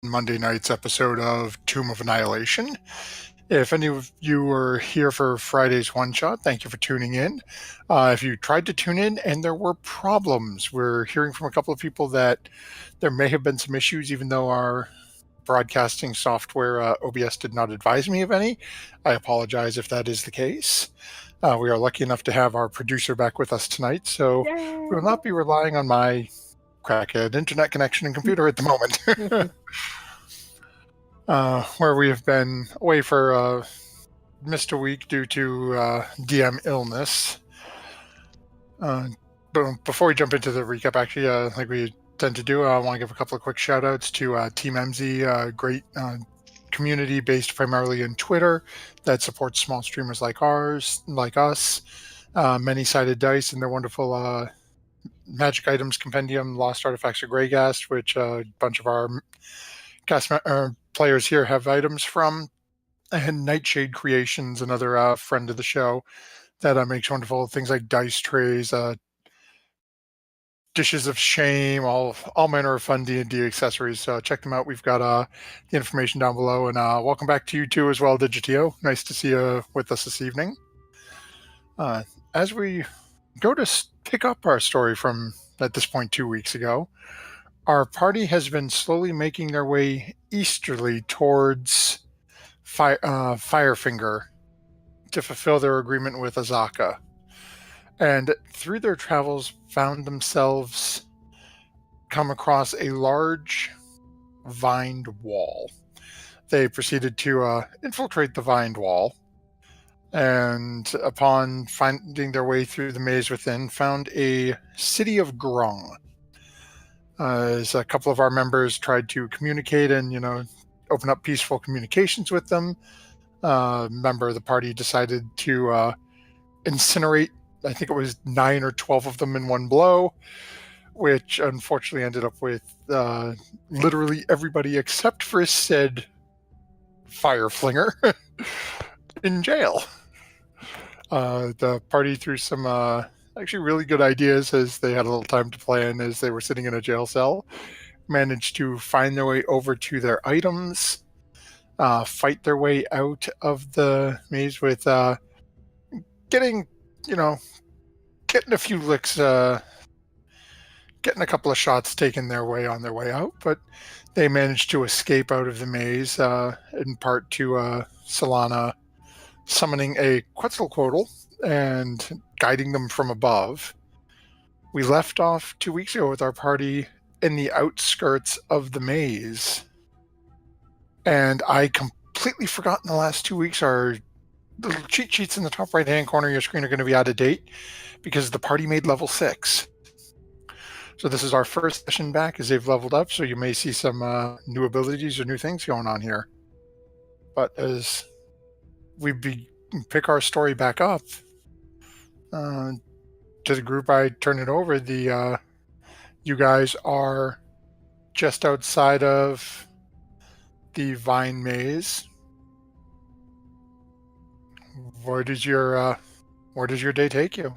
Monday night's episode of Tomb of Annihilation. If any of you were here for Friday's one shot, thank you for tuning in. If you tried to tune in and there were problems, we're hearing from a couple of people that there may have been some issues, even though our broadcasting software OBS did not advise me of any. I apologize if that is the case. We are lucky enough to have our producer back with us tonight, so we will not be relying on my crackhead internet connection and computer at the moment. Where we have been away for missed a week due to DM illness. But before we jump into the recap, actually, like we tend to do, I want to give a couple of quick shout outs to Team MZ, great community based primarily in Twitter that supports small streamers like us. Many-sided dice and their wonderful magic items compendium, Lost Artifacts of Greygast, which a bunch of our players here have items from, and Nightshade Creations, another friend of the show that makes wonderful things like dice trays, dishes of shame, all manner of fun D&D accessories. So check them out. We've got the information down below, and welcome back to you too as well, Digitio. Nice to see you with us this evening. As we go to pick up our story from, at this point, 2 weeks ago, our party has been slowly making their way easterly towards Firefinger to fulfill their agreement with Azaka. And through their travels, found themselves come across a large vined wall. They proceeded to infiltrate the vined wall, and upon finding their way through the maze within, found a city of Grung. As a couple of our members tried to communicate and, open up peaceful communications with them, a member of the party decided to incinerate, I think it was 9 or 12 of them in one blow, which unfortunately ended up with literally everybody except for said Fireflinger in jail. The party threw some actually really good ideas as they had a little time to plan as they were sitting in a jail cell, managed to find their way over to their items, fight their way out of the maze with getting a few licks, getting a couple of shots taken their way on their way out, but they managed to escape out of the maze, in part to Solana summoning a Quetzalcoatl and guiding them from above. We left off 2 weeks ago with our party in the outskirts of the maze, and I completely forgot in the last 2 weeks our little cheat sheets in the top right-hand corner of your screen are going to be out of date because the party made level 6. So this is our first session back as they've leveled up, so you may see some new abilities or new things going on here. But as we pick our story back up, to the group I turn it over, you guys are just outside of the Vine Maze. Where does your day take you?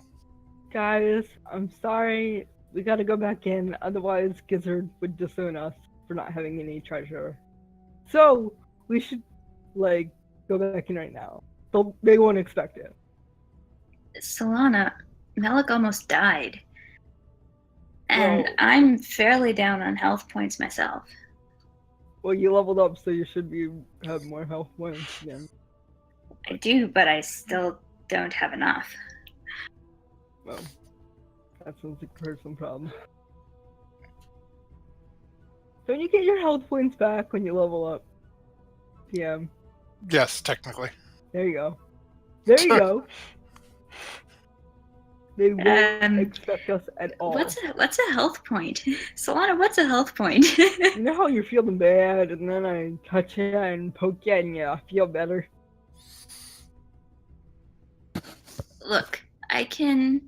Guys, I'm sorry. We gotta go back in, otherwise Gizzard would disown us for not having any treasure. So, we should, go back in right now. They won't expect it. Solana, Malik almost died. And I'm fairly down on health points myself. Well, you leveled up, so you should have more health points again. I do, but I still don't have enough. Well, that sounds like a personal problem. Don't you get your health points back when you level up? PM. Yes, technically. There you go. There you go. They won't expect us at all. What's a health point? Solana, what's a health point? You know how you're feeling bad, and then I touch you and poke you, and you feel better? Look, I can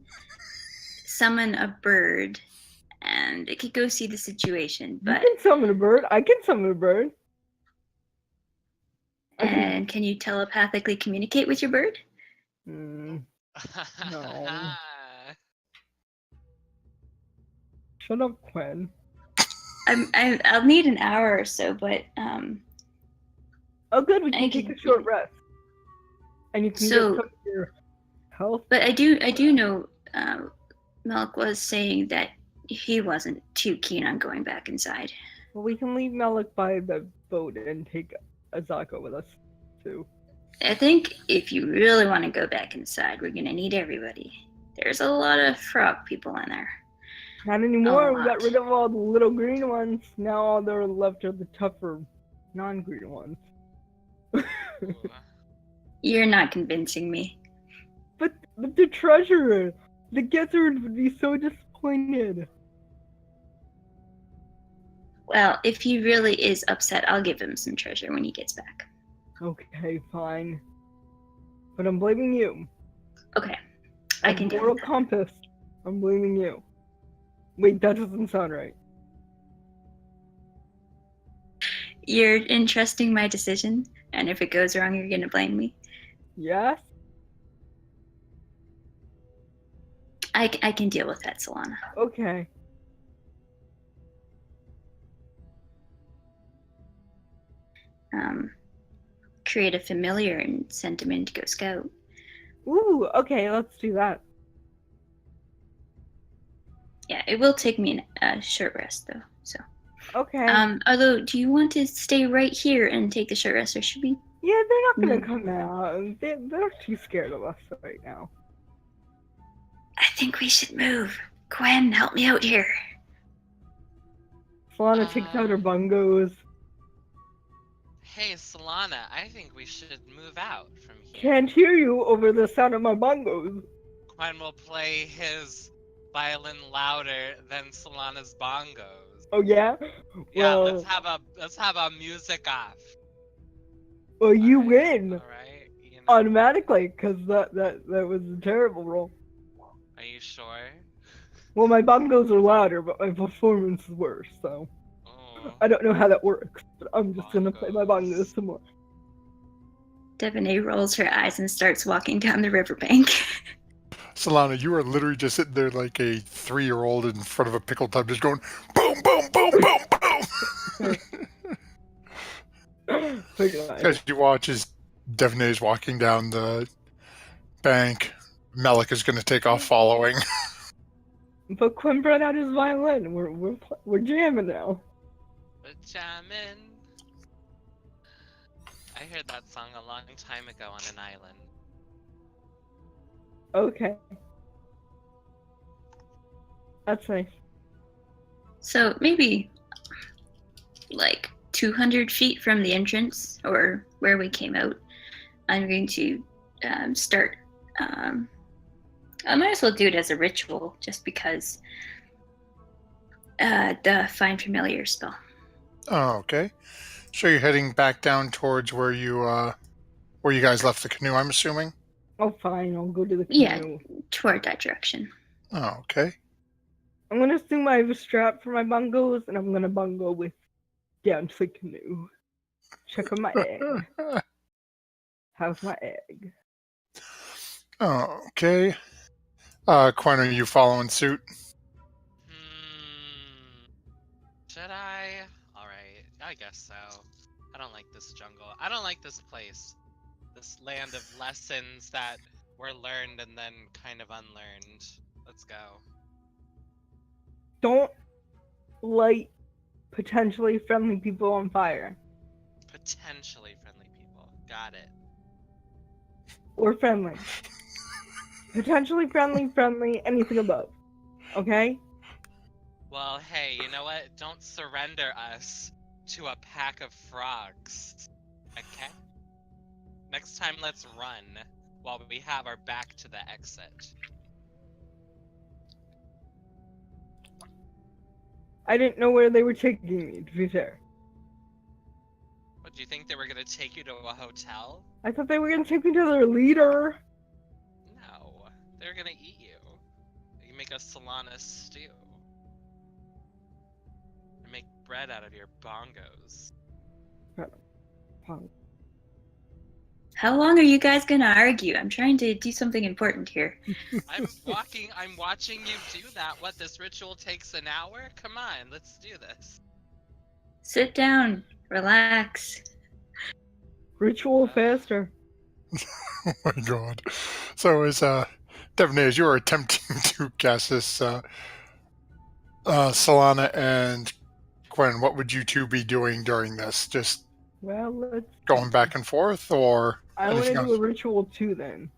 summon a bird, and it could go see the situation, but... You can summon a bird. I can summon a bird. And can you telepathically communicate with your bird? No. Shut up, Quinn. I'll need an hour or so, but Oh, good. We can I take can- a short rest, and you can So- get some of your health. but I do know Milk was saying that he wasn't too keen on going back inside. Well, we can leave Malik by the boat and take Azaka with us too. I think if you really want to go back inside, we're gonna need everybody. There's a lot of frog people in there. Not anymore. A We got lot. rid of all the little green ones. Now all that are left are the tougher, non-green ones. Ooh. You're not convincing me. But the treasure, the Gizzard would be so disappointed. Well, if he really is upset, I'll give him some treasure when he gets back. Okay, fine. But I'm blaming you. Okay, I can deal Moral with that. compass. I'm blaming you. Wait, that doesn't sound right. You're entrusting my decision, and if it goes wrong, you're gonna blame me. Yes? I can deal with that, Solana. Okay. Create a familiar and send him in to go scout. Ooh, okay, let's do that. Yeah, it will take me a short rest though. So, Okay. although, do you want to stay right here and take the short rest, or should we? Yeah, they're not gonna Mm. come out. They're too scared of us right now. I think we should move. Gwen, help me out here. Solana takes out her bungos. Hey, Solana, I think we should move out from here. Can't hear you over the sound of my bongos. Quen will play his violin louder than Solana's bongos. Oh yeah? Yeah, Well, let's have a music off. well, you Alright, win Alright, you know, automatically, because that was a terrible roll. are you sure? Well, my bongos are louder, but my performance is worse, so Oh, I don't know how that works. But I'm just gonna play my Bongos. bongos some more. Debonair rolls her eyes and starts walking down the riverbank. Solana, you are literally just sitting there like a 3-year-old in front of a pickle tub, just going boom, boom, boom, boom, boom. Pretty nice. As you watch as Devonay is walking down the bank, Malik is going to take off following. But Quinn brought out his violin. We're jamming now. but jammin'. I heard that song a long time ago on an island. Okay. That's nice. So maybe like 200 feet from the entrance or where we came out, I'm going to start. I might as well do it as a ritual just because the Find Familiar spell. Oh, okay. So you're heading back down towards where you guys left the canoe, I'm assuming? Oh, fine. I'll go to the Yeah. canoe. Toward that direction. Oh, okay. I'm gonna assume I have a strap for my bongos, and I'm gonna bongo with down to the canoe. Check on my egg. How's my egg? Oh, okay. Quen, are you following suit? Should I? Alright, I guess so. I don't like this jungle. I don't like this place. This land of lessons that were learned and then kind of unlearned. Let's go. Don't light potentially friendly people on fire. Potentially friendly people. Got it. Or friendly. Potentially friendly, anything above. Okay? Well, hey, you know what? Don't surrender us to a pack of frogs. Okay? Next time, let's run while we have our back to the exit. I didn't know where they were taking me, to be fair. What, do you think they were gonna take you to a hotel? I thought they were gonna take me to their leader. No, they're gonna eat you. They can make a Solana stew. And make bread out of your bongos. How long are you guys gonna argue? I'm trying to do something important here. I'm watching you do that. What, this ritual takes an hour? Come on, let's do this. Sit down. Relax. Ritual faster. Oh my god. So as Devine, as you are attempting to cast this Solana and Gwen, what would you two be doing during this? Just Well, let's. going back and forth or I want to anything do else? a ritual too then.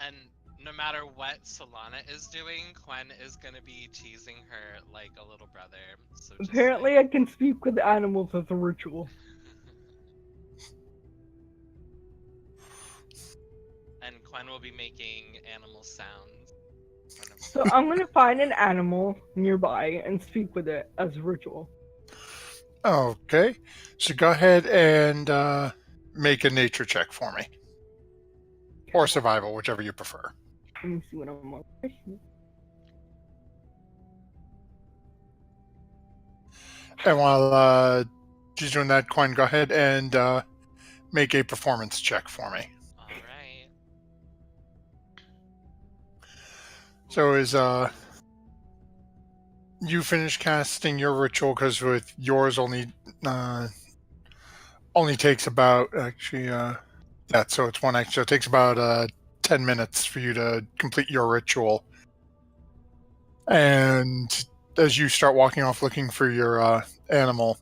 And no matter what Solana is doing, Quen is gonna be teasing her like a little brother. So just Apparently, I can speak with animals as a ritual. and Quen will be making animal sounds. So I'm gonna find an animal nearby and speak with it as a ritual. Okay. So go ahead and make a nature check for me. Or survival, whichever you prefer. Let me see what I'm on. And while she's doing that, Quen, go ahead and make a performance check for me. All right. So is you finish casting your ritual, because with yours only takes about so it's one extra. It takes about 10 minutes for you to complete your ritual. And as you start walking off looking for your animal,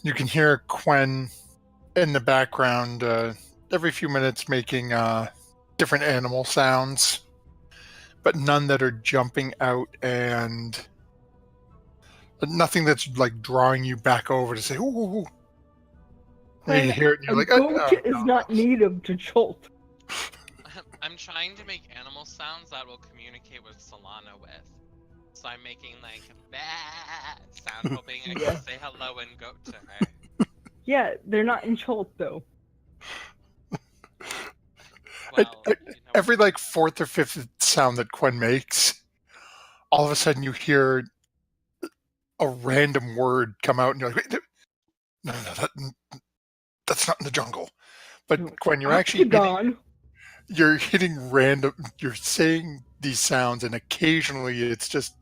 you can hear Quen in the background every few minutes making different animal sounds, but none that are jumping out and nothing that's like drawing you back over to say, ooh, ooh, ooh. And you hear it and you're A like, goat is no. not native to Cholt. I'm trying to make animal sounds that will communicate with Solana with. So I'm making like bah sound, hoping I Yeah. can say hello and go to her. Yeah, they're not in Cholt though. Well, you know, Every like fourth or fifth sound that Quen makes, all of a sudden you hear a random word come out and you're like, wait, no, that's not in the jungle. But Quen, you're hitting random, you're saying these sounds, and occasionally it's just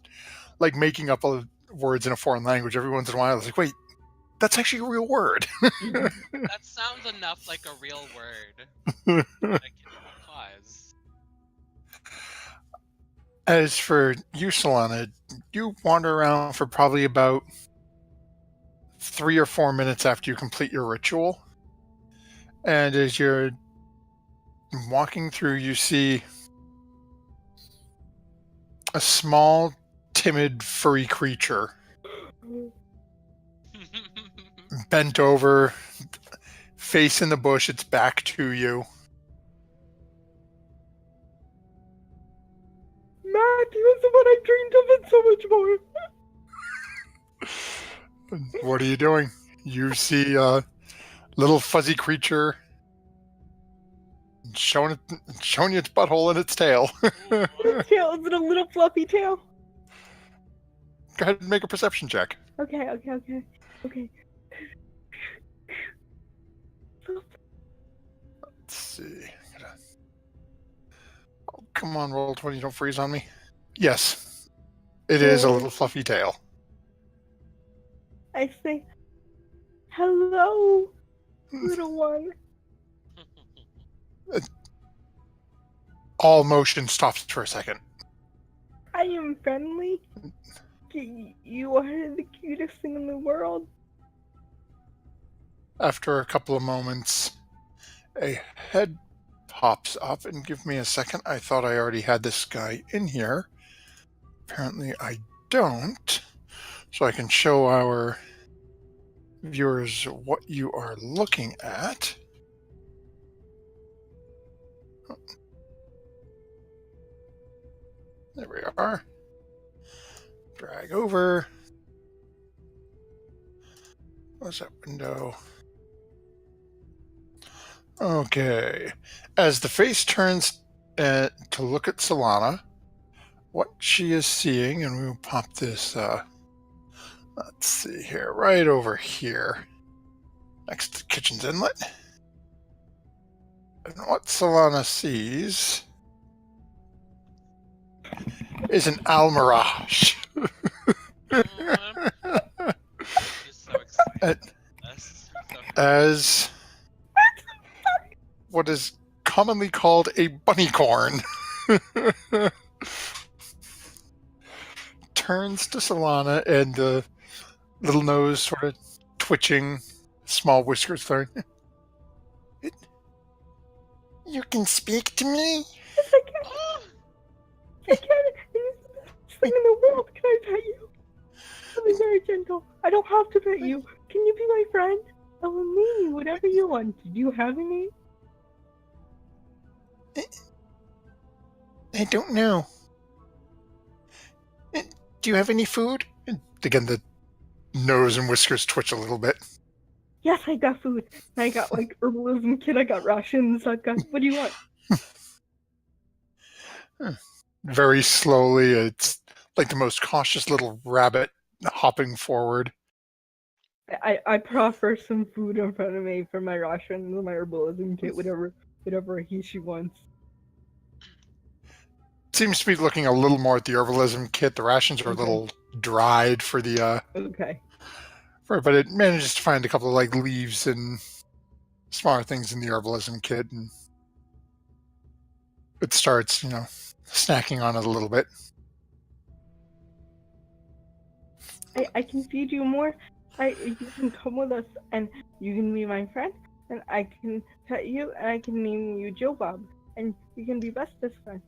like making up words in a foreign language. Every once in a while it's like, wait, that's actually a real word. that sounds enough like a real word. I can pause. As for you, Solana, you wander around for probably about 3 or 4 minutes after you complete your ritual. And as you're walking through, you see a small, timid, furry creature bent over, face in the bush, its back to you. Matthew is the one I dreamed of and so much more. What are you doing? You see a little fuzzy creature showing you its butthole and its tail. Its tail, is it a little fluffy tail? Go ahead and make a perception check. Okay. Let's see. Oh, come on, roll 20, don't freeze on me. Yes, it is a little fluffy tail. I say, hello, little one. All motion stops for a second. I am friendly. You are the cutest thing in the world. After a couple of moments, a head pops up, and give me a second. I thought I already had this guy in here. Apparently I don't. So I can show our viewers what you are looking at. There we are. Drag over. What's that window? Okay. As the face turns to look at Solana, what she is seeing, and we will pop this, let's see here, right over here, next to the kitchen's inlet. And what Solana sees is an Almirage. This. So, as what is commonly called a bunny corn turns to Solana, and the little nose sort of twitching, small whiskers flaring. You can speak to me? Yes, I can. I can. It's the best thing in the world. Can I pet you? I'll be very gentle. I don't have to pet you. Can you be my friend? I will name you whatever you want. Do you have a name? I don't know. Do you have any food? And again, the nose and whiskers twitch a little bit. Yes, I got food. I got like herbalism kit. I got rations. I got. What do you want? Very slowly, it's like the most cautious little rabbit hopping forward. I proffer some food in front of me for my rations, my herbalism kit, whatever she wants. Seems to be looking a little more at the herbalism kit. The rations are a little dried for the Okay. but it manages to find a couple of like leaves and smaller things in the herbalism kit, and it starts, snacking on it a little bit. I can feed you more. You can come with us, and you can be my friend, and I can pet you, and I can name you Joe Bob, and we can be bestest friends.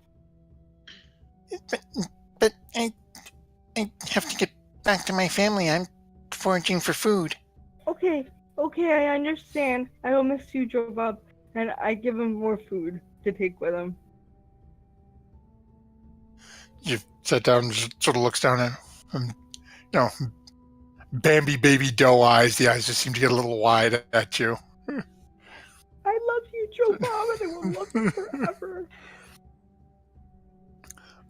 But I have to get back to my family. I'm foraging for food. Okay, I understand. I will miss you, Joe Bob, and I give him more food to take with him. You sit down and just sort of looks down at him. Bambi baby doe eyes. The eyes just seem to get a little wide at you. I love you, Joe Bob, and I will love you forever.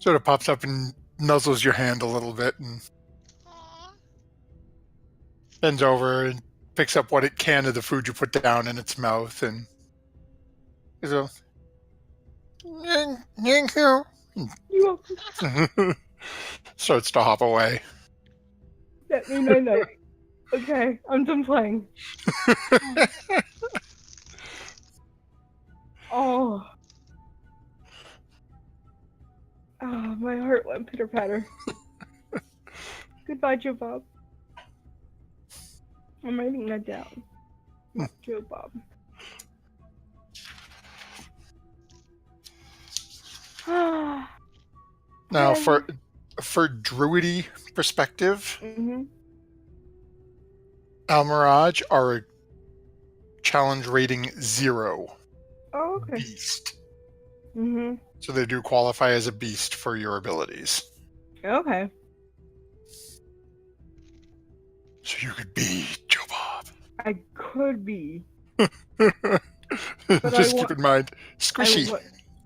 Sort of pops up and nuzzles your hand a little bit and Aw. bends over and picks up what it can of the food you put down in its mouth, and so thank you. You're welcome. Starts to hop away. That made my night. Okay, I'm done playing. Oh. Oh, my heart went pitter patter. Goodbye, Joe Bob. I'm writing that down. Not Joe Bob. Now, for druidy perspective, Mm-hmm. Almirage are a challenge rating 0 Oh, okay. beast. Mm-hmm. So they do qualify as a beast for your abilities. Okay. So you could be Joe Bob. I could be. Just keep in mind, squishy.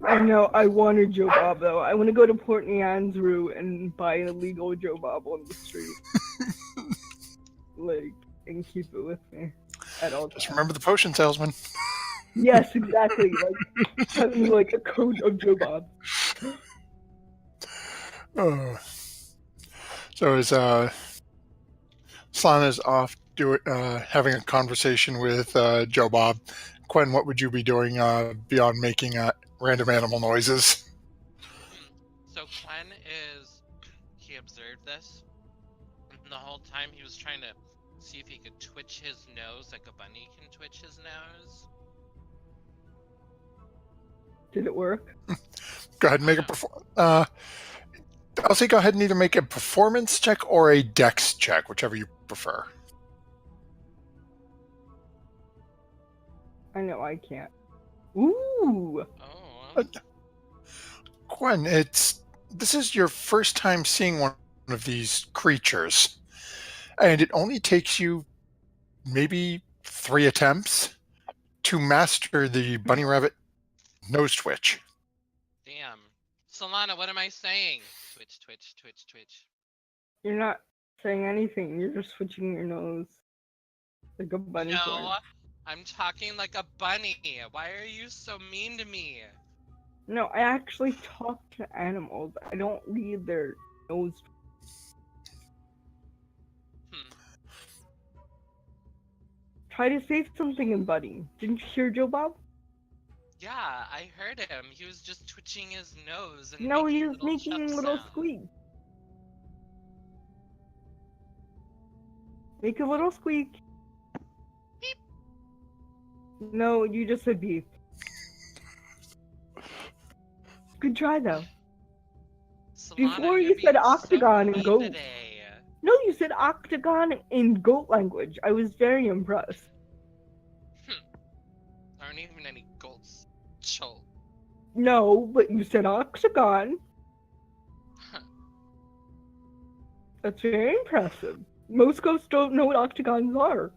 I know. I wanted Joe Bob though. I want to go to Port Neanzru and buy an illegal Joe Bob on the street, and keep it with me at all times. Just remember the potion salesman. Yes, exactly. Having a code of Joe Bob. Oh. So as Slana's off having a conversation with Joe Bob, Quen, what would you be doing beyond making random animal noises? So Quen he observed this, and the whole time he was trying to see if he could twitch his nose like a bunny can twitch his nose. Did it work? Go ahead and make a I'll say go ahead and either make a performance check or a dex check, whichever you prefer. I know I can't. Ooh! Oh. Quen, this is your first time seeing one of these creatures, and it only takes you maybe 3 attempts to master the bunny rabbit nose twitch. Damn. Solana, what am I saying? Twitch, twitch, twitch, twitch. You're not saying anything. You're just switching your nose like a bunny. No, I'm talking like a bunny. Why are you so mean to me? No, I actually talk to animals. I don't read their nose. Try to say something, buddy. Didn't you hear Joe Bob? Yeah, I heard him. He was just twitching his nose and No, he making was little making chuck little sounds. squeak. Make a little squeak. Beep. No, you just said beep. Good try though. Solana, Before you're you said being so octagon and mean goat. today. No, you said octagon in goat language. I was very impressed. There aren't even any goats. Chill. No, but you said octagon. Huh. That's very impressive. Most ghosts don't know what octagons are.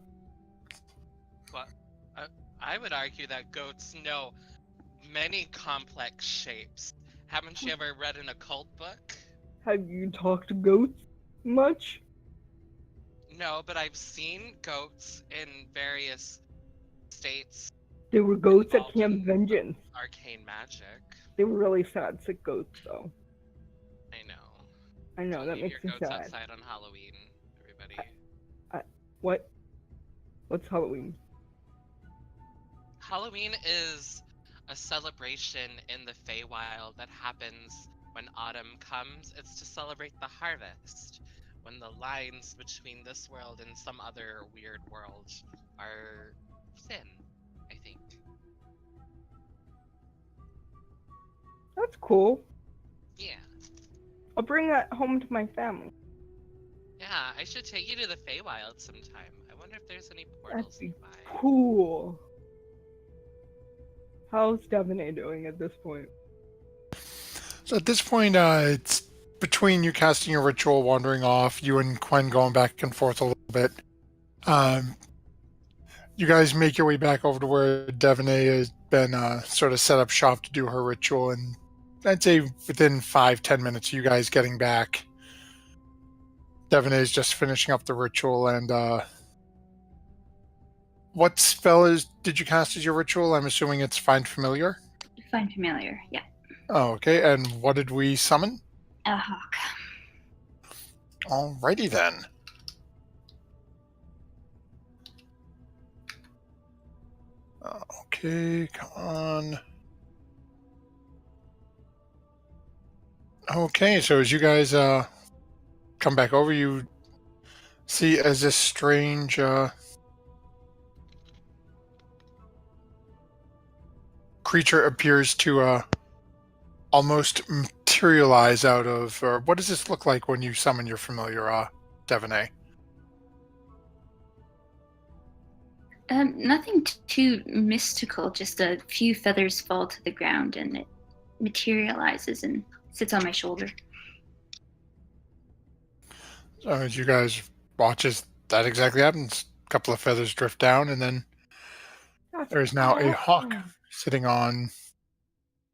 But I would argue that goats know many complex shapes. Haven't you ever read an occult book? Have you talked to goats much? No, but I've seen goats in various states They were goats at involved Camp in Vengeance. arcane magic. They were really sad, sick goats, though. I know. I know, Don't that leave makes your me goats sad. outside on Halloween, everybody. What? What's Halloween? Halloween is a celebration in the Feywild that happens when autumn comes. It's to celebrate the harvest, when the lines between this world and some other weird world are thin, I think. That's cool. Yeah. I'll bring that home to my family. Yeah, I should take you to the Feywild sometime. I wonder if there's any That'd portals be nearby. cool. How's Devaney doing at this point? So at this point, it's between you casting your ritual, wandering off, you and Quen going back and forth a little bit. You guys make your way back over to where Devaney has been sort of set up shop to do her ritual, and I'd say within 5-10 minutes, you guys getting back. Devaney's just finishing up the ritual, and what spell did you cast as your ritual? I'm assuming it's Find Familiar. Find familiar, yeah. Oh, okay. And what did we summon? A hawk. Alrighty then. Okay, come on. Okay, so as you guys come back over, you see as this strange creature appears to almost materialize out of, or what does this look like when you summon your familiar, Devaney? Nothing too mystical, just a few feathers fall to the ground and it materializes and sits on my shoulder. So as you guys watch as that exactly happens, a couple of feathers drift down, and then That's there is now a hawk awesome. sitting on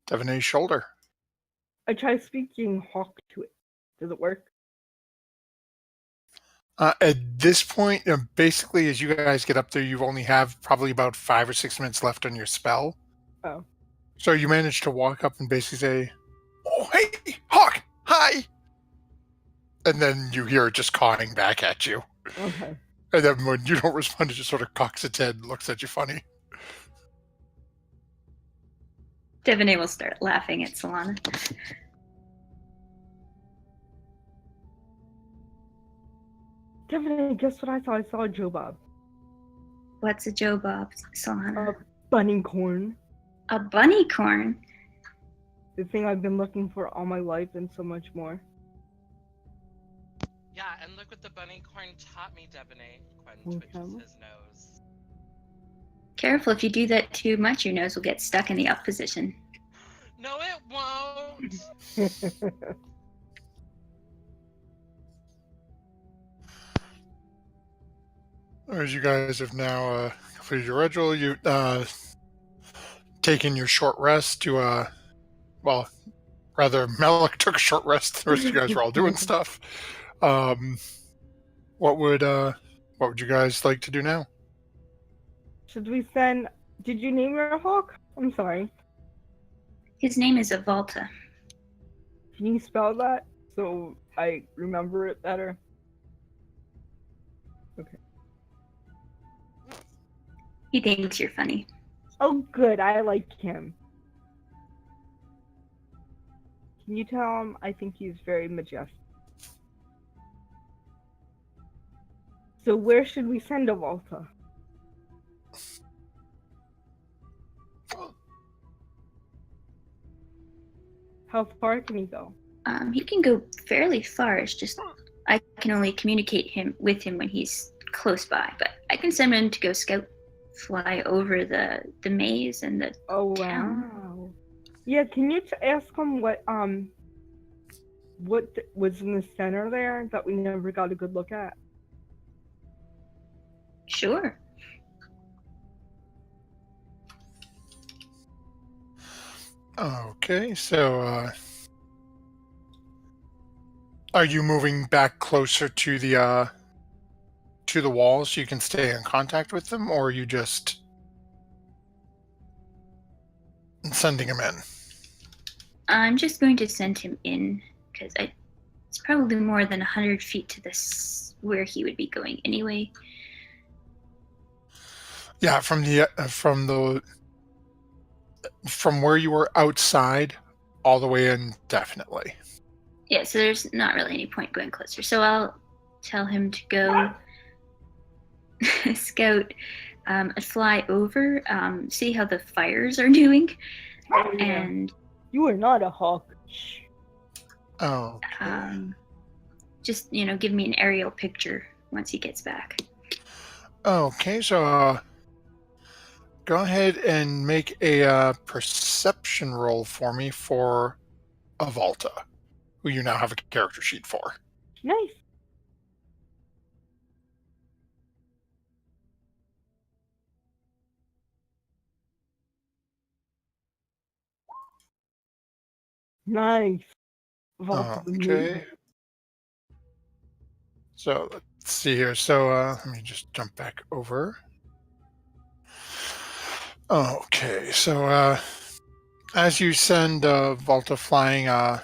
Devaney's shoulder. I try speaking hawk to it. Does it work? At this point, basically, as you guys get up there, you only have probably about 5 or 6 minutes left on your spell. Oh. So you manage to walk up and basically say, "Oh, hey, Hawk, hi!" And then you hear it just cawing back at you. Okay. And then when you don't respond, it just sort of cocks its head and looks at you funny. Devaney will start laughing at Solana. Devaney, guess what I saw? I saw a Joe Bob. What's a Joe Bob, Solana? A bunny corn. A bunny corn? The thing I've been looking for all my life and so much more. Yeah, and look what the bunny corn taught me, Devaney. Quen twitches his nose. Careful, if you do that too much, your nose will get stuck in the up position. No, it won't! As you guys have now completed your ritual, you've taken your short rest to, well, rather, Malik took a short rest. The rest of you guys were all doing stuff. What would you guys like to do now? Should we send... Did you name your hawk? I'm sorry. His name is Avalta. Can you spell that so I remember it better? Okay. He thinks you're funny. Oh, good. I like him. Can you tell him I think he's very majestic? So where should we send Avalta? How far can he go? He can go fairly far. It's just I can only communicate with him when he's close by. But I can send him to go scout, fly over the maze and the Oh town. wow. Yeah, can you ask him what was in the center there that we never got a good look at? Sure. Okay, so are you moving back closer to the wall so you can stay in contact with them, or are you just sending him in? I'm just going to send him in because it's probably more than 100 feet to this where he would be going anyway. Yeah, from where you were outside all the way in, definitely. Yeah, so there's not really any point going closer. So I'll tell him to go scout, fly over, see how the fires are doing, Oh, yeah. and You are not a hawk. Shh. Oh, just give me an aerial picture once he gets back. okay. So go ahead and make a perception roll for me for Avalta, who you now have a character sheet for. Nice. Nice. Vault the Okay. moon. So let's see here. So let me just jump back over. Okay. So as you send Volta flying, how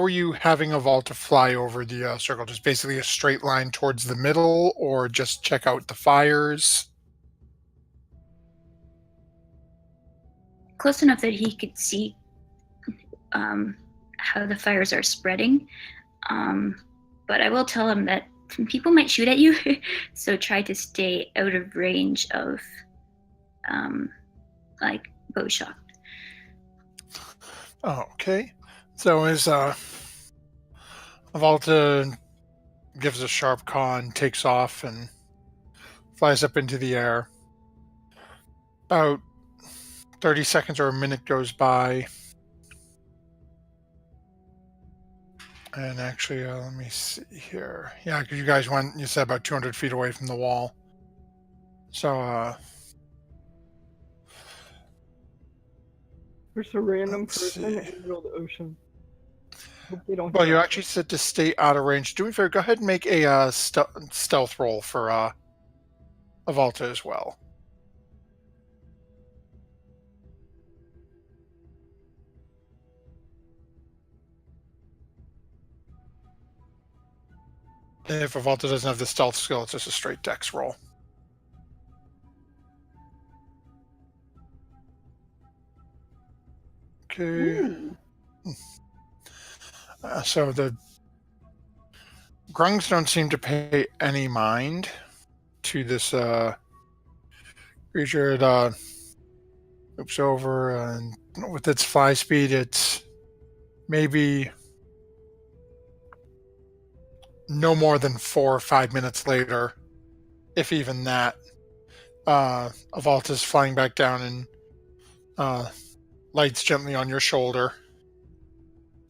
are you having a Volta fly over the circle? Just basically a straight line towards the middle, or just check out the fires? Close enough that he could see how the fires are spreading. But I will tell him that people might shoot at you, so try to stay out of range of like bow shot. Okay. So as Volta gives a sharp caw and takes off and flies up into the air, about 30 seconds or a minute goes by. And actually, let me see here. Yeah, because you guys you said about 200 feet away from the wall. So, There's a random let's person in see. the middle of the ocean. Hope they don't Well, hear you us. actually said to stay out of range. Do me a favor, go ahead and make a stealth roll for Avalta as well. If Avalta doesn't have the stealth skill, it's just a straight dex roll. Okay. Ooh. So the grungs don't seem to pay any mind to this creature. It moves over, and with its fly speed, it's maybe no more than 4 or 5 minutes later, if even that. Avalta's flying back down and lights gently on your shoulder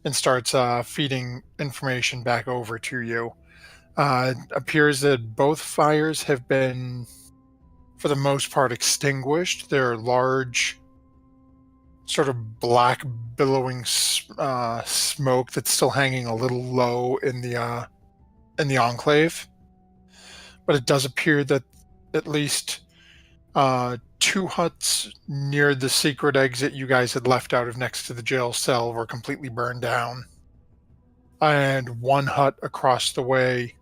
and starts feeding information back over to you. It appears that both fires have been, for the most part, extinguished. They're large, sort of black, billowing smoke that's still hanging a little low in the enclave. But it does appear that at least 2 huts near the secret exit you guys had left out of next to the jail cell were completely burned down. And 1 hut across the way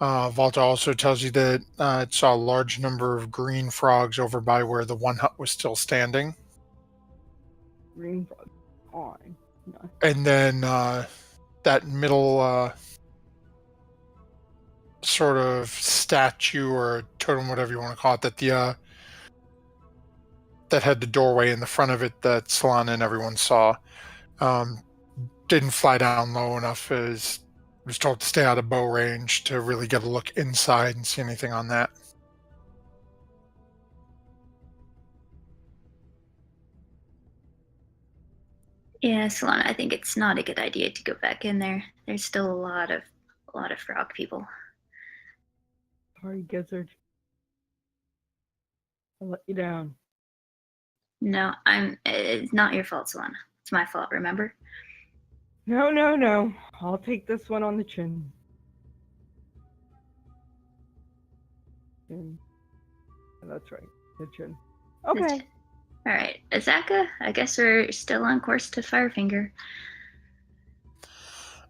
Volta also tells you that it saw a large number of green frogs over by where the one hut was still standing. Green frog on. No. And then that middle sort of statue or totem, whatever you want to call it, that had the doorway in the front of it that Solana and everyone saw, didn't fly down low enough. As was told to stay out of bow range to really get a look inside and see anything on that. Yeah, Solana, I think it's not a good idea to go back in there. There's still a lot of frog people. Sorry, Gizzard. I let you down. No, it's not your fault, Solana. It's my fault, remember? No. I'll take this one on the chin. Chin. That's right. The chin. Okay. All right, Azaka, I guess we're still on course to Firefinger.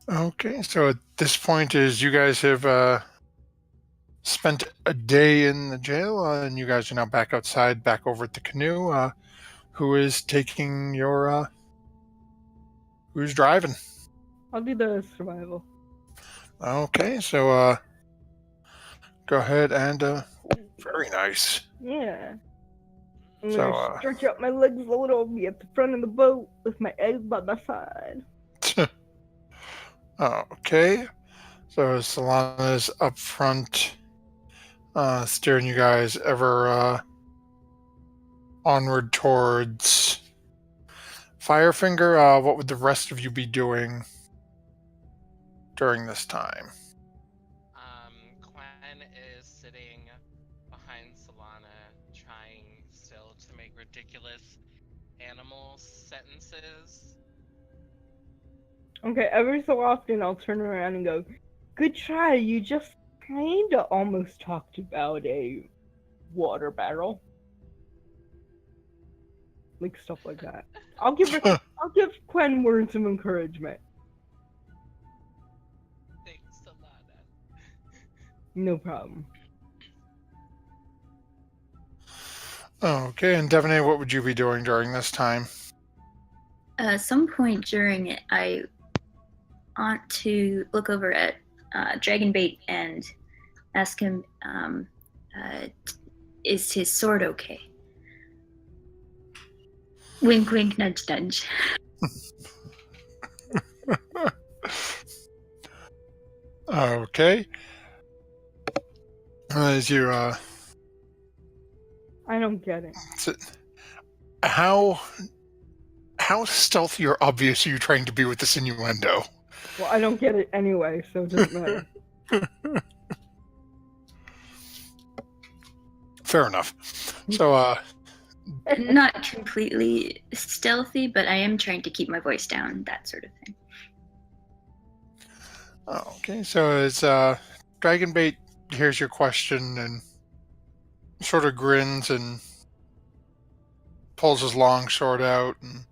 Okay, so at this point, as you guys have spent a day in the jail, and you guys are now back outside, back over at the canoe, who is taking your, who's driving? I'll do the survival. Okay, so go ahead and, very nice. Yeah. I'm So, gonna stretch out my legs a little, be at the front of the boat with my eggs by my side. okay, so Solana's up front, steering you guys ever onward towards Firefinger. What would the rest of you be doing during this time? Quen is sitting behind Solana, trying still to make ridiculous animal sentences. Okay, every so often I'll turn around and go, "Good try, you just kinda almost talked about a water barrel." Like stuff like that. I'll give Quen words of encouragement. Thanks, Solana. No problem. Okay, and Devaney, what would you be doing during this time? At some point during it, I want to look over at Dragonbait and ask him, is his sword okay? Wink, wink, nudge, nudge. Okay. As you, I don't get it. how stealthy or obvious are you trying to be with this innuendo? Well, I don't get it anyway, so it doesn't matter. Fair enough. So, Not completely stealthy, but I am trying to keep my voice down, that sort of thing. okay, so as Dragonbait hears your question and sort of grins and pulls his long sword out and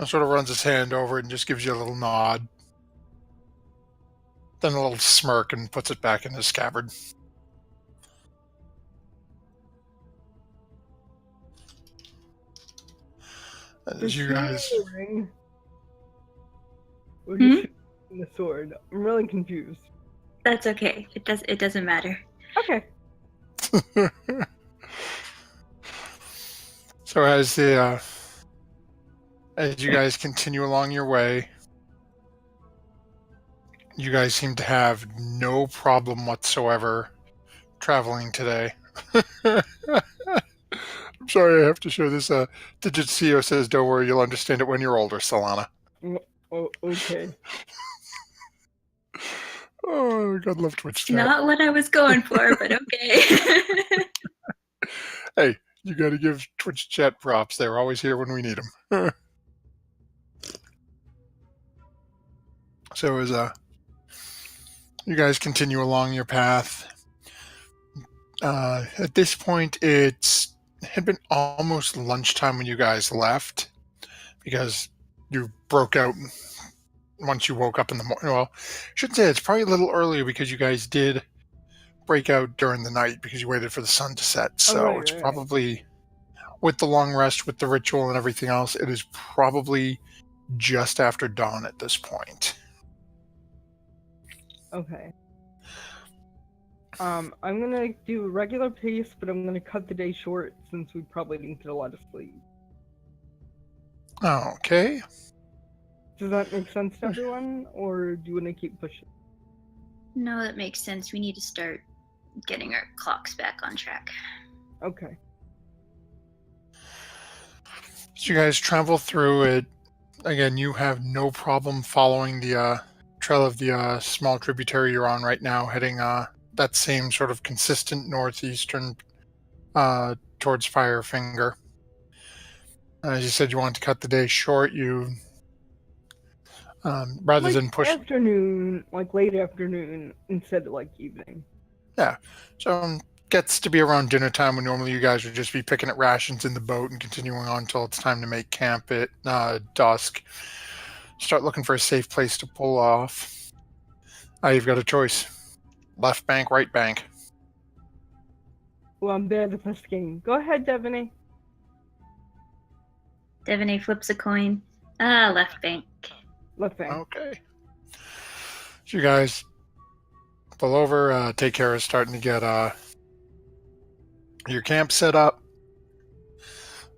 sort of runs his hand over it and just gives you a little nod. Then a little smirk and puts it back in his scabbard. As you guys... Or just shooting the sword. I'm really confused. That's okay. It doesn't matter. Okay. So as you guys continue along your way, you guys seem to have no problem whatsoever traveling today. I'm sorry I have to show this. Digit CEO says, "Don't worry, you'll understand it when you're older, Solana." Oh, okay. Oh, God love Twitch chat. Not what I was going for, but okay. Hey, you got to give Twitch chat props. They're always here when we need them. So as you guys continue along your path, at this point it had been almost lunchtime when you guys left, because you broke out once you woke up in the morning. Well, I shouldn't say it's probably a little earlier because you guys did break out during the night because you waited for the sun to set. So right, it's right. probably, with the long rest, with the ritual and everything else, it is probably just after dawn at this point. Okay. I'm gonna do a regular pace, but I'm gonna cut the day short since we probably didn't get a lot of sleep. Okay. Does that make sense to everyone, or do you want to keep pushing? No, that makes sense. We need to start getting our clocks back on track. Okay. So you guys travel through it. Again, you have no problem following the trail of the small tributary you're on right now, heading that same sort of consistent northeastern towards Firefinger. As you said, you want to cut the day short. You rather Like than push. afternoon, like late afternoon instead of like evening. So gets to be around dinner time when normally you guys would just be picking at rations in the boat and continuing on until it's time to make camp at dusk. Start looking for a safe place to pull off. You've got a choice. Left bank, right bank. Well, I'm bad at this game. Go ahead, Devaney. Devaney flips a coin. Ah, left bank. Left bank. Okay. So you guys pull over, take care of starting to get your camp set up.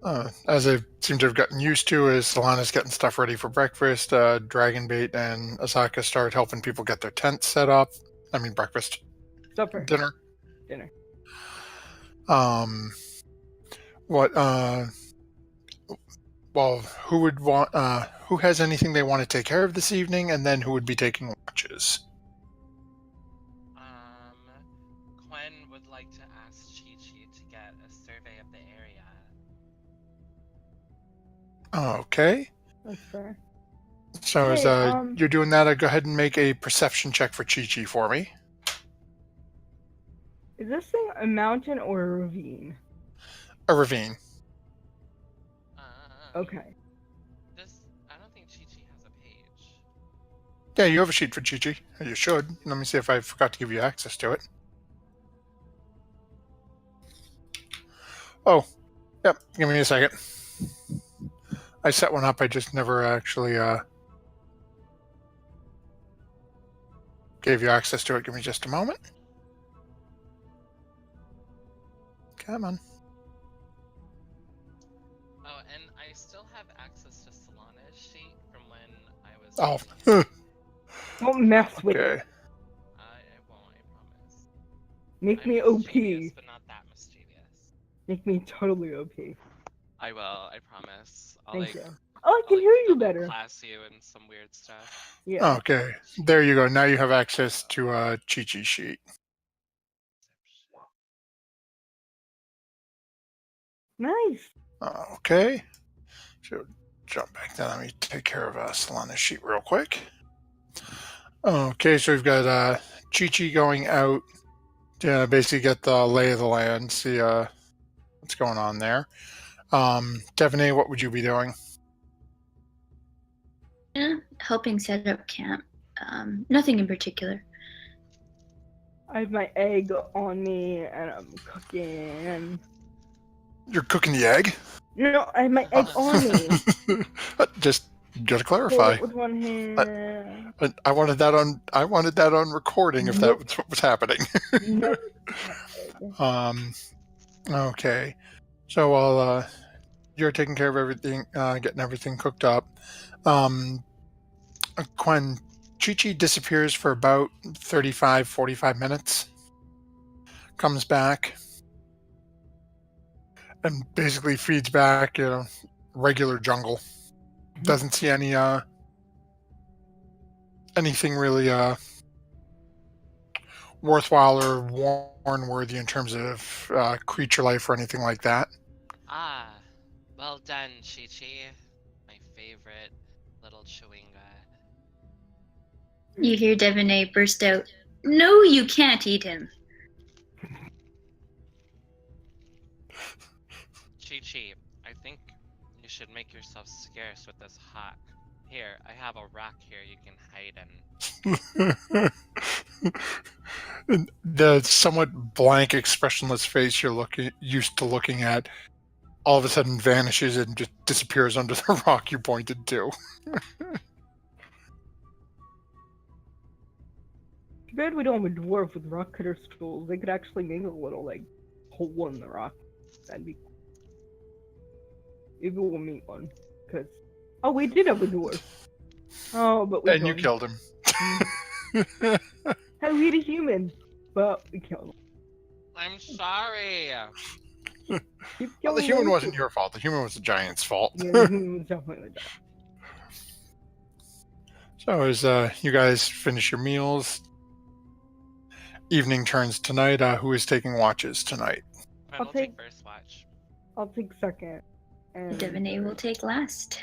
As I seem to have gotten used to, is Solana's getting stuff ready for breakfast. Dragonbait and Asaka start helping people get their tents set up. I mean, breakfast. Supper. Dinner. Dinner. Well, who would want, who has anything they want to take care of this evening, and then who would be taking watches? Quen would like to ask Chi-Chi to get a survey of the area. Okay. That's fair. So Hey, as you're doing that, go ahead and make a perception check for Chi-Chi for me. Is this thing a mountain or a ravine? A ravine. Okay. I don't think Chi-Chi has a page. Yeah, you have a sheet for Chi-Chi. You should. Let me see if I forgot to give you access to it. Oh, yep. Give me a second. I set one up. I just never actually gave you access to it. Give me just a moment. Come on. Oh, and I still have access to Solana's sheet from when I was. Oh. Don't mess with it. Okay. I won't, I promise. Make I'm me mischievous, OP. but not that mischievous. Make me totally OP. I will, I promise. Thank you. Oh, I can hear you better. Class you and some weird stuff. Yeah. Okay. There you go. Now you have access to Chi-Chi sheet. Nice. Okay. So jump back down. Let me take care of Solana's sheet real quick. Okay, so we've got Chi-Chi going out to basically get the lay of the land, see what's going on there. Devaney, what would you be doing? Yeah, helping set up camp. Nothing in particular. I have my egg on me and I'm cooking. You're cooking the egg? No, I have my egg on me. Just gotta Hold clarify. it with one hand. I wanted that on recording if that was what was happening. No. Okay. So while you're taking care of everything, getting everything cooked up, Quen, Chi-Chi disappears for about 35, 45 minutes. Comes back and basically feeds back, regular jungle. Doesn't see any anything really worthwhile or warn-worthy in terms of creature life or anything like that. Ah, well done, Chi-Chi. My favorite little chewinga. You hear Devaney burst out, "No, you can't eat him." Chi-Chi, I think you should make yourself scarce with this hawk. Here, I have a rock here you can hide in. The somewhat blank, expressionless face you're used to looking at all of a sudden vanishes and just disappears under the rock you pointed to. Too bad we don't have a dwarf with rock cutter tools. They could actually make a little, hole in the rock. That'd be cool. Maybe we'll meet one. Cause... Oh, we did have a dwarf. Oh, but we And you killed him. Hey, we had a human. But we killed him. I'm sorry. Keep Well, the killing human them. wasn't your fault. The human was the giant's fault. Yeah, the human was definitely the dog. So as you guys finish your meals, evening turns tonight. Who is taking watches tonight? I'll take first watch. I'll take second. And Divinate will take last.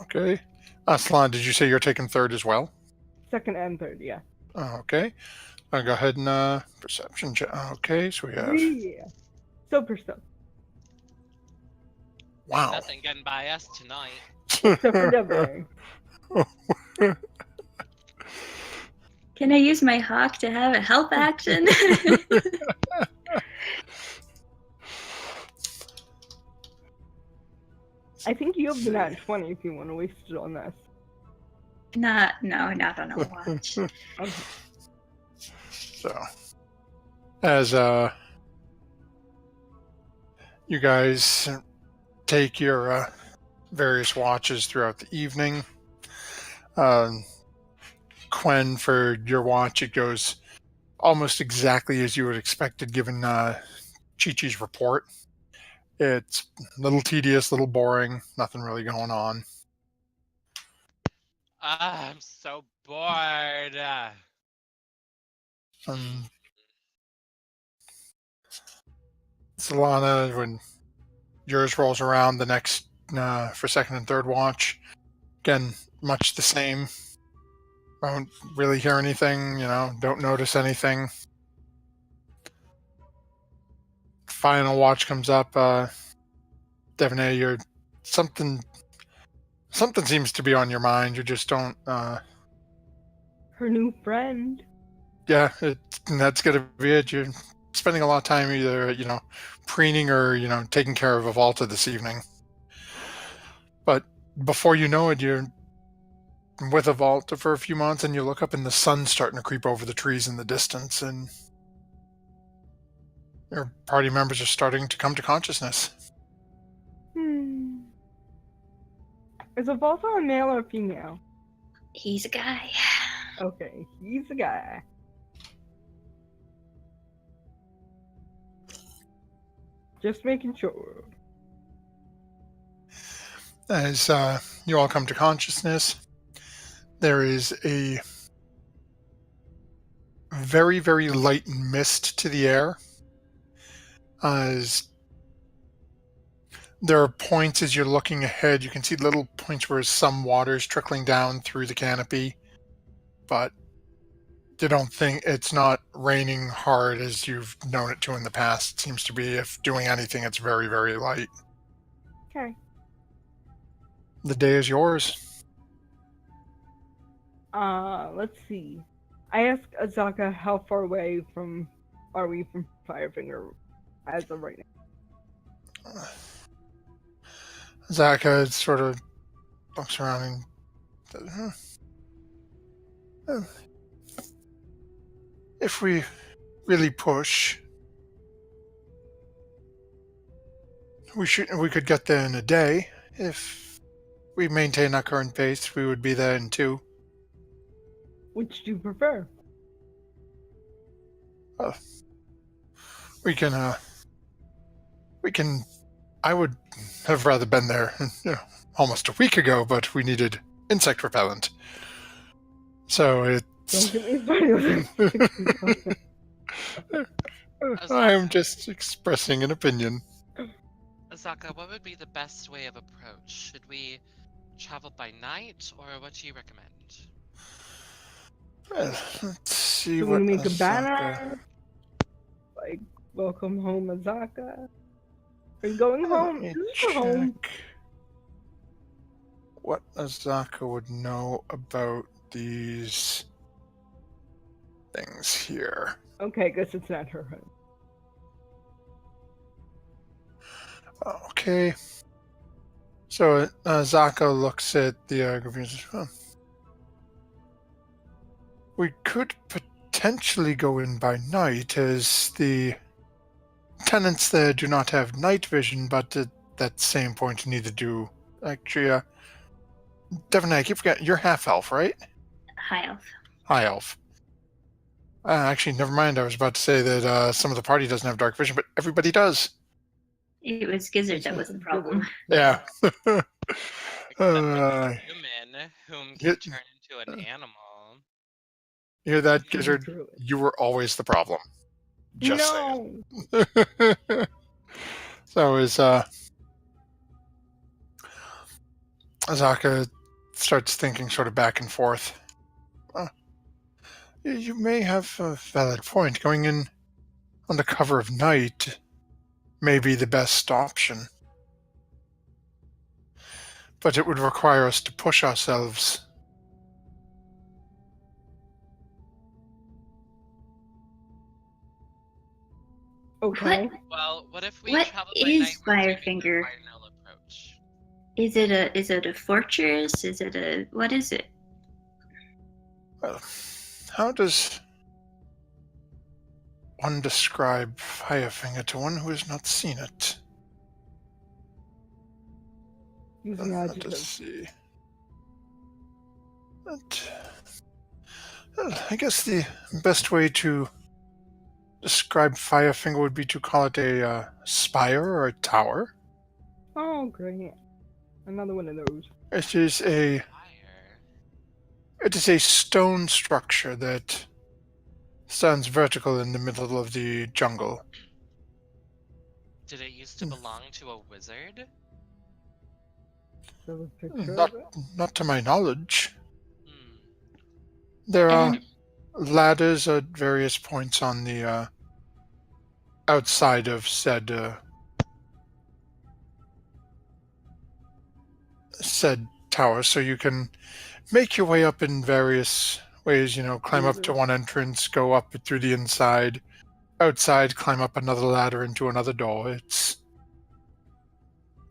Okay. Aslan, did you say you're taking third as well? second and third, yeah. Okay. I'll go ahead and perception check. Okay, so we have... Yeah. Super stuff. Wow. Nothing getting by us tonight. Except for Deborah. Can I use my hawk to have a help action? I think you have the nat 20 if you want to waste it on this. Not on a watch. Okay. So, as you guys take your various watches throughout the evening, Quen, for your watch, it goes almost exactly as you would expected given Chi-Chi's report. It's a little tedious, a little boring, nothing really going on. I'm so bored. Solana, when yours rolls around the next for second and third watch, again, much the same. Don't really hear anything, don't notice anything. Final watch comes up. Devonay, you're something seems to be on your mind. You just don't. Her new friend. Yeah, that's gonna be it. You're spending a lot of time either preening or taking care of Avalta this evening. But before you know it, you're with Avalta for a few months, and you look up and the sun's starting to creep over the trees in the distance, and your party members are starting to come to consciousness. Is Avalta a male or female? He's a guy. Okay, he's a guy. Just making sure. As you all come to consciousness, there is a very, very light mist to the air. As there are points as you're looking ahead, you can see little points where some water is trickling down through the canopy, but you don't think it's not raining hard as you've known it to in the past. It seems to be, if doing anything, it's very, very light. Okay. The day is yours. Let's see. I asked Azaka how far away are we from Firefinger as of right now. Zaka sort of looks around and says, if we really push, we could get there in a day. If we maintain our current pace, we would be there in 2. Which do you prefer? We can. I would have rather been there, almost a week ago, but we needed insect repellent. So it's. Don't get me started. I am just expressing an opinion. Azaka, what would be the best way of approach? Should we travel by night, or what do you recommend? Let's see Do what we make a Azaka... banner? Like, welcome home, Azaka? Are you going home? Let Is me this your home? check what Azaka would know about these things here. Okay, I guess it's not her home. Okay. So Zaka looks at the group and says, "Well, we could potentially go in by night, as the tenants there do not have night vision, but at that same point, neither do actually. Definitely, I keep forgetting. You're half elf, right? High elf. High elf. Actually, never mind. I was about to say that some of the party doesn't have dark vision, but everybody does. It was Gizzard that was the problem. Yeah. Except uh, a human whom you, can turn into an animal. you hear that, True, Gizzard? true. You were always the problem. Just saying. No! So as Azaka starts thinking sort of back and forth. You may have a valid point. Going in on the cover of night may be the best option. But it would require us to push ourselves. Okay. Well, what if we What travel by is night? We're taking the Firefinger? cardinal approach. Is it a fortress? What is it? Well, how does one describe Firefinger to one who has not seen it? Using Let us adjectives. see. But, well, I guess the best way to describe Firefinger would be to call it a spire or a tower. Oh, great. Another one of those. It is a Fire. stone structure that stands vertical in the middle of the jungle. Did it used to belong to a wizard? So a picture Not, of it? not to my knowledge. Hmm. There are And ladders at various points on the outside of said tower, so you can make your way up in various ways. Climb up to one entrance, go up through the inside, outside, climb up another ladder into another door. It's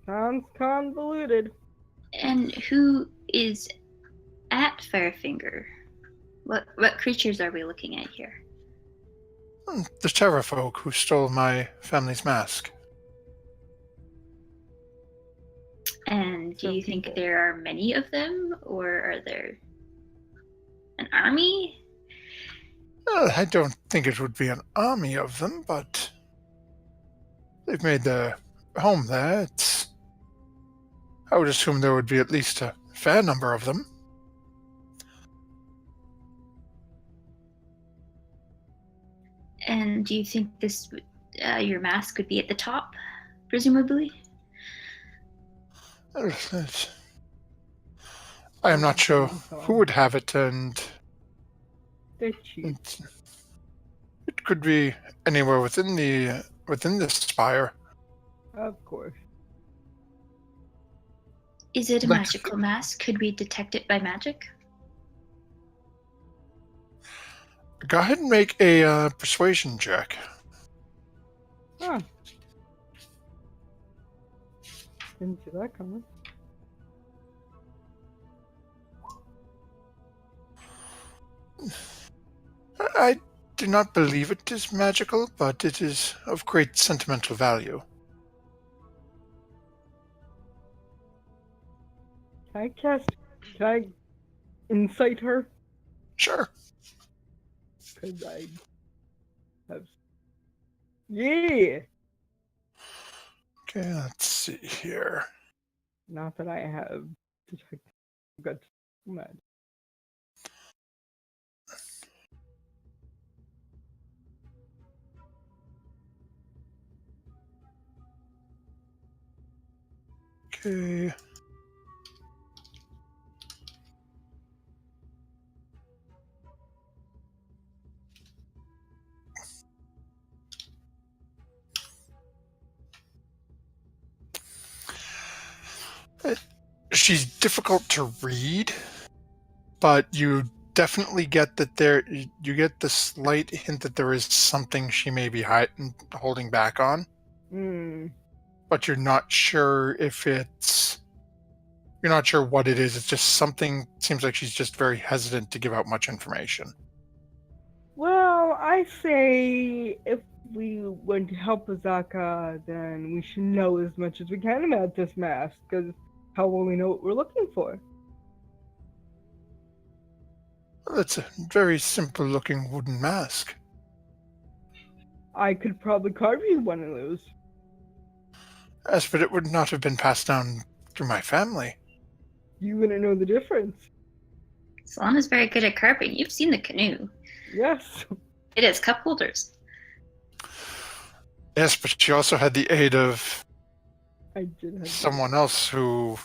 Sounds convoluted. who is at Firefinger? What creatures are we looking at here? the terror folk who stole my family's mask. And do So you think people. there are many of them, or are there an army? I don't think it would be an army of them, but they've made their home there. I would assume there would be at least a fair number of them. And do you think your mask would be at the top, presumably? I am not sure who would have it, and They're cheap. it could be anywhere within the spire. Of course. Is it a Like- magical mask? Could we detect it by magic? Go ahead and make a persuasion check. Huh. Didn't see that coming. I do not believe it is magical, but it is of great sentimental value. Can I incite her? Sure. Because I have. Yeah! Okay, let's see here. Not that I have detected gut mad. Okay. She's difficult to read, but you definitely get that you get the slight hint that there is something she may be holding back on, Hmm. but you're not sure you're not sure what it is. It's just something. Seems like she's just very hesitant to give out much information. Well, I say if we want to help Azaka, then we should know as much as we can about this mask, because how will we know what we're looking for? Well, it's a very simple looking wooden mask. I could probably carve you one of those. Yes, but it would not have been passed down through my family. You wouldn't know the difference. Solana's very good at carving. You've seen the canoe. Yes. It has cup holders. Yes, but she also had the aid of I did have someone else who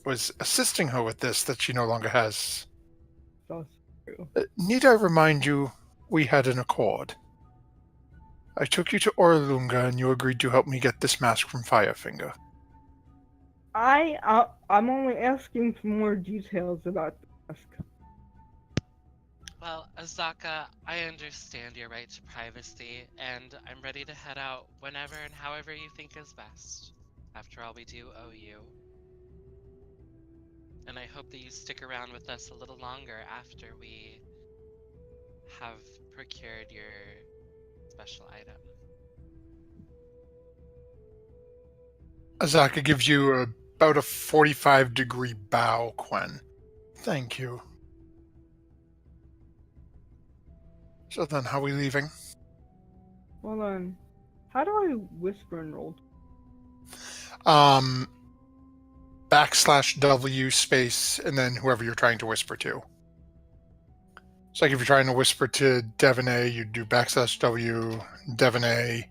was assisting her with this that she no longer has. That's true. Need I remind you, we had an accord. I took you to Orlunga and you agreed to help me get this mask from Firefinger. I'm only asking for more details about the mask. Well, Azaka, I understand your right to privacy, and I'm ready to head out whenever and however you think is best. After all, we do owe you. And I hope that you stick around with us a little longer after we have procured your special item. Azaka gives you about a 45-degree bow, Quen. Thank you. So then, how are we leaving? Well then, how do I whisper and roll? \W space and then whoever you're trying to whisper to. So like if you're trying to whisper to Devonay, you do \W, Devonay.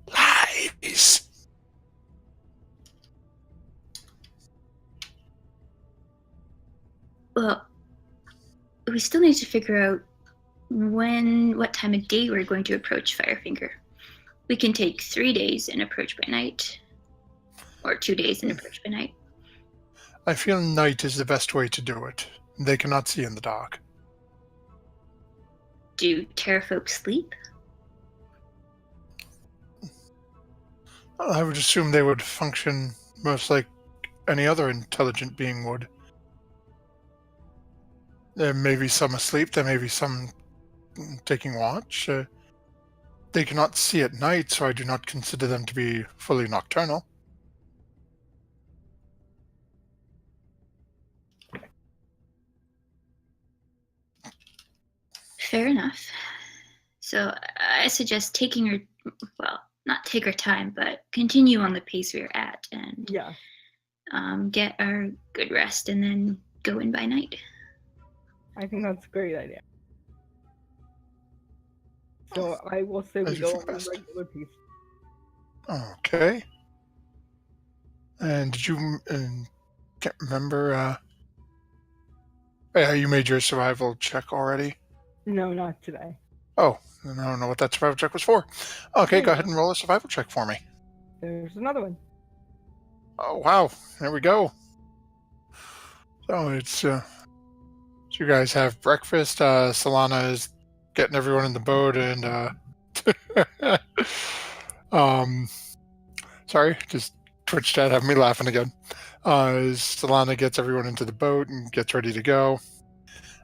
Lies! Well, we still need to figure out what time of day we're going to approach Firefinger. We can take 3 days and approach by night, or 2 days and approach by night. I feel night is the best way to do it. They cannot see in the dark. Do terrafolk sleep? I would assume they would function most like any other intelligent being would. There may be some asleep, there may be some taking watch. They cannot see at night, so I do not consider them to be fully nocturnal. Fair enough. So I suggest taking our, well, not take our time, but continue on the pace we're at and Yeah. Get our good rest and then go in by night. I think that's a great idea. So I will say we As you go think on a best. regular piece. Okay. And did you can't remember? Yeah, you made your survival check already. No, not today. Oh, I don't know what that survival check was for. Okay, go ahead and roll a survival check for me. There's another one. Oh wow, there we go. So it's so you guys have breakfast. Solana is getting everyone in the boat, and sorry, just Twitch chat having me laughing again. Solana gets everyone into the boat and gets ready to go.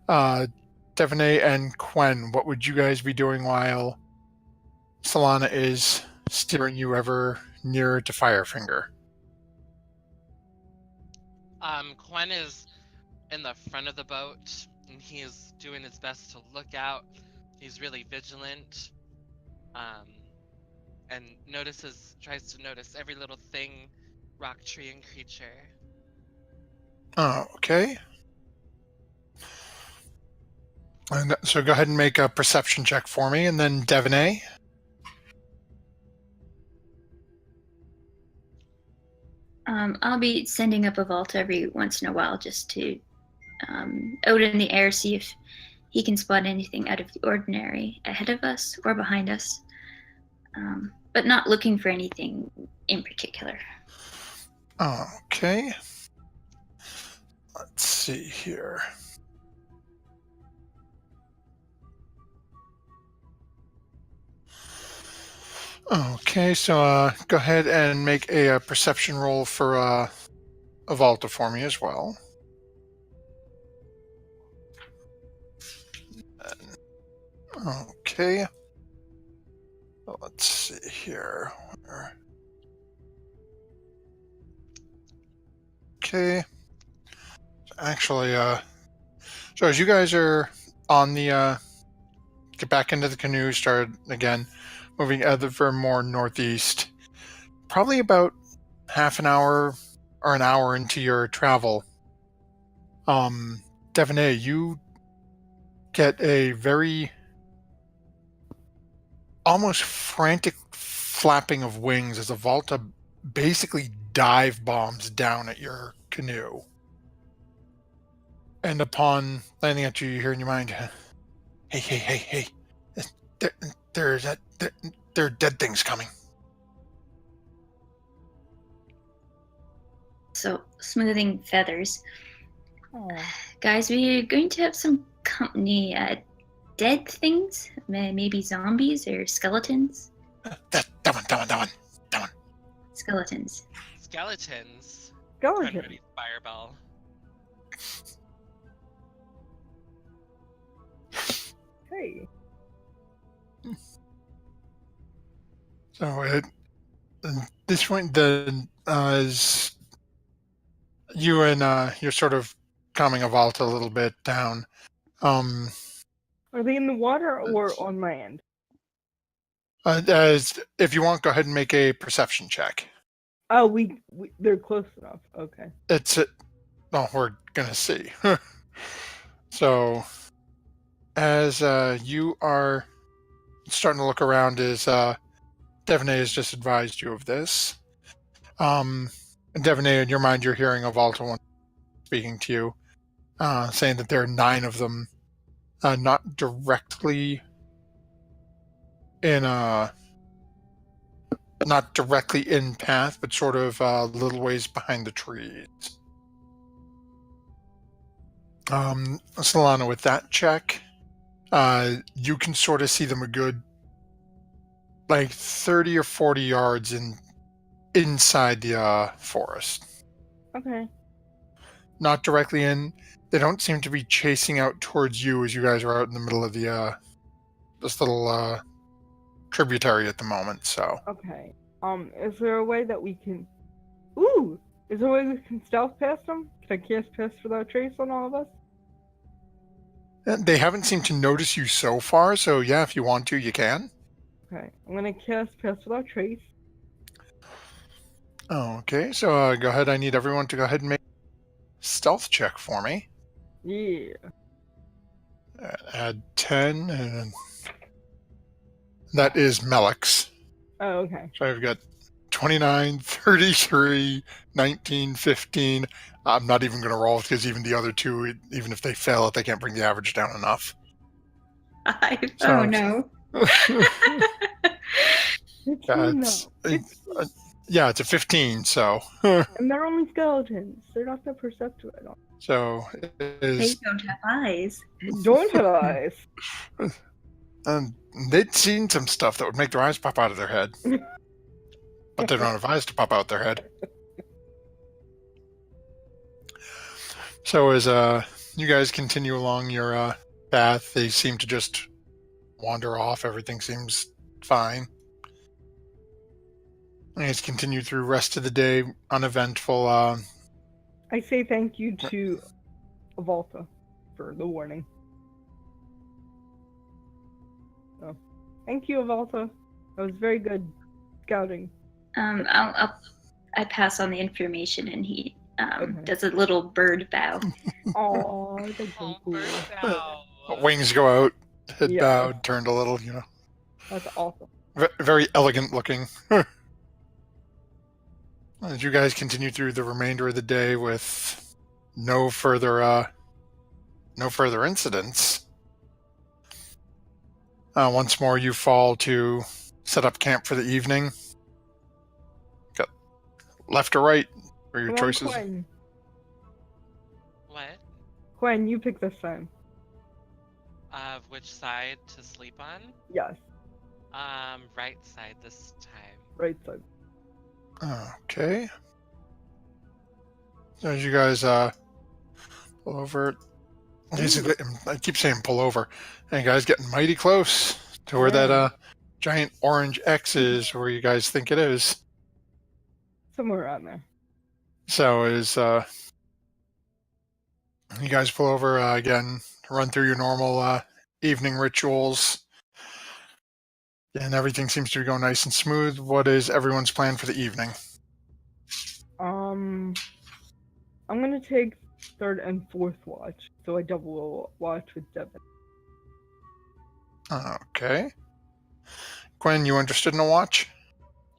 Devonay and Quen, what would you guys be doing while Solana is steering you ever nearer to Firefinger? Quen is in the front of the boat, and he is doing his best to look out. He's really vigilant, and tries to notice every little thing, rock, tree, and creature. Oh, okay. And so go ahead and make a perception check for me, and then Devonay. I'll be sending up a vault every once in a while just to out in the air, see if he can spot anything out of the ordinary ahead of us or behind us, but not looking for anything in particular. Okay. Let's see here. Okay, so go ahead and make a perception roll for Avalta for me as well. Okay. Let's see here. Okay. Actually, so as you guys are on the get back into the canoe, start again, moving ever more northeast. Probably about half an hour or an hour into your travel, Devaney, you get a very almost frantic flapping of wings as a Volta basically dive bombs down at your canoe. And upon landing at you, you hear in your mind, hey, there are dead things coming. So, smoothing feathers. Aw. Guys, we're going to have some company. Dead things? Maybe zombies or skeletons? That one. Skeletons. Skeletons. Skeleton. Ready, fireball. Hey. So at this point, as you and you're sort of calming Avalta a little bit down. Are they in the water or on land? As if you want, go ahead and make a perception check. Oh, we they're close enough. Okay. No, we're gonna see. So, as you are starting to look around, as Devaney has just advised you of this. And Devaney, in your mind, you're hearing Avalta speaking to you, saying that there are 9 of them, not directly in path, but sort of a little ways behind the trees. Solana, with that check, you can sort of see them a good, like 30 or 40 yards inside the forest. Okay. Not directly in. They don't seem to be chasing out towards you as you guys are out in the middle of the this little tributary at the moment. So. Okay. Is there a way that we can? Ooh, is there a way we can stealth past them? Can I cast Pass Without Trace on all of us? They haven't seemed to notice you so far, so yeah, if you want to, you can. Okay, I'm gonna cast Pass Without Trace. Okay, so go ahead. I need everyone to go ahead and make a stealth check for me. Yeah. Add 10, and that is Melix. Oh, okay. So I've got 29, 33, 19, 15. I'm not even going to roll because even the other two, even if they fail it, they can't bring the average down enough. 5. So- Oh no. Yeah, it's a 15, so. And they're only skeletons. They're not that perceptive at all. So it They is. don't have eyes. Don't have eyes. They'd seen some stuff that would make their eyes pop out of their head. But they don't have eyes to pop out their head. So as you guys continue along your path, they seem to just wander off. Everything seems fine. You guys continue through the rest of the day, uneventful. I say thank you to Avalta for the warning. So, thank you, Avalta. That was very good scouting. I pass on the information, and he Okay. does a little bird bow. Oh, that's so Oh, cool. bird bow. Wings go out, head Yeah. bowed, turned a little, That's awesome. very elegant looking. As you guys continue through the remainder of the day with no further incidents, once more you fall to set up camp for the evening. Got left or right for your Come on, choices. Quinn. Gwen, you pick this time. Which side to sleep on? Yes, Right side this time. right side. Okay. So as you guys pull over, basically, I keep saying pull over, and you guys getting mighty close to where Yeah. that giant orange X is, where you guys think it is. Somewhere around there. So as you guys pull over again, run through your normal evening rituals, and everything seems to be going nice and smooth. What is everyone's plan for the evening? I'm gonna take third and fourth watch, so I double watch with Devin. Okay. Gwen, you interested in a watch?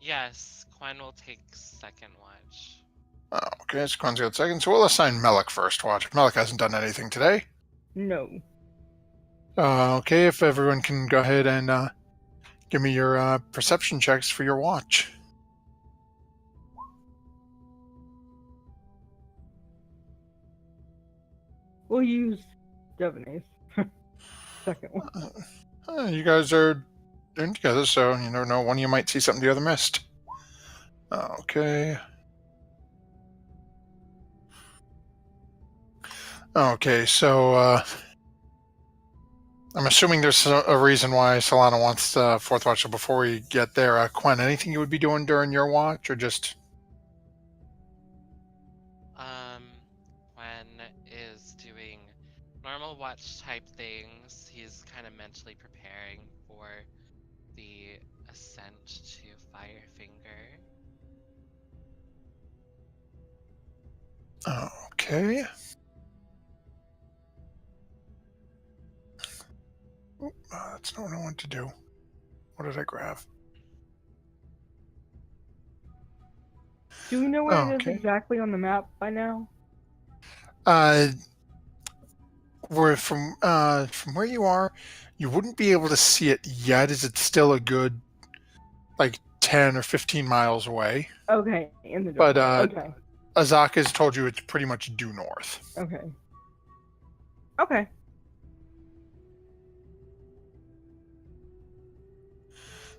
Yes, Quen will take second watch. Okay, so Gwen's got second. So we'll assign Melik first watch. Melik hasn't done anything today. No. Okay, if everyone can go ahead and give me your perception checks for your watch. We'll use Devin's second one. You guys are in together, so you never know. One of you might see something the other missed. Okay. Okay, so I'm assuming there's a reason why Solana wants fourth watch. So before we get there, Quen, anything you would be doing during your watch, or just? Quen is doing normal watch type things. He's kind of mentally preparing for the ascent to Firefinger. Okay. That's not what I want to do. What did I grab? Do we know where it is Okay. exactly on the map by now? Where from where you are, you wouldn't be able to see it yet, as it's still a good like 10 or 15 miles away. Okay, in the But okay. Azaka's told you it's pretty much due north. Okay. Okay.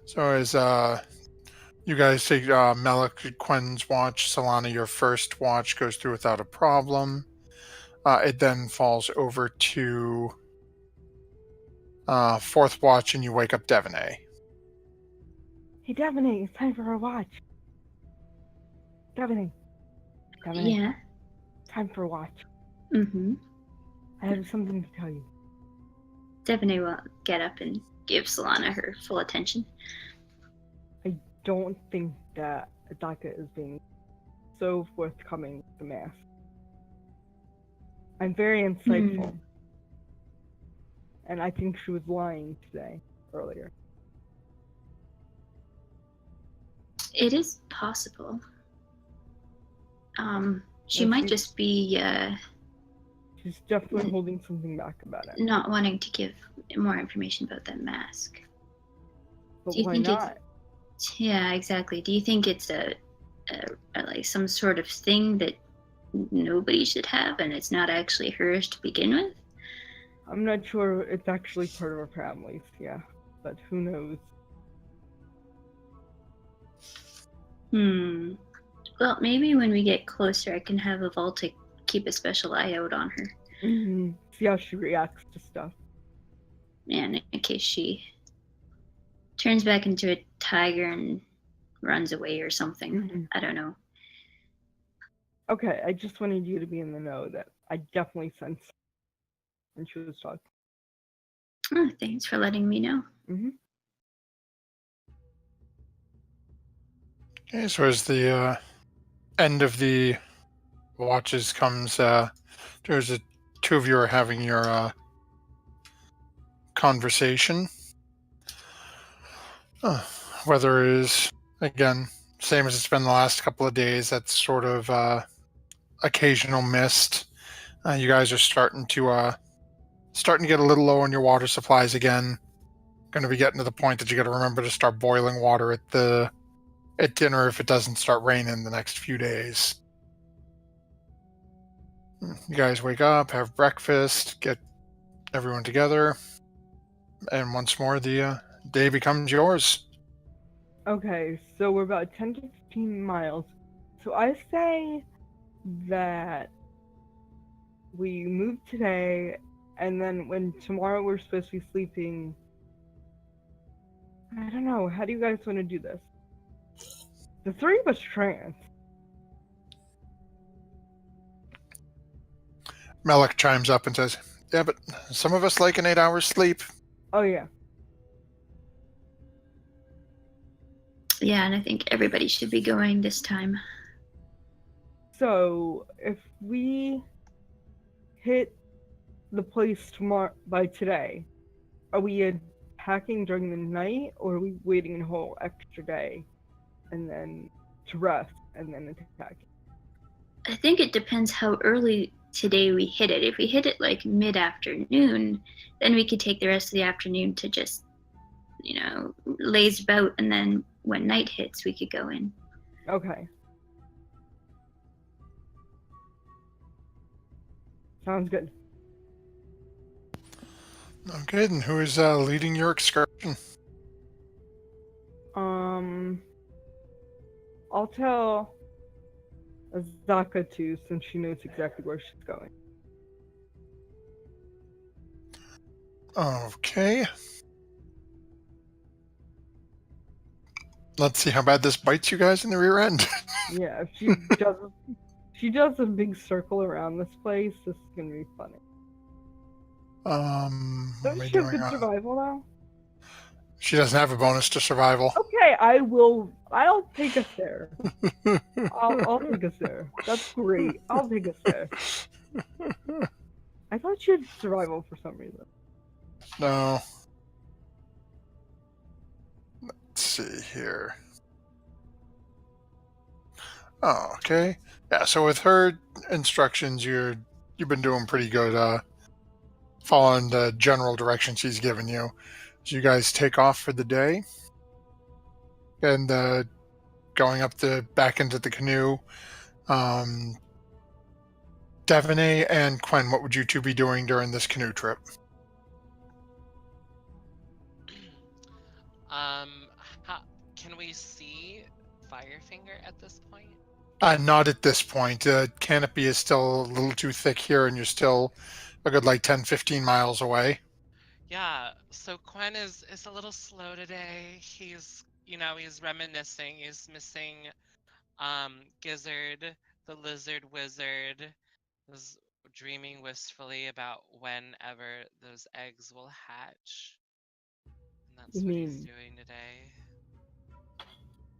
So as you guys take Melik, Quen's watch, Solana, your first watch goes through without a problem. It then falls over to fourth watch, and you wake up Devaney. Hey, Devin, it's time for a watch. Devin, Yeah. time for a watch. Mm-hmm. I have something to tell you. Devaney will get up and give Solana her full attention. I don't think that Adaka is being so forthcoming with the mask. I'm very insightful. And I think she was lying earlier. It is possible. She Yes, might she- just be She's definitely holding something back about it. not wanting to give more information about that mask. But Do you why think not? Yeah, exactly. Do you think it's a like some sort of thing that nobody should have, and it's not actually hers to begin with? I'm not sure it's actually part of our families, yeah. But who knows? Well, maybe when we get closer, I can have a Vault keep a special eye out on her. Mm-hmm. See how she reacts to stuff. And in case she turns back into a tiger and runs away or something. Mm-hmm. I don't know. Okay, I just wanted you to be in the know that I definitely sensed when she was talking. Oh, thanks for letting me know. Mm-hmm. Okay, so as the end of the watches comes, there's two of you are having your conversation. Weather is, again, same as it's been the last couple of days. That's sort of occasional mist. You guys are starting to get a little low on your water supplies again. Going to be getting to the point that you got to remember to start boiling water at dinner if it doesn't start raining the next few days. You guys wake up, have breakfast, get everyone together, and once more the day becomes yours. Okay, so we're about 10 to 15 miles. So I say that we move today, and then when tomorrow we're supposed to be sleeping. I don't know. How do you guys want to do this? The three of us trans. Melek chimes up and says, "Yeah, but some of us like an 8 hour sleep." Oh yeah. Yeah, and I think everybody should be going this time. So if we hit the place tomorrow by today, are we attacking during the night, or are we waiting a whole extra day and then to rest and then attacking? I think it depends how early today we hit it. If we hit it like mid-afternoon, then we could take the rest of the afternoon to just, laze about, and then when night hits, we could go in. Okay. Sounds good. Okay, then who is leading your excursion? I'll tell Azaka too, since she knows exactly where she's going. Okay. Let's see how bad this bites you guys in the rear end. Yeah, if she does a big circle around this place, this is gonna be funny. What am Don't I you have doing? good survival now? She doesn't have a bonus to survival. Okay, I'll take us there. I'll take us there. That's great. I'll take us there. I thought she had survival for some reason. No. Let's see here. Oh, okay. Yeah, so with her instructions, you've been doing pretty good, following the general direction she's given you. So you guys take off for the day, and going up back into the canoe. Devaney and Quen, what would you two be doing during this canoe trip? Can we see Firefinger at this point? Not at this point. The canopy is still a little too thick here, and you're still a good 10, 15 miles away. Yeah, so Quen is a little slow today. He's reminiscing. He's missing Gizzard, the lizard wizard, was dreaming wistfully about whenever those eggs will hatch. And that's what he's doing today.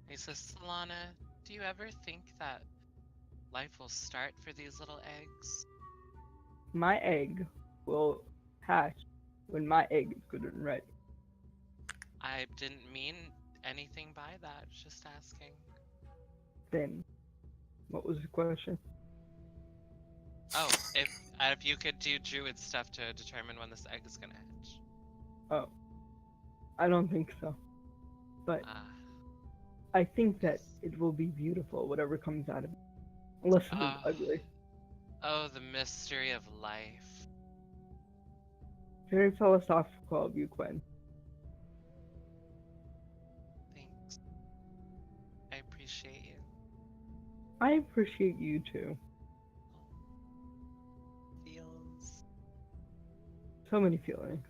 He says, Solana, do you ever think that life will start for these little eggs? My egg will hatch when my egg is good and ready. I didn't mean anything by that, just asking. Then, what was the question? Oh, if you could do druid stuff to determine when this egg is gonna hatch. Oh, I don't think so. But I think that it will be beautiful, whatever comes out of it. Unless it is ugly. Oh, the mystery of life. Very philosophical of you, Quen. Thanks. I appreciate you. I appreciate you too. Feels. So many feelings.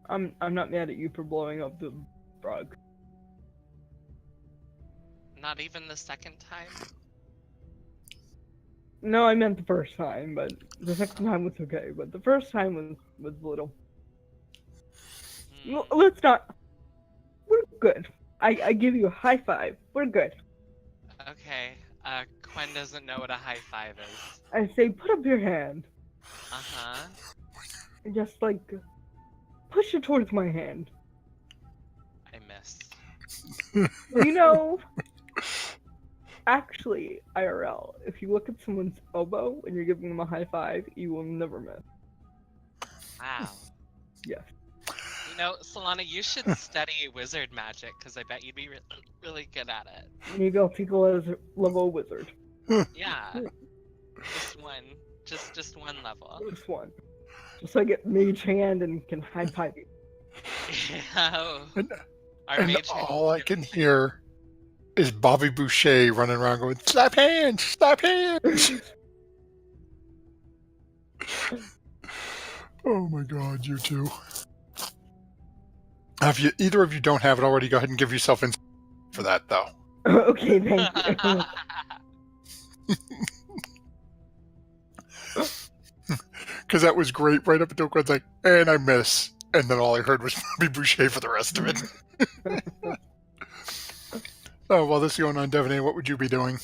I'm not mad at you for blowing up the frog. Not even the second time? No, I meant the first time, but the second time was okay. But the first time was little. Let's not. We're good. I give you a high five. We're good. Okay. Quen doesn't know what a high five is. I say, put up your hand. Uh-huh. And just push it towards my hand. I miss. Actually, IRL, if you look at someone's elbow and you're giving them a high five, you will never miss. Wow. Yes. Solana, you should study wizard magic, because I bet you'd be really good at it. Maybe I'll take a level wizard. Yeah. Just one level. Just one. Just so I get mage hand and can high five you. Yeah. And, Our and mage all I can hear is Bobby Boucher running around going, slap hands, slap hands. Oh my god, you two. If either of you don't have it already, go ahead and give yourself in for that, though. Okay, thank you. Because that was great right up until Gwen's like, and I miss. And then all I heard was Bobby Boucher for the rest of it. Oh, while this is going on, Devaney, what would you be doing?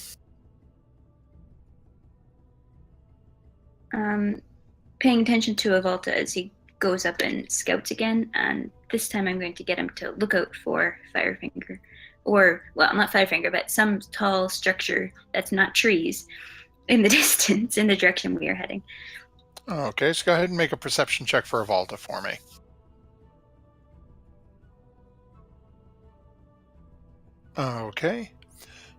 Paying attention to Avalta as he goes up and scouts again, and this time I'm going to get him to look out for Firefinger. Or, well, not Firefinger, but some tall structure that's not trees in the distance, in the direction we are heading. Okay, so go ahead and make a perception check for Avalta for me. Okay.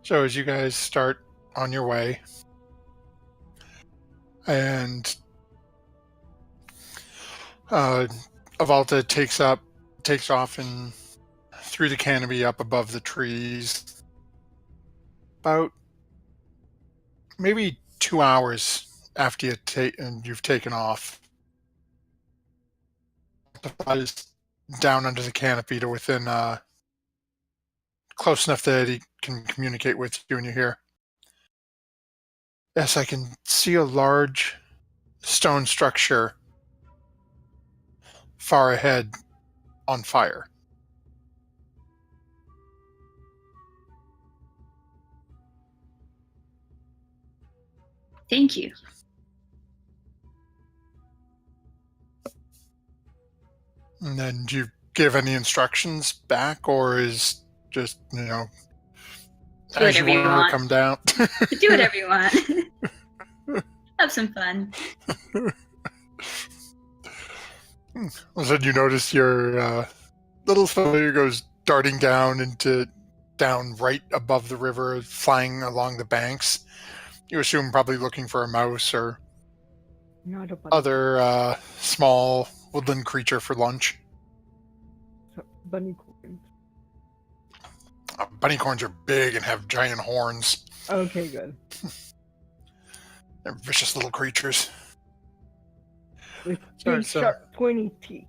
So as you guys start on your way, and Avalta takes off and through the canopy up above the trees. About maybe 2 hours after you've taken off, the flies down under the canopy to within close enough that he can communicate with you, and you hear, yes, I can see a large stone structure far ahead on fire. Thank you. And then do you give any instructions back, or is just, Do as you whatever you want want. to come down? Do whatever you want. Have some fun. All of a sudden you notice your little familiar goes darting down right above the river, flying along the banks. You assume probably looking for a mouse or Not a bunny. other small woodland creature for lunch. Bunny corns. Bunny corns are big and have giant horns. Okay, good. They're vicious little creatures. With Sorry, big, so- sharp, pointy teeth.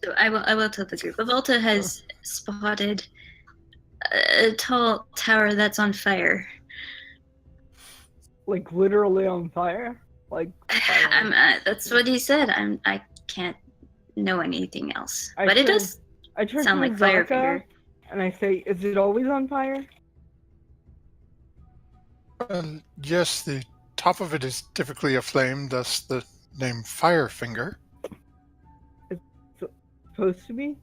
So I will tell the group. Avalta has spotted a tall tower that's on fire. Like literally on fire? Like fire. That's what he said. I can't know anything else. I But it turn- does I turn sound to like Zaka Firefinger. and I say, is it always on fire? Yes, the top of it is typically aflame, thus the name Firefinger. Supposed to be?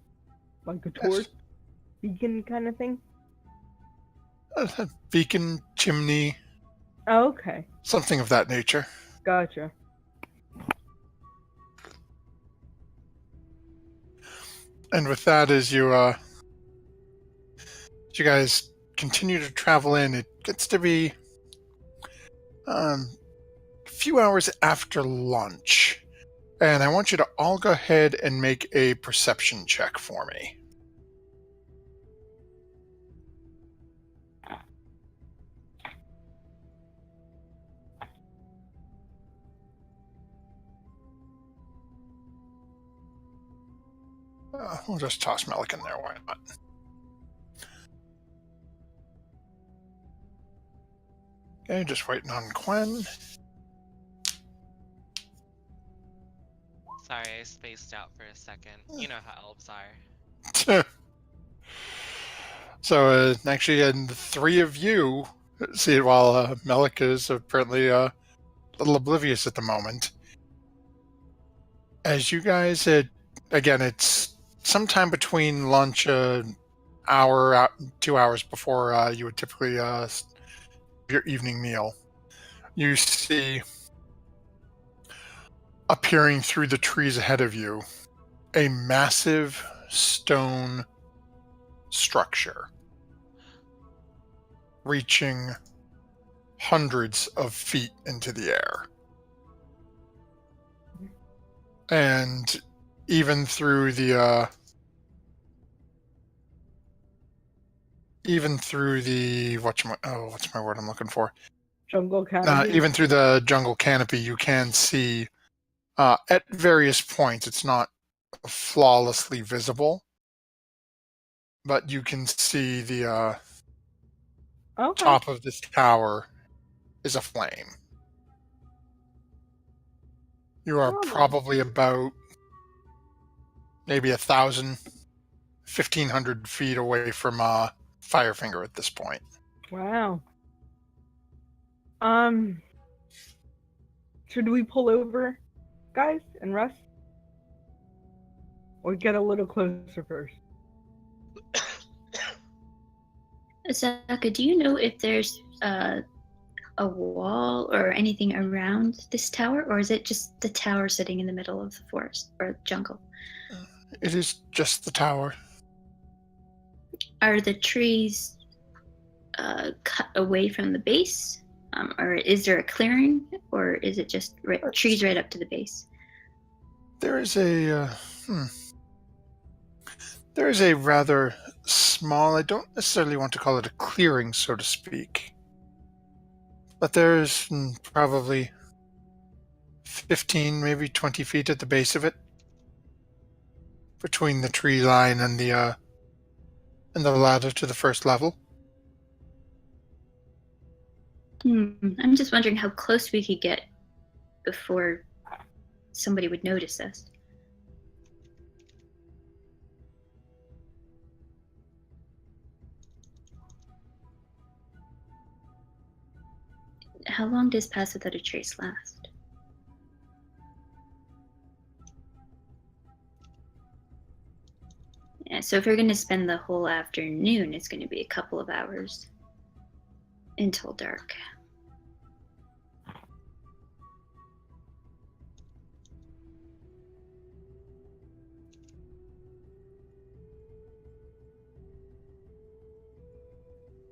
Like a Yes. torch? Beacon kind of thing? A beacon, chimney, Oh, okay. something of that nature. Gotcha. And with that, as you guys continue to travel in, it gets to be a few hours after lunch. And I want you to all go ahead and make a perception check for me. We'll just toss Melick in there, why not? Okay, just waiting on Quen. Sorry, I spaced out for a second. You know how elves are. So, actually, and the three of you see it while Melick is apparently a little oblivious at the moment. As you guys, again, it's sometime between lunch, hour, 2 hours before you would typically your evening meal. You see appearing through the trees ahead of you a massive stone structure reaching hundreds of feet into the air. And even through the what's my word I'm looking for? Jungle canopy. Even through the jungle canopy, you can see at various points. It's not flawlessly visible, but you can see the Okay. top of this tower is aflame. You are Oh. probably about maybe 1,500 feet away from Firefinger at this point. Wow. Should we pull over, guys, and rest? Or get a little closer first? Azaka, do you know if there's a wall or anything around this tower, or is it just the tower sitting in the middle of the forest or jungle? It is just the tower. Are the trees cut away from the base? Or is there a clearing, or is it just trees right up to the base? There is a rather small, I don't necessarily want to call it a clearing, so to speak, but there's probably 15, maybe 20 feet at the base of it, between the tree line and the ladder to the first level. I'm just wondering how close we could get before somebody would notice us. How long does Pass Without a Trace last? Yeah, so if we're going to spend the whole afternoon, it's going to be a couple of hours until dark.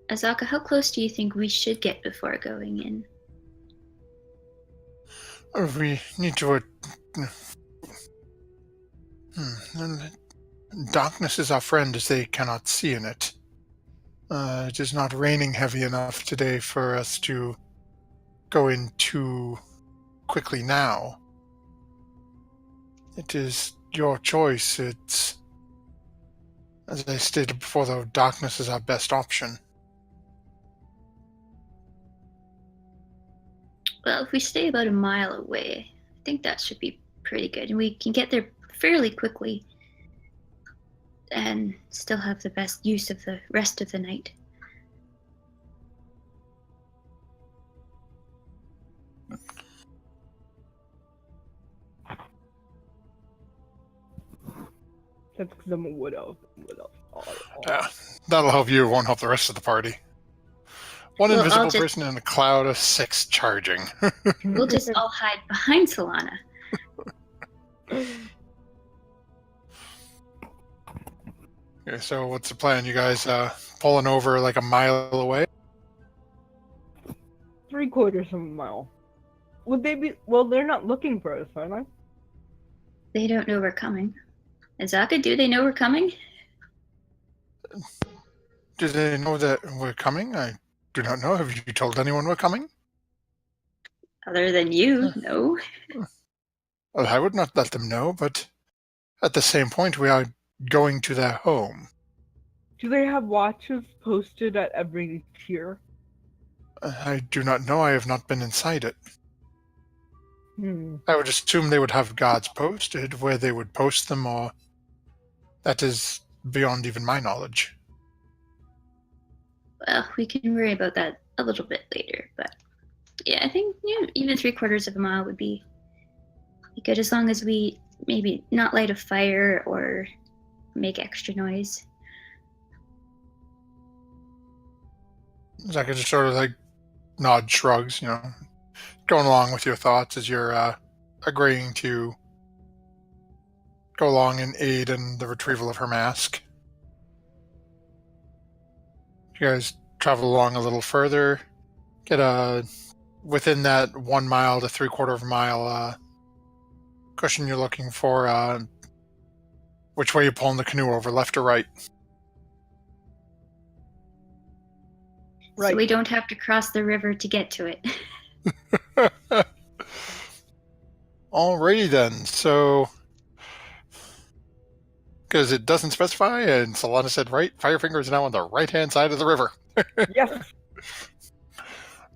Azaka, how close do you think we should get before going in? We need to... Darkness is our friend, as they cannot see in it. It is not raining heavy enough today for us to go in too quickly now. It is your choice. It's, as I stated before, though, darkness is our best option. Well, if we stay about a mile away, I think that should be pretty good. And we can get there fairly quickly and still have the best use of the rest of the night. That's because I'm a wood elf. Yeah, that'll help you. It won't help the rest of the party. One Well, invisible person in a cloud of 6 charging. We'll just all hide behind Solana. Okay, so what's the plan? You guys pulling over like a mile away? 3/4 of a mile. Would they be? Well, they're not looking for us, are they? They don't know we're coming. Azaka, do they know we're coming? Do they know that we're coming? I do not know. Have you told anyone we're coming? Other than you, no. Well, I would not let them know, but at the same point, we are going to their home. Do they have watches posted at every tier? I do not know. I have not been inside it. Hmm. I would assume they would have guards posted. Where they would post them, or that is beyond even my knowledge. Well, we can worry about that a little bit later, but yeah, I think even 3/4 of a mile would be good, as long as we maybe not light a fire or make extra noise. Zaka just sort of like nod, shrugs, going along with your thoughts as you're agreeing to go along and aid in the retrieval of her mask. You guys travel along a little further, get within that 1 mile to 3/4 of a mile cushion you're looking for. Which way you pulling the canoe over, left or right? Right. So we don't have to cross the river to get to it. Alrighty then. So, because it doesn't specify, and Solana said right, Firefinger is now on the right-hand side of the river. Yes.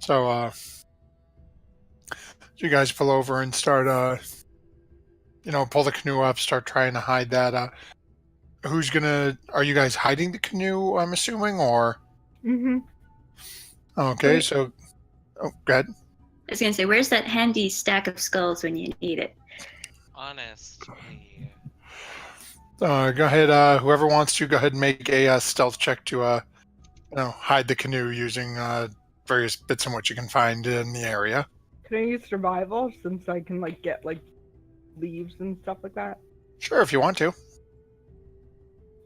So, you guys pull over and start, pull the canoe up, start trying to hide that. Are you guys hiding the canoe, I'm assuming, or? Mm-hmm. Okay, Wait. so, go ahead. I was gonna say, where's that handy stack of skulls when you need it? Honestly. Go ahead, whoever wants to, go ahead and make a stealth check to, hide the canoe using various bits in which you can find in the area. Can I use survival since I can get leaves and stuff like that? Sure, if you want to.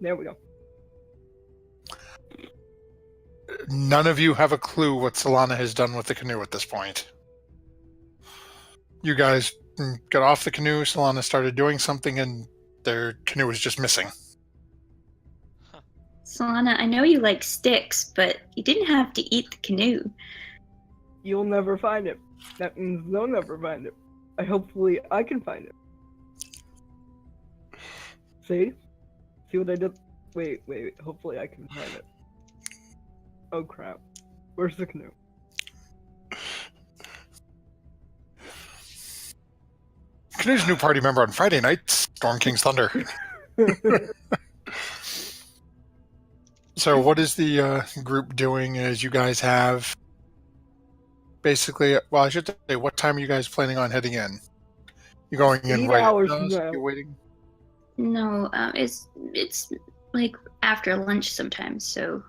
There we go. None of you have a clue what Solana has done with the canoe at this point. You guys got off the canoe, Solana started doing something, and their canoe was just missing. Solana, I know you like sticks, but you didn't have to eat the canoe. You'll never find it. That means they'll never find it. Hopefully I can find it. See? See what I did? Wait. Hopefully I can find it. Oh crap. Where's the canoe? Canoe's new party member on Friday night, Storm King's Thunder. So what is the group doing as you guys have basically, well, I should say, what time are you guys planning on heading in? You going in 8 right hours now? now. You waiting? No, it's like after lunch sometimes, so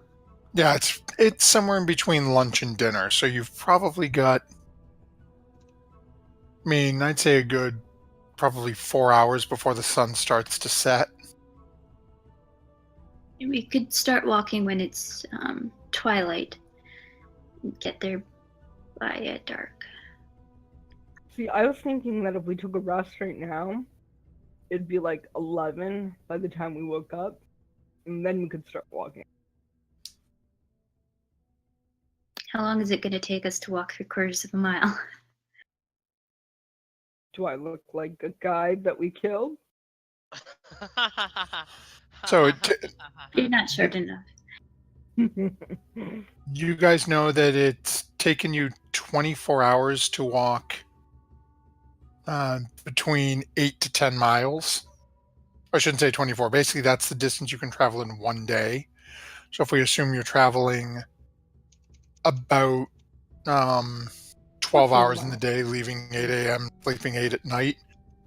Yeah, it's somewhere in between lunch and dinner, so you've probably got, I'd say a good probably 4 hours before the sun starts to set. we could start walking when it's twilight and get there by dark. See, I was thinking that if we took a rest right now, it'd be 11 by the time we woke up, and then we could start walking. How long is it going to take us to walk 3/4 of a mile? Do I look like a guy that we killed? So You're not short enough. you guys know that it's taken you 24 hours to walk between 8 to 10 miles. I shouldn't say 24. Basically, that's the distance you can travel in one day. So if we assume you're traveling about 12 hours in the day, leaving 8 a.m., sleeping 8 at night,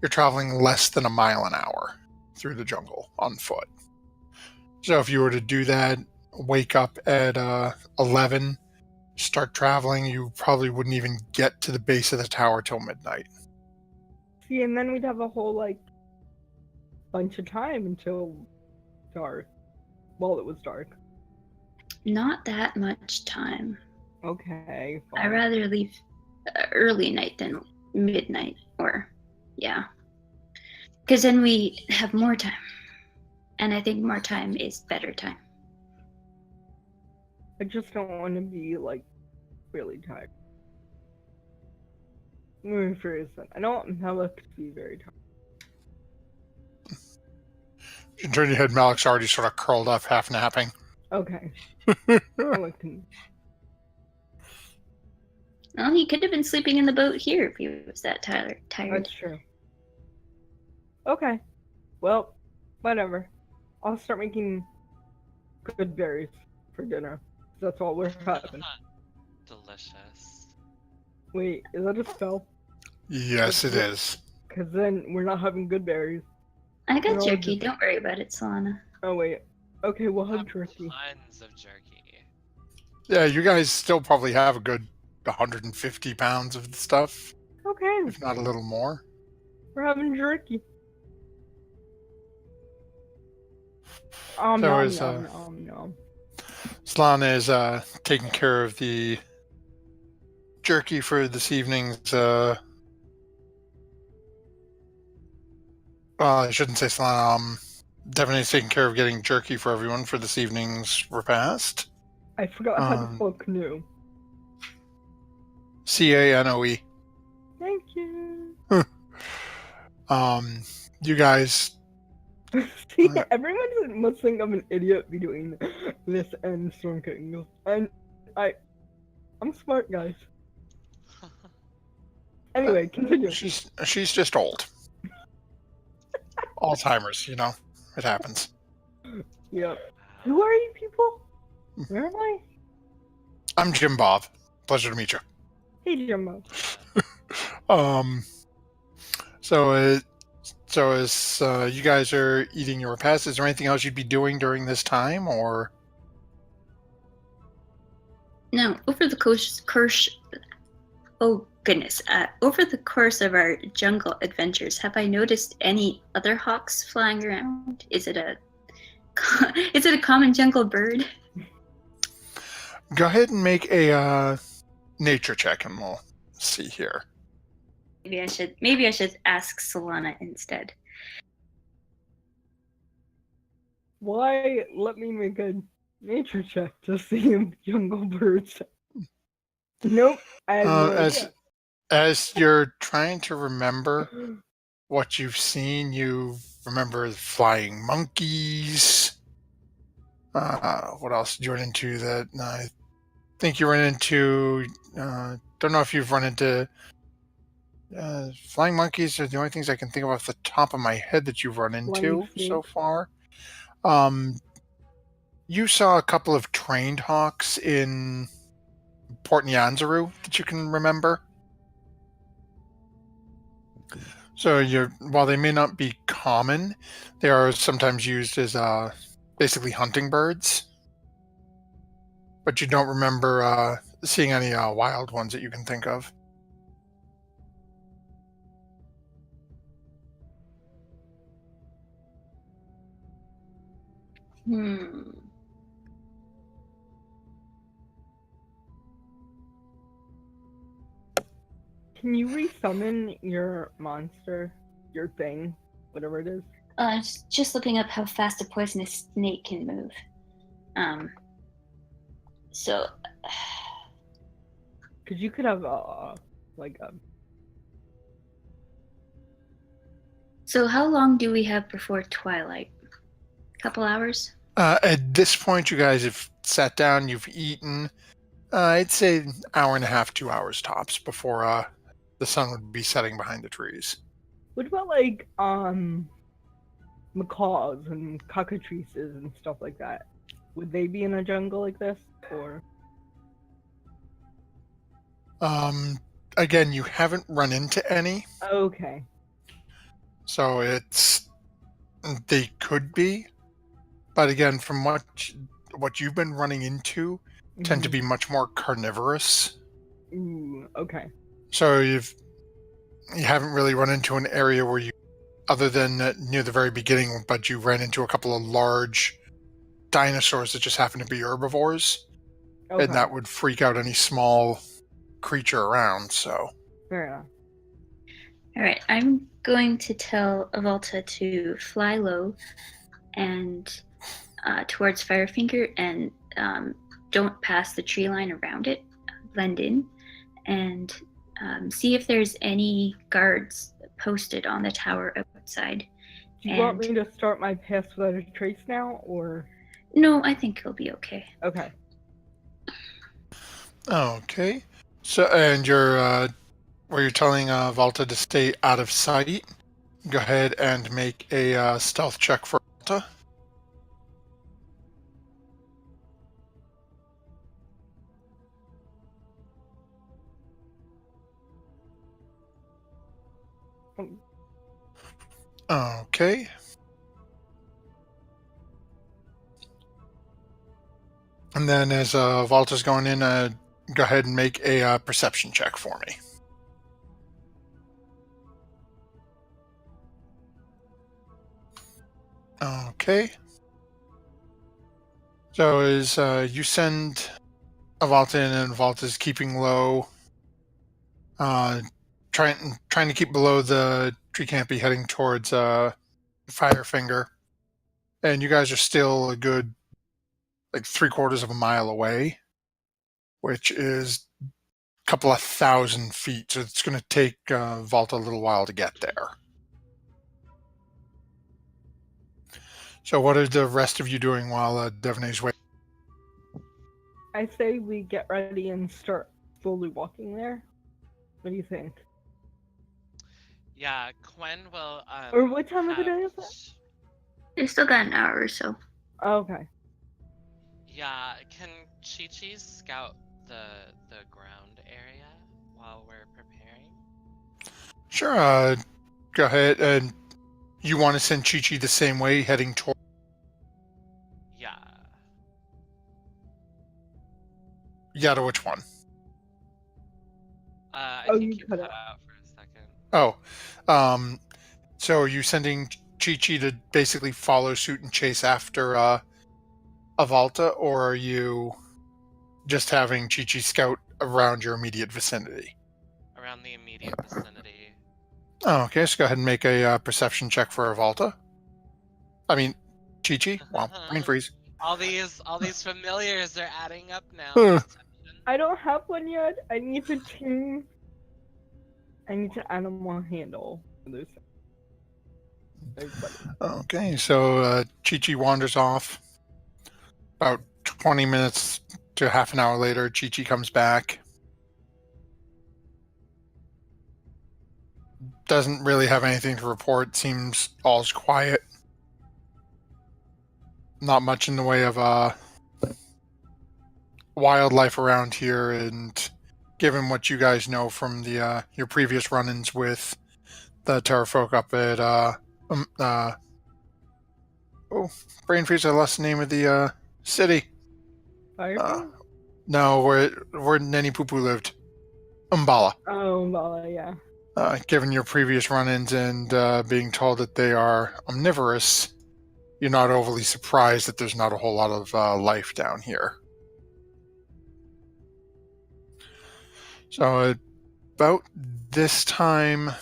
you're traveling less than a mile an hour through the jungle on foot. So if you were to do that, wake up at 11, start traveling, you probably wouldn't even get to the base of the tower till midnight. See, and then we'd have a whole bunch of time until dark. Well, it was dark. Not that much time. Okay. Fine. I'd rather leave early night than midnight, or yeah. Because then we have more time. And I think more time is better time. I just don't want to be really tired. I'm very serious. I don't want Malik to be very tired. You can turn your head, Malik's already sort of curled up, half napping. Okay. Malik can... Well, he could have been sleeping in the boat here if he was that tired. That's true. Okay. Well, whatever. I'll start making good berries for dinner. That's all we're having. Delicious. Wait, is that a spell? Yes, it is. Because then we're not having good berries. I got No, jerky. just- Don't worry about it, Solana. Oh, wait. Okay, we'll have turkey. Tons of jerky. Yeah, you guys still probably have a good 150 pounds of the stuff, Okay, if not a little more. we're having jerky. So nom, is nom, nom, nom. Solana is taking care of the jerky for this evening's. Well, I shouldn't say Solana. Devon taking care of getting jerky for everyone for this evening's repast. I forgot how to spell canoe. CANOE. Thank you. You guys. See, everyone must think I'm an idiot between this and Storm King. And I'm smart, guys. Anyway, continue. She's just old. Alzheimer's, it happens. Yep. Who are you people? Where am I? I'm Jim Bob. Pleasure to meet you. Hey, Jimbo. So as you guys are eating your repast, is there anything else you'd be doing during this time, or? No, over the over the course of our jungle adventures, have I noticed any other hawks flying around? Is it a common jungle bird? Go ahead and make a nature check, and we'll see here. Maybe I should ask Solana instead. Why? Let me make a nature check to see if jungle birds. Nope. I have no idea. As you're trying to remember what you've seen, you remember flying monkeys. What else did you run into that? I think you ran into. Don't know if you've run into. Flying monkeys are the only things I can think of off the top of my head that you've run into so far. You saw a couple of trained hawks in Port Nyanzaru that you can remember. So while they may not be common, they are sometimes used as basically hunting birds. But you don't remember seeing any wild ones that you can think of. Can you resummon your monster, your thing, whatever it is? Just looking up how fast a poisonous snake can move. So. Because you could have So how long do we have before twilight? A couple hours? At this point, you guys have sat down, you've eaten. I'd say an hour and a half, 2 hours tops before the sun would be setting behind the trees. What about macaws and cockatrices and stuff like that? Would they be in a jungle like this, or? Again, you haven't run into any. Okay. So they could be, but again, from what you've been running into, tend to be much more carnivorous. Ooh, okay. So you haven't really run into an area where you, other than near the very beginning, but you ran into a couple of large dinosaurs that just happen to be herbivores, and that would freak out any small creature around. So. Fair enough. All right, I'm going to tell Avalta to fly low and towards Firefinger and don't pass the tree line around it, blend in, and see if there's any guards posted on the tower outside. Do you want me to start my pass without a trace now, or? No, I think he'll be okay. Okay. Okay. So, and you're telling Valta to stay out of sight. Go ahead and make a stealth check for Valta. Okay. And then as Valta's going in, go ahead and make a perception check for me. Okay. So is you send Avalta in, and Avalta's keeping low, trying to keep below the tree canopy, heading towards Firefinger, and you guys are still a good like 3/4 of a mile away, which is a couple of 1,000 feet. So it's going to take Valta a little while to get there. So what are the rest of you doing while Devaney's waiting? I say we get ready and start slowly walking there. What do you think? Yeah, Quen will Or what time of the have day is it? They still got an hour or so. Oh, okay. Yeah, can Chi-Chi scout the ground area while we're preparing? Sure, go ahead. And you want to send Chi-Chi the same way, heading toward... Yeah. Yeah, to which one? I Oh, think you you cut cut out. out for a second. Oh, so are you sending Chi-Chi to basically follow suit and chase after Avalta, or are you just having Chi-Chi scout around your immediate vicinity? Around the immediate vicinity. Oh, okay, so go ahead and make a perception check for Avalta. I mean, Chi-Chi? Wow, brain freeze. all these familiars are adding up now. Huh. Perception. I don't have one yet. I need to tune. I need to animal handle those things. Okay, so Chi-Chi wanders off. About 20 minutes to half an hour later, Chi-Chi comes back. Doesn't really have anything to report. Seems all's quiet. Not much in the way of wildlife around here, and given what you guys know from the your previous run-ins with the Terrafolk up at um, uh oh, brain freeze, I lost the name of the city. Firefinger? No, where Nenny Poo Poo lived. Umbala. Oh, well, yeah. Given your previous run-ins and being told that they are omnivorous, you're not overly surprised that there's not a whole lot of life down here. So about this time,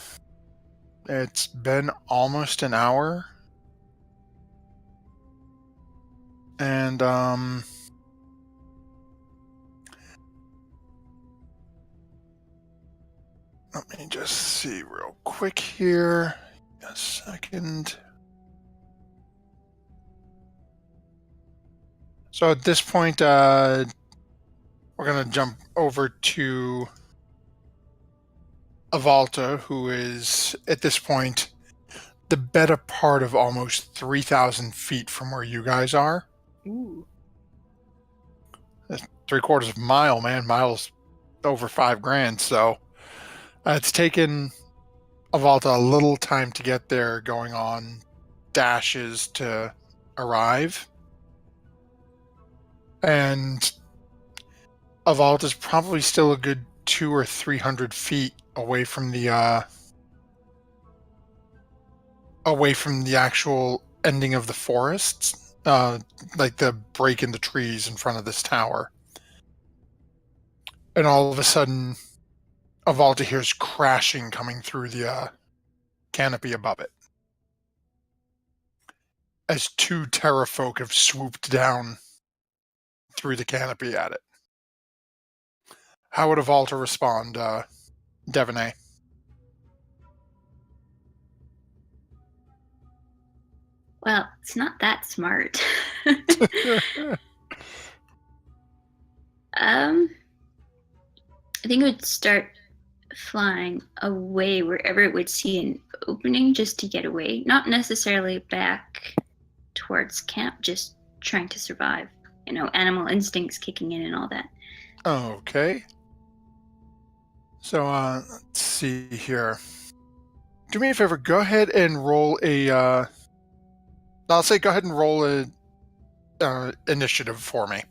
it's been almost an hour, and let me just see real quick here. A second. So at this point, we're going to jump over to Avalta, who is, at this point, the better part of almost 3,000 feet from where you guys are. Ooh. That's 3/4 of a mile, man. Miles over $5,000. So it's taken Avalta a little time to get there, going on dashes to arrive. And Avalta's probably still a good 200 or 300 feet away from the actual ending of the forests, like the break in the trees in front of this tower. And all of a sudden, Avalta hears crashing coming through the canopy above it, as two terrafolk have swooped down through the canopy at it. How would Avalta respond, Devaney? Well, it's not that smart. I think it would start flying away wherever it would see an opening just to get away. Not necessarily back towards camp, just trying to survive. You know, animal instincts kicking in and all that. Okay. So, let's see here. Do me a favor, go ahead and roll a, I'll say go ahead and roll a initiative for me.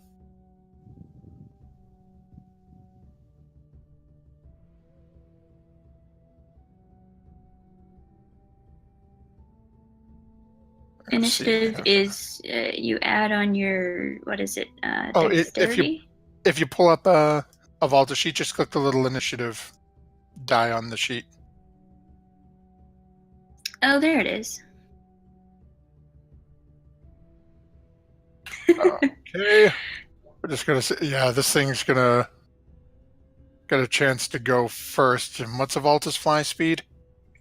Let's see. Initiative is you add on your, what is it? Oh, Dexterity? if you pull up a Volta sheet, just click the little initiative die on the sheet. Oh, there it is. Okay. We're just gonna say, yeah, this thing's gonna get a chance to go first. And what's a Volta's fly speed?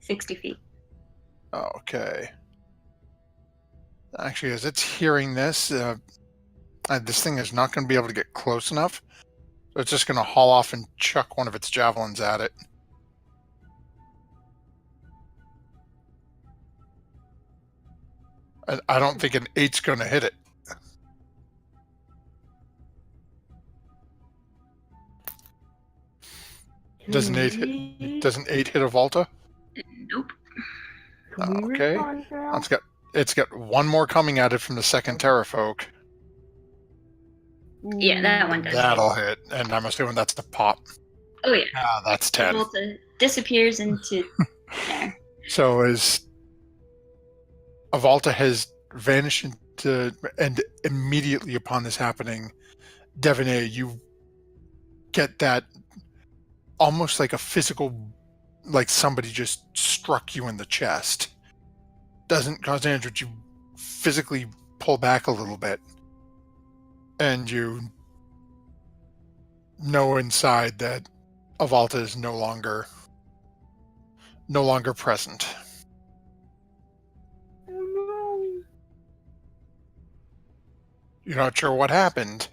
60 feet. Okay. Actually, as it's hearing this, this thing is not going to be able to get close enough. So it's just going to haul off and chuck one of its javelins at it. I don't think an 8's going to hit it. Does an 8 hit a Volta? Nope. Can we Okay. respond now? It's got one more coming at it from the second Terrafolk. Yeah, that one does. That'll hit, and I'm assuming that's the pop. Oh yeah. Ah, that's 10. Volta disappears into there. So as Avalta has vanished into, and immediately upon this happening, Devaney, you get that almost like a physical, like somebody just struck you in the chest. Doesn't cause damage, but you physically pull back a little bit, and you know inside that Avalta is no longer present. Oh, You're not sure what happened,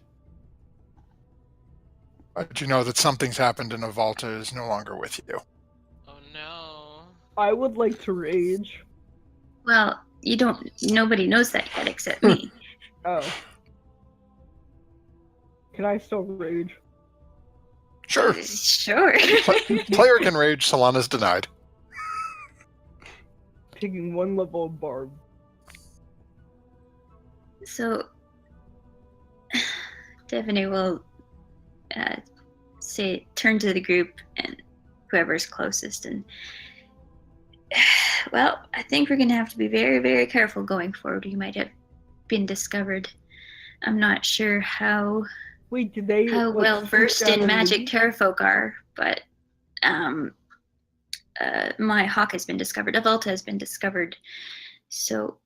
but you know that something's happened and Avalta is no longer with you. Oh no. no. I would like to rage. Well, you don't. Nobody knows that yet except me. Oh. Can I still rage? Sure. Sure. Player can rage, Solana's denied. Taking one level of barb. So, Devaney will turn to the group and whoever's closest, and well, I think we're gonna have to be very, very careful going forward. You might have been discovered. I'm not sure how Wait, did they well versed down in and magic leave? terrafolk are, but my hawk has been discovered. Avalta has been discovered. So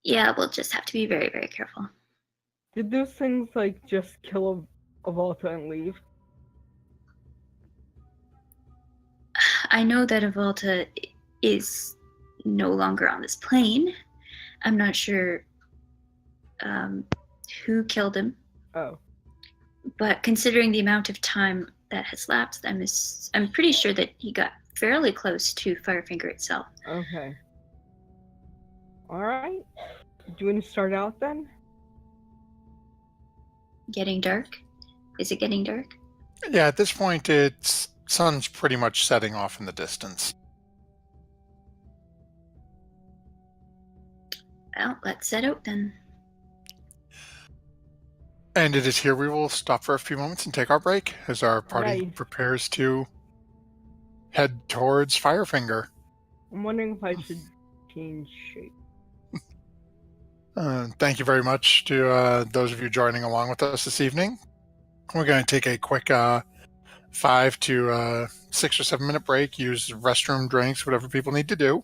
yeah, we'll just have to be very, very careful. Did those things like just kill a Volta and leave? I know that Avalta is no longer on this plane. I'm not sure who killed him, Oh. but considering the amount of time that has lapsed, I'm pretty sure that he got fairly close to Firefinger itself. Okay. Alright. Do you want to start out then? Getting dark? Is it getting dark? Yeah, at this point, it's sun's pretty much setting off in the distance. Well, let's set out then. And it is here we will stop for a few moments and take our break as our party Nice. prepares to head towards Firefinger. I'm wondering if I should change shape. Thank you very much to those of you joining along with us this evening. We're going to take a quick 5 to 6 or 7 minute break, use restroom, drinks, whatever people need to do.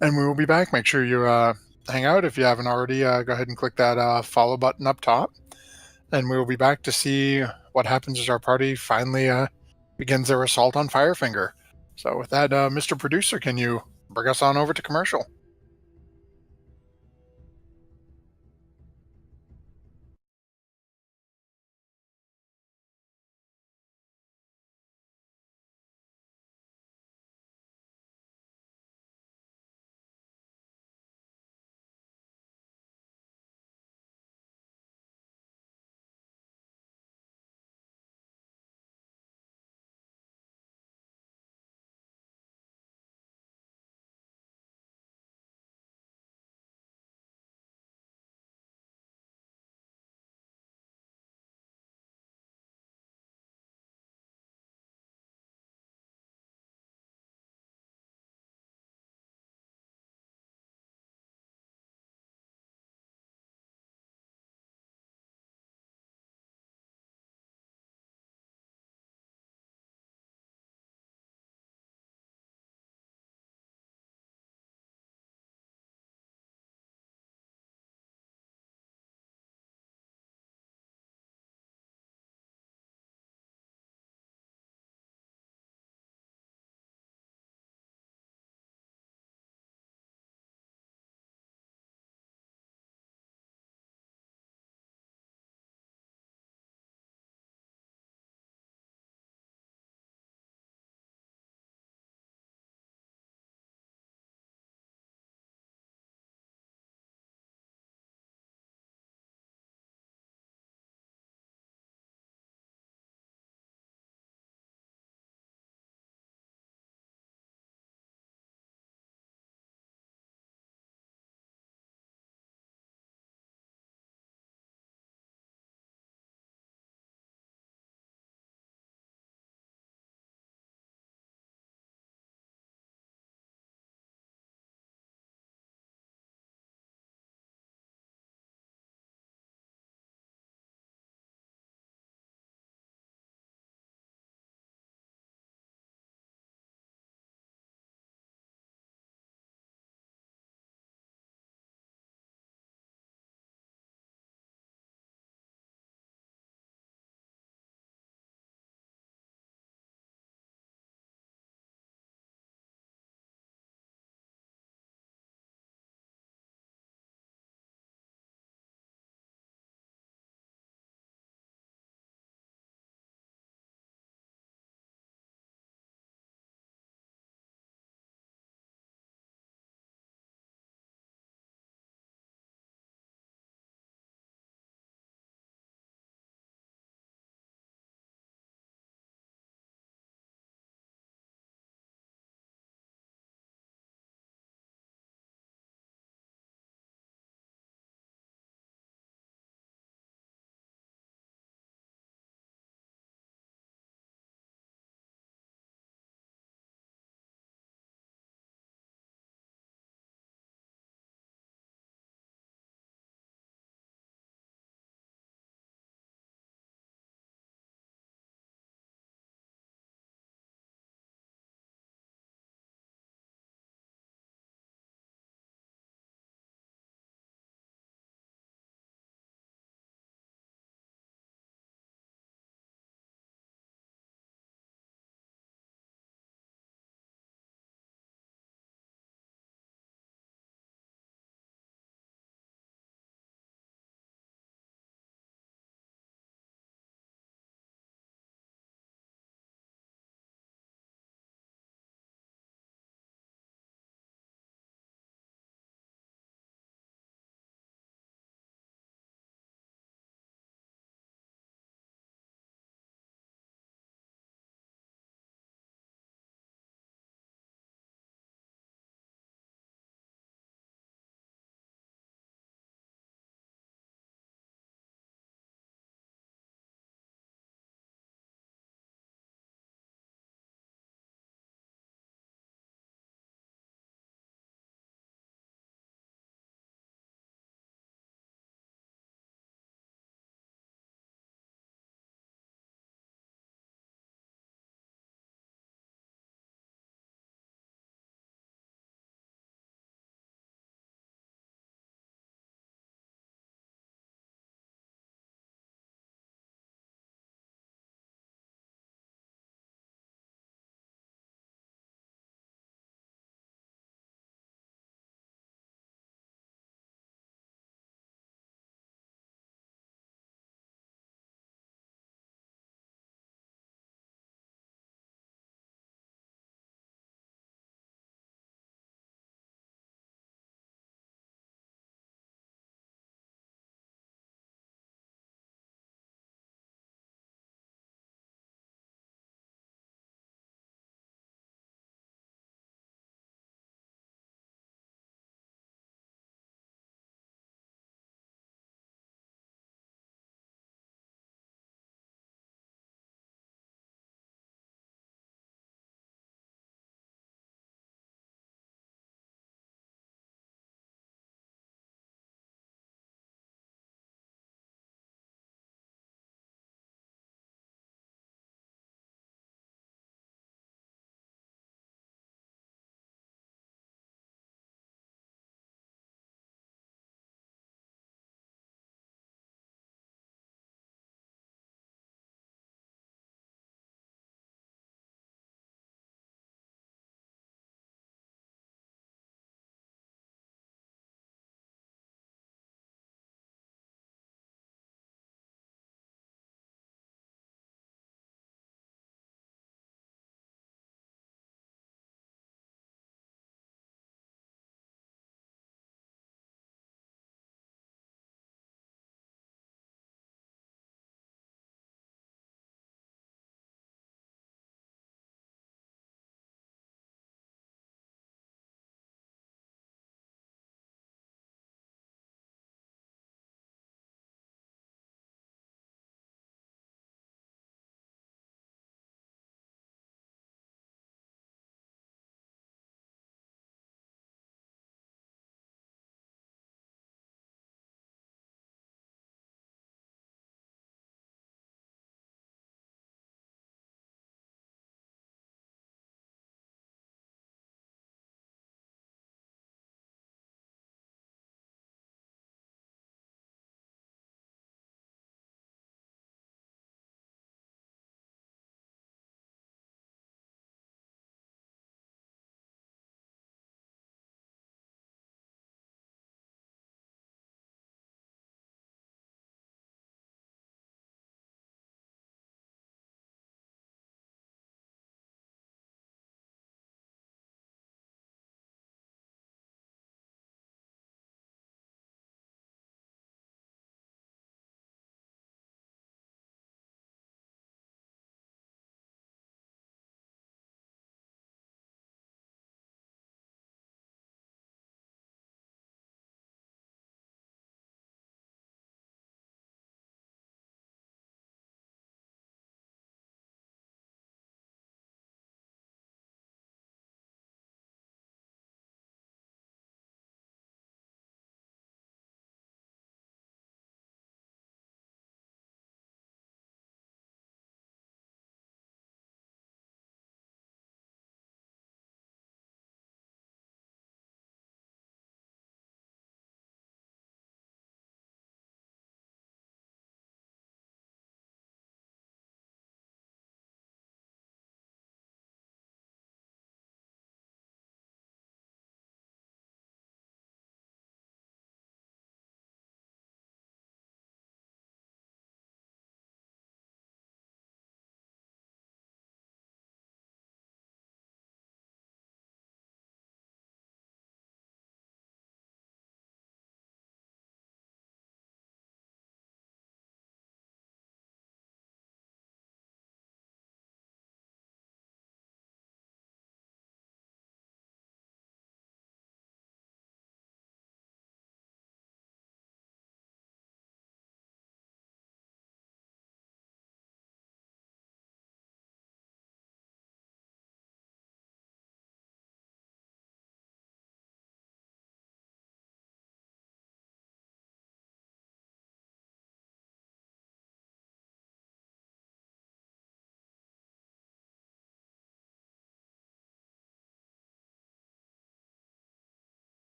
And we will be back. Make sure you hang out. If you haven't already, go ahead and click that follow button up top. And we will be back to see what happens as our party finally begins their assault on Firefinger. So with that, Mr. Producer, can you bring us on over to commercial?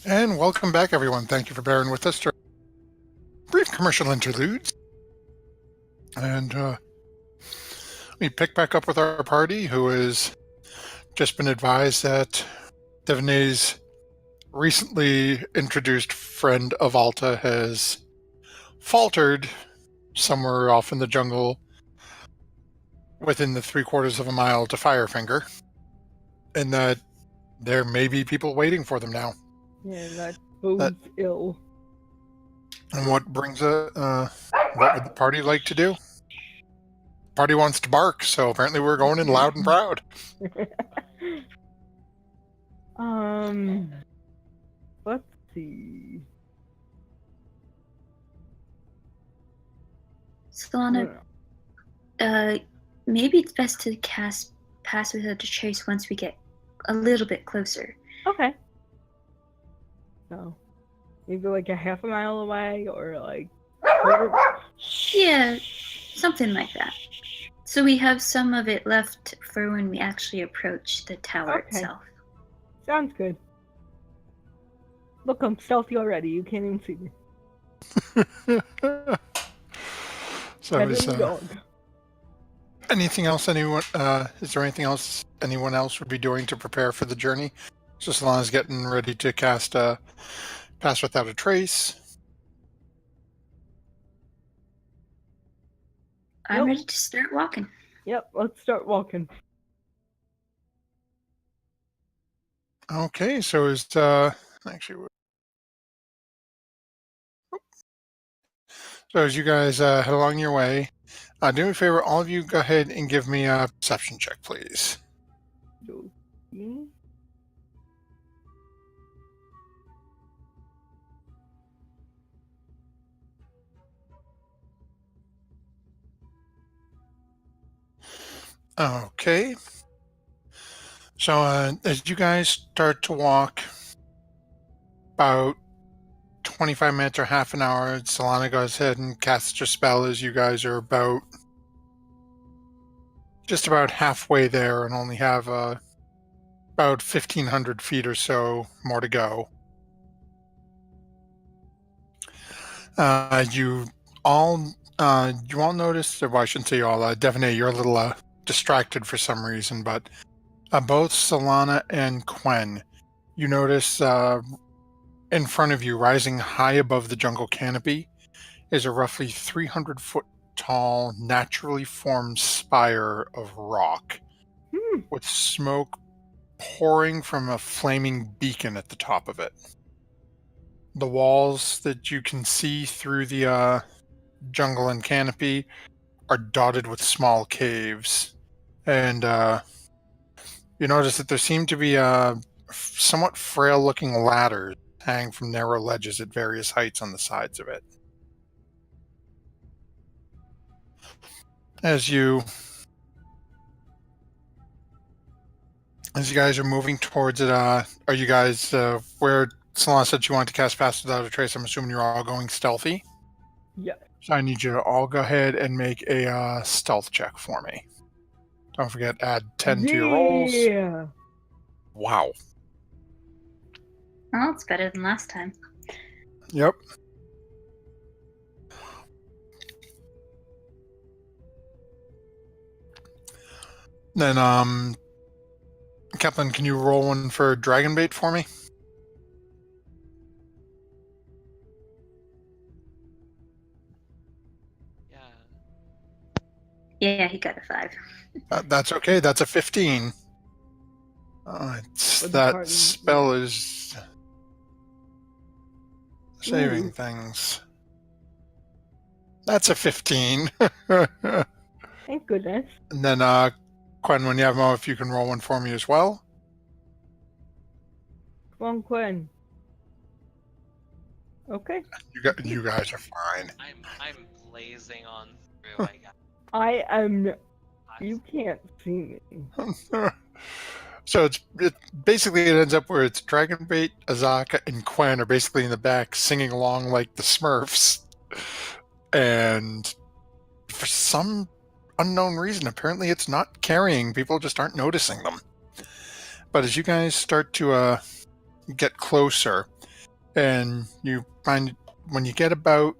And welcome back, everyone. Thank you for bearing with us during brief commercial interludes. And we pick back up with our party, who has just been advised that Devaney's recently introduced friend of Alta has faltered somewhere off in the jungle within the 3/4 of a mile to Firefinger, and that there may be people waiting for them now. Yeah, that bodes ill. And what would the party like to do? Party wants to bark, so apparently we're going in loud and proud. Let's see. Solana, maybe it's best to cast Pass Without a Trace once we get a little bit closer. Okay. So, maybe like a half a mile away, or like. Yeah, something like that. So we have some of it left for when we actually approach the tower Okay. itself. Sounds good. Look, I'm stealthy already. You can't even see me. So Head is in the dog. anything else is there anything else anyone else would be doing to prepare for the journey? So Solana's getting ready to cast Pass Without a Trace. I'm Yep. ready to start walking. Yep, let's start walking. Okay, so is actually so as you guys head along your way, do me a favor, all of you go ahead and give me a perception check, please. Okay. Okay. So as you guys start to walk about 25 minutes or half an hour, Solana goes ahead and casts her spell as you guys are just about halfway there and only have about 1,500 feet or so more to go. You all notice, or well, I shouldn't say you all, Devaney, you're a little distracted for some reason, but both Solana and Quen, you notice in front of you, rising high above the jungle canopy, is a roughly 300-foot tall, naturally formed spire of rock with smoke pouring from a flaming beacon at the top of it. The walls that you can see through the jungle and canopy are dotted with small caves, and you notice that there seem to be somewhat frail-looking ladders hang from narrow ledges at various heights on the sides of it. As you guys are moving towards it, are you guys where Solana said you wanted to cast Pass Without a Trace? I'm assuming you're all going stealthy. Yeah. So I need you to all go ahead and make a stealth check for me. Don't forget, add 10 to your rolls. Yeah. Wow. Well, it's better than last time. Yep. Then, Kaplan, can you roll one for Dragon Bait for me? Yeah, he got a 5. That's okay. That's a 15. That spell is saving things. That's a 15. Thank goodness. And then, Quen, when you have Mo, if you can roll one for me as well. Come on, Quen. Okay. You guys are fine. I'm blazing on through. I am. You can't see me. So it basically it ends up where it's Dragonbait, Azaka, and Quen are basically in the back singing along like the Smurfs. And for some unknown reason, apparently it's not carrying. People just aren't noticing them. But as you guys start to get closer, And you find when you get about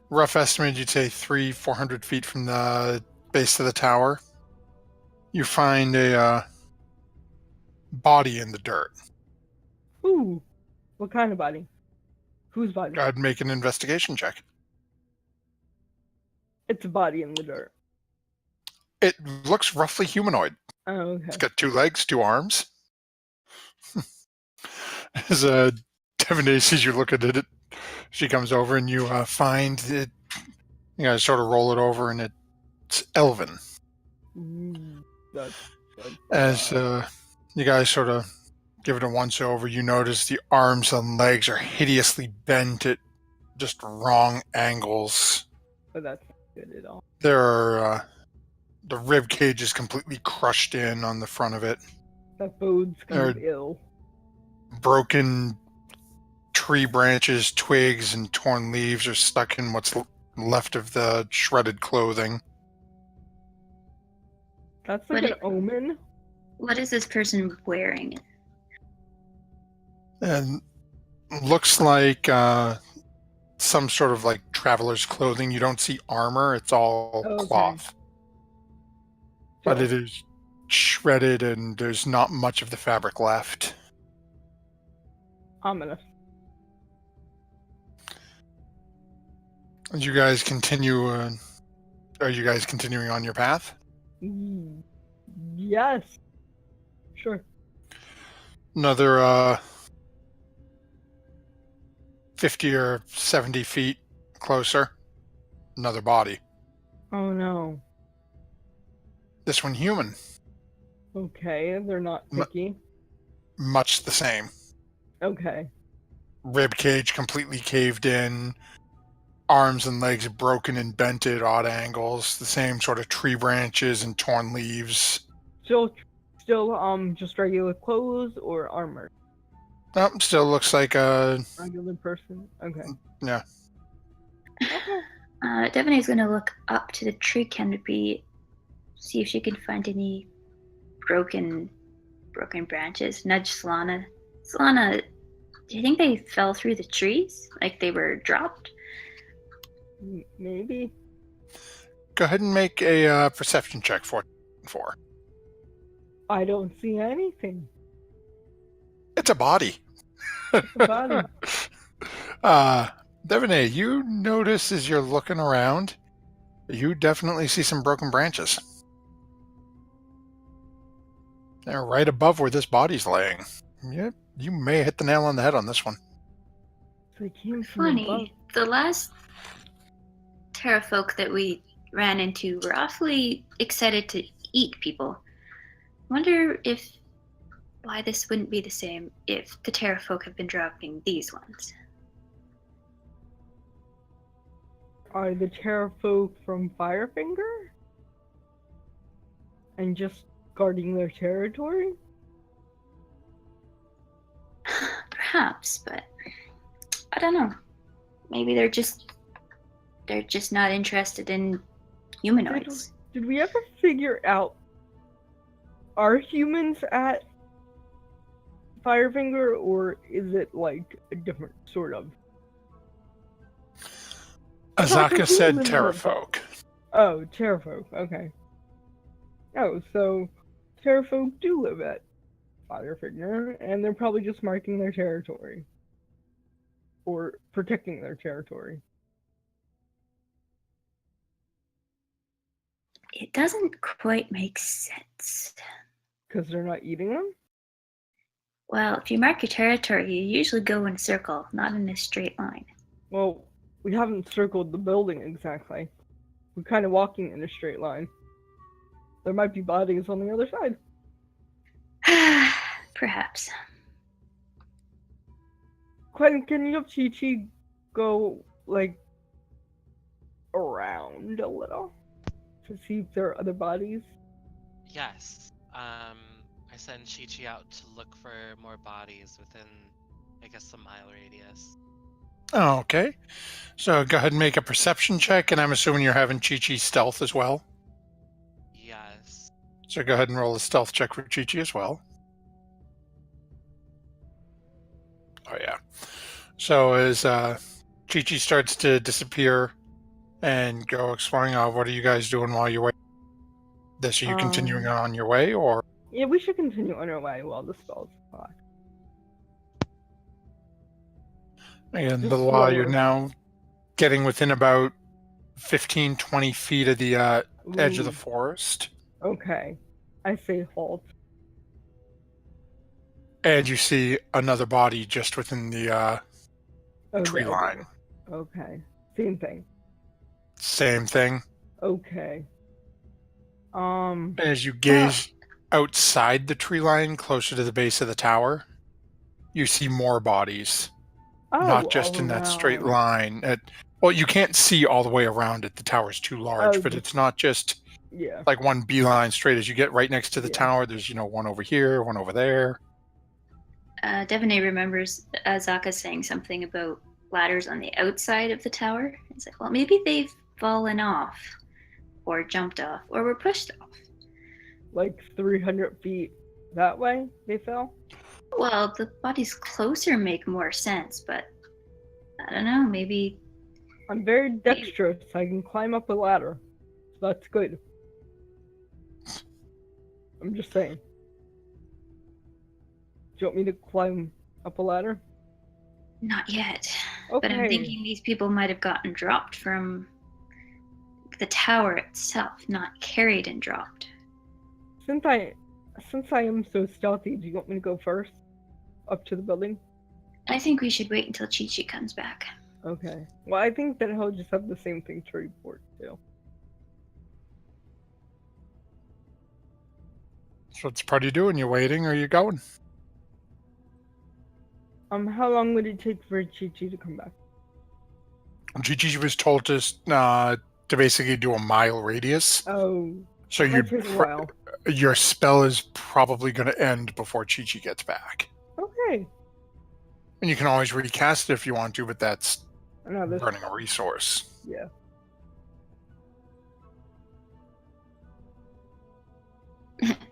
rough estimate, you'd say 400 feet from the base of the tower, you find a body in the dirt. Ooh, what kind of body? Whose body? Go ahead and make an investigation check. It's a body in the dirt. It looks roughly humanoid. Oh, okay. It's got 2 legs, 2 arms. As Devon sees you look at it, she comes over and you find it. You guys sort of roll it over, and it's elven. That's As you guys sort of give it a once over, you notice the arms and legs are hideously bent at just wrong angles. but that's not good at all. There are the rib cage is completely crushed in on the front of it. That bodes kind of ill. Broken tree branches, twigs, and torn leaves are stuck in what's left of the shredded clothing. That's like an omen. What is this person wearing? And looks like some sort of like traveler's clothing. You don't see armor, it's all cloth. But it is shredded and there's not much of the fabric left. Ominous. As you guys continue, are you guys continuing on your path? Yes. Sure. Another 50 or 70 feet closer, another body. Oh no. This one human. Okay, they're not picky. Much the same. Okay. Rib cage completely caved in, arms and legs broken and bent at odd angles, the same sort of tree branches and torn leaves. Still just regular clothes or armor? Still looks like a regular person. Okay. Yeah. Devaney's gonna look up to the tree canopy, see if she can find any broken branches. Nudge Solana. Solana, do you think they fell through the trees? Like they were dropped? Maybe. Go ahead and make a perception check for. I don't see anything. It's a body. It's a body. Devaney, you notice as you're looking around, you definitely see some broken branches. They're right above where this body's laying. Yep, you may hit the nail on the head on this one. So it came from above. Funny, the last terrafolk that we ran into were awfully excited to eat people. Wonder why this wouldn't be the same if the terrafolk have been dropping these ones. Are the terrafolk from Firefinger? And just guarding their territory? Perhaps, but I don't know. Maybe they're just not interested in humanoids. Did we ever figure out, are humans at Firefinger, or is it like a different sort of? Azaka said terrafolk. Oh, terrafolk, okay. Oh, so terrafolk do live at Firefinger, and they're probably just marking their territory. Or protecting their territory. It doesn't quite make sense. Because they're not eating them? Well, if you mark your territory, you usually go in a circle, not in a straight line. Well, we haven't circled the building exactly. We're kind of walking in a straight line. There might be bodies on the other side. Perhaps. Quentin, can you have Chi-Chi go, like, around a little? To see if there are other bodies? Yes. I send Chi-Chi out to look for more bodies within, I guess, a mile radius. Oh, okay. So go ahead and make a perception check, and I'm assuming you're having Chi-Chi stealth as well? Yes. So go ahead and roll a stealth check for Chi-Chi as well. So as Chi-Chi starts to disappear and go exploring, what are you guys doing while you're waiting? Are you continuing on your way, or? Yeah, we should continue on our way while the spell's clock. And Just while you're slower. now getting within about 15, 20 feet of the edge of the Ooh, forest, okay. I say halt. and you see another body just within the tree Okay. line. Okay. Same thing. Same thing. Okay. As you gaze outside the tree line, closer to the base of the tower, you see more bodies. Not just all in that straight around. line. Well, you can't see all the way around it. The tower's too large, but it's not just Yeah. like one beeline straight. As you get right next to the Yeah. tower, there's, one over here, one over there. Devaney remembers Zaka saying something about ladders on the outside of the tower. It's like, well, maybe they've fallen off, or jumped off, or were pushed off. Like 300 feet that way, they fell? Well, the bodies closer make more sense, but I don't know, maybe. I'm very dexterous. I can climb up a ladder. So that's good. I'm just saying. Do you want me to climb up a ladder? Not yet. Okay. But I'm thinking these people might have gotten dropped from the tower itself, not carried and dropped. Since I am so stealthy, do you want me to go first? Up to the building? I think we should wait until Chi-Chi comes back. Okay. Well, I think that he'll just have the same thing to report too. So what's the party doing? You waiting or you going? How long would it take for Chi-Chi to come back? Gigi was told to basically do a mile radius. Oh. So Might take a while. your spell is probably going to end before Chi-Chi gets back. Okay. And you can always recast it if you want to, but that's Another. burning a resource. Yeah.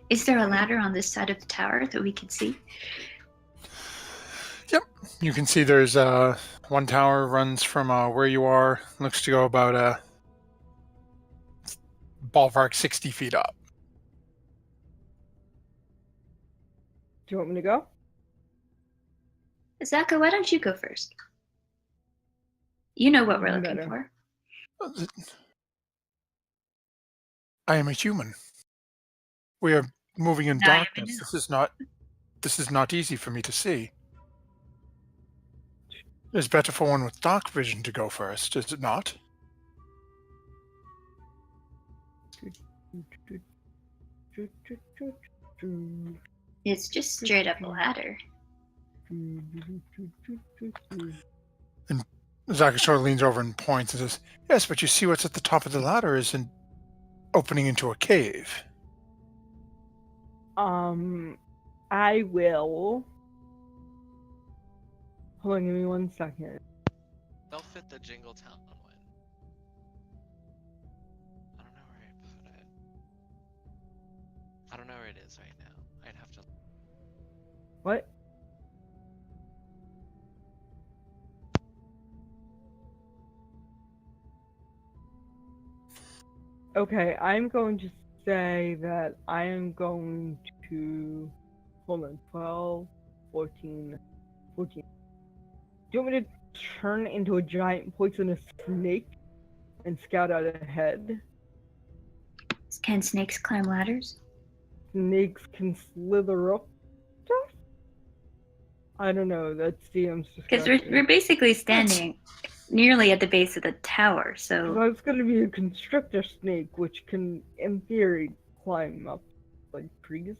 Is there a ladder on this side of the tower that we can see? Yep. You can see there's one tower runs from where you are, looks to go about ballpark 60 feet up. Do you want me to go? Zaka, why don't you go first? You know what we're looking Better. for. I am a human. We are moving in Now you darkness. know. This is not easy for me to see. It's better for one with dark vision to go first, is it not? It's just straight up a ladder. Zaka sort of leans over and points and says, "Yes, but you see what's at the top of the ladder is an opening into a cave." I will. Hold on, give me 1 second. They'll fit the Jingle Town one. I don't know where I put it. I don't know where it is right now. I'd have to. What? Okay, I'm going to say that I am going to. Hold on, 12, 14. Do you want me to turn into a giant poisonous snake and scout out ahead? Can snakes climb ladders? Snakes can slither up stuff? I don't know, that's DM's Because discretion. we're basically standing nearly at the base of the tower, so That's going to be a constrictor snake, which can, in theory, climb up like trees.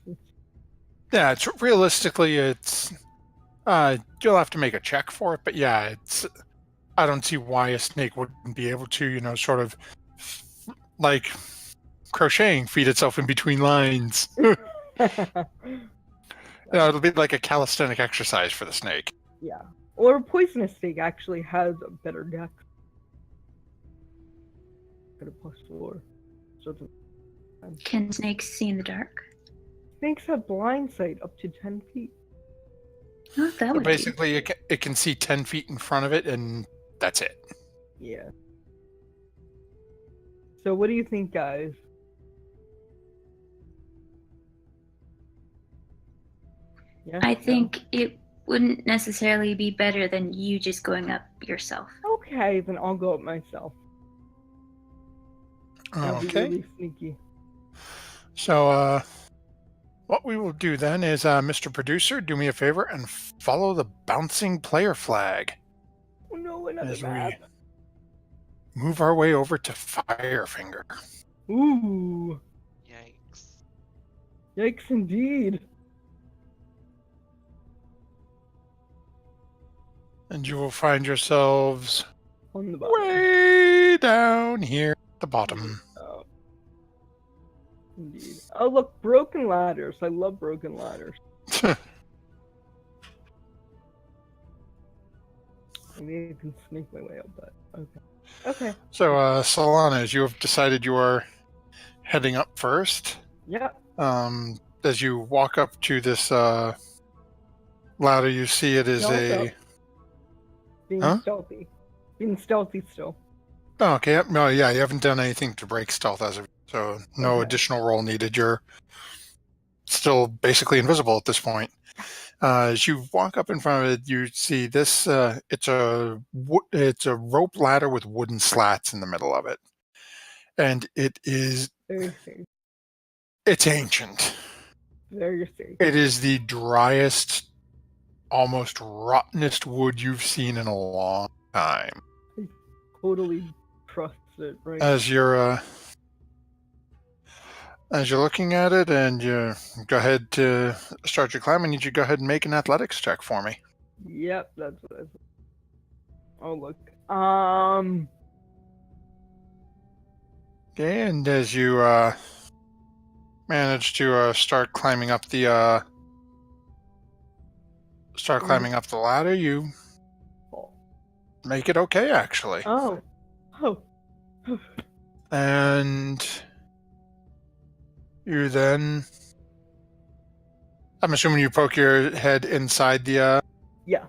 Yeah, realistically, it's you'll have to make a check for it, but yeah, I don't see why a snake wouldn't be able to, sort of like crocheting, feed itself in between lines. It'll be like a calisthenic exercise for the snake. Yeah. Or a poisonous snake actually has a better dex. Got a +4. So can snakes see in the dark? snakes have blind sight up to 10 feet. Oh, that would Basically, it can see 10 feet in front of it, and that's it. Yeah. So what do you think, guys? Yeah. I yeah. think it wouldn't necessarily be better than you just going up yourself. Okay, then I'll go up myself. I'll be Okay. really sneaky. So, what we will do then is, Mr. Producer, do me a favor and follow the bouncing player flag Oh no, another as map. we move our way over to Firefinger. Ooh, Yikes. yikes indeed. And you will find yourselves On the bottom. way down here at the bottom. Oh, indeed. Oh look, broken ladders. I love broken ladders. Maybe I can sneak my way up, but okay. Okay. So, Solana, as you have decided you are heading up first, Yep. as you walk up to this ladder, you see it is Stealth a... up. Being Huh? stealthy. Being stealthy still. Oh, okay. Yep. No, yeah, you haven't done anything to break stealth as of, so no Okay. additional roll needed. You're still basically invisible at this point. As you walk up in front of it, you see this. It's a rope ladder with wooden slats in the middle of it, and it's Very safe. ancient. Very safe. It is the driest, almost rottenest wood you've seen in a long time. Totally trust it, right? As you're looking at it, and you go ahead to start your climb, I need you to go ahead and make an athletics check for me. Yep, that's what I thought. Oh look. Okay, and as you manage to start climbing up the ladder, you make it okay, actually. Oh. Oh. And you then, I'm assuming you poke your head inside the Yeah.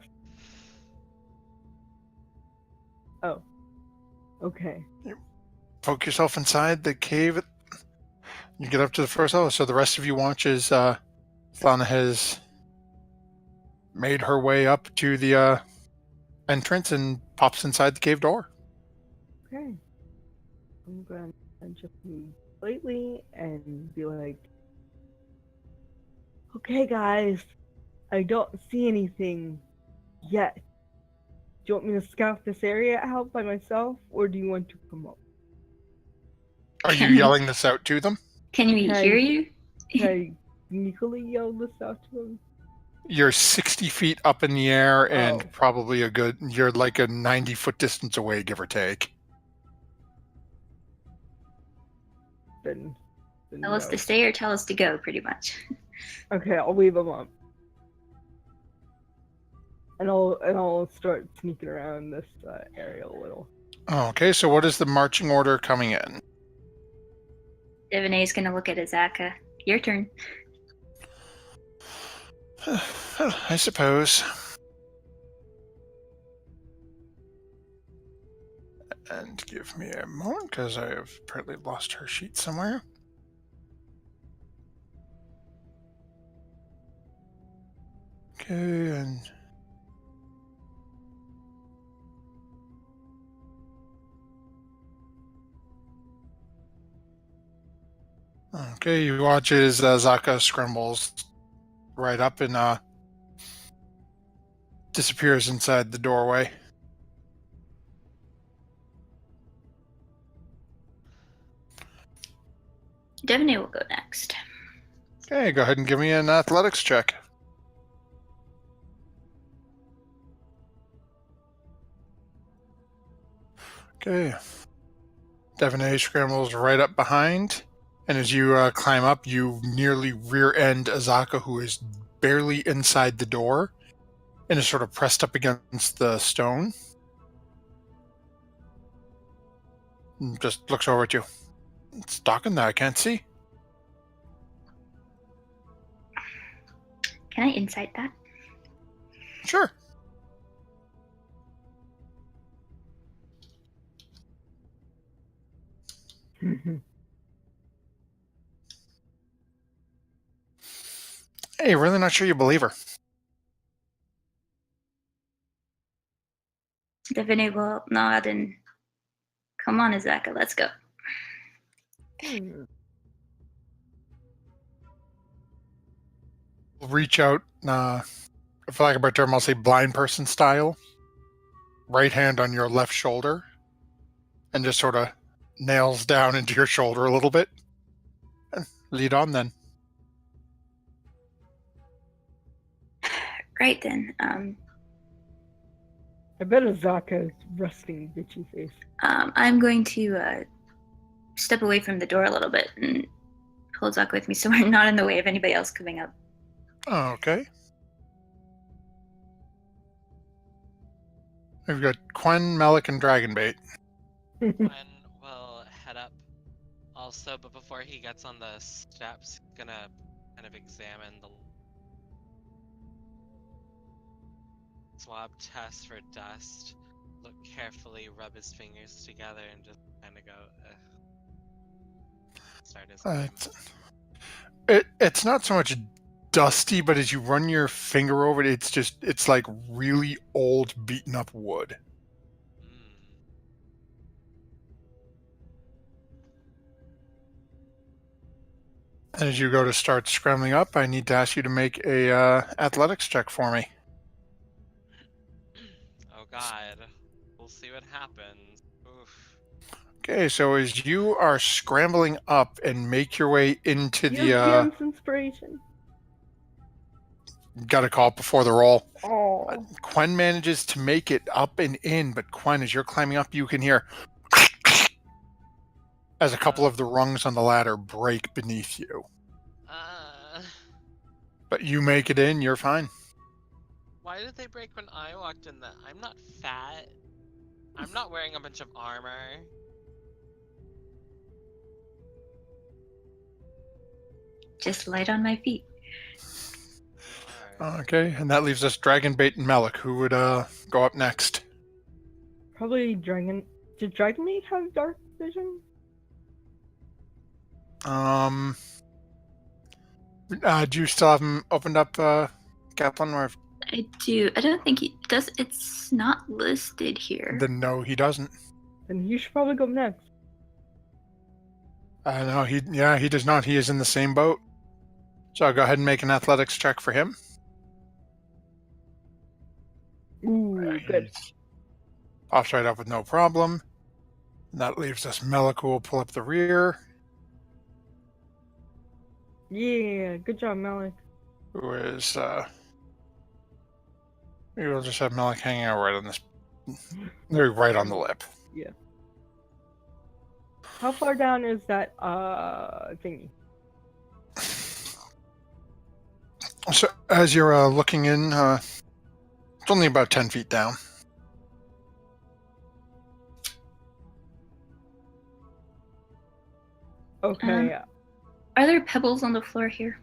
Oh. Okay. poke yourself inside the cave. You get up to the first level, so the rest of you watch as Thana has made her way up to the entrance and pops inside the cave door. Okay. I'm going to just move slightly and be like, okay, guys, I don't see anything yet. Do you want me to scout this area out by myself, or do you want to come up? Are you yelling this out to them? Can we Okay. hear you? Can I sneakily yell this out to them? You're 60 feet up in the air and Oh. probably you're like a 90-foot distance away, give or take. Then Tell us no. to stay or tell us to go, pretty much. Okay, I'll leave them up. And I'll start sneaking around this area a little. Okay, so what is the marching order coming in? Devaney's gonna look at Azaka. Your turn. I suppose. And give me a moment, because I have apparently lost her sheet somewhere. Okay, and... Okay, you watch as Zaka scrambles right up and disappears inside the doorway. Devaney will go next. Okay, go ahead and give me an athletics check. Okay. Devaney scrambles right up behind, and as you climb up, you nearly rear end Azaka, who is barely inside the door and is sort of pressed up against the stone. And just looks over at you. It's dark in there, I can't see. Can I insight that? Sure. Hey, really not sure you believe her. Tiffany will nod and come on, Azaka, let's go. Reach out, for lack of a better term, I'll say blind person style. Right hand on your left shoulder, and just sort of nails down into your shoulder a little bit. Lead on then. Right then. I bet Azaka's resting bitchy face. I'm going to step away from the door a little bit and pull Azaka with me so we're not in the way of anybody else coming up. Okay. We've got Quen, Malik, and Dragonbait. Gwen will head up also, but before he gets on the steps, gonna kind of examine the swab test for dust, look carefully, rub his fingers together, and just kind of go, start his game. It's not so much dusty, but as you run your finger over it, it's like really old, beaten up wood. And as you go to start scrambling up, I need to ask you to make a athletics check for me. Oh god. We'll see what happens. Oof. Okay, so as you are scrambling up and make your way into Use the GM's inspiration. got to call it before the roll. Oh. Quen manages to make it up and in, but Quen, as you're climbing up, you can hear as a couple of the rungs on the ladder break beneath you. But you make it in, you're fine. Why did they break when I walked in? That I'm not fat. I'm not wearing a bunch of armor. Just light on my feet. Alright. Okay, and that leaves us Dragonbait and Malik, who would go up next. Probably Dragon. Did Dragonbait have dark vision? Do you still have them opened up, Kaplan? Or I do. I don't think he does. It's not listed here. then no, he doesn't. Then you should probably go next. No, he does not. He is in the same boat. So I'll go ahead and make an athletics check for him. Ooh, good. He pops right up with no problem. And that leaves us Malik, who will pull up the rear. Yeah, good job, Malik. Who is we will just have Malik hanging out right on this, right on the lip. Yeah. How far down is that thingy? So as you're looking in, it's only about 10 feet down. Okay. Are there pebbles on the floor here?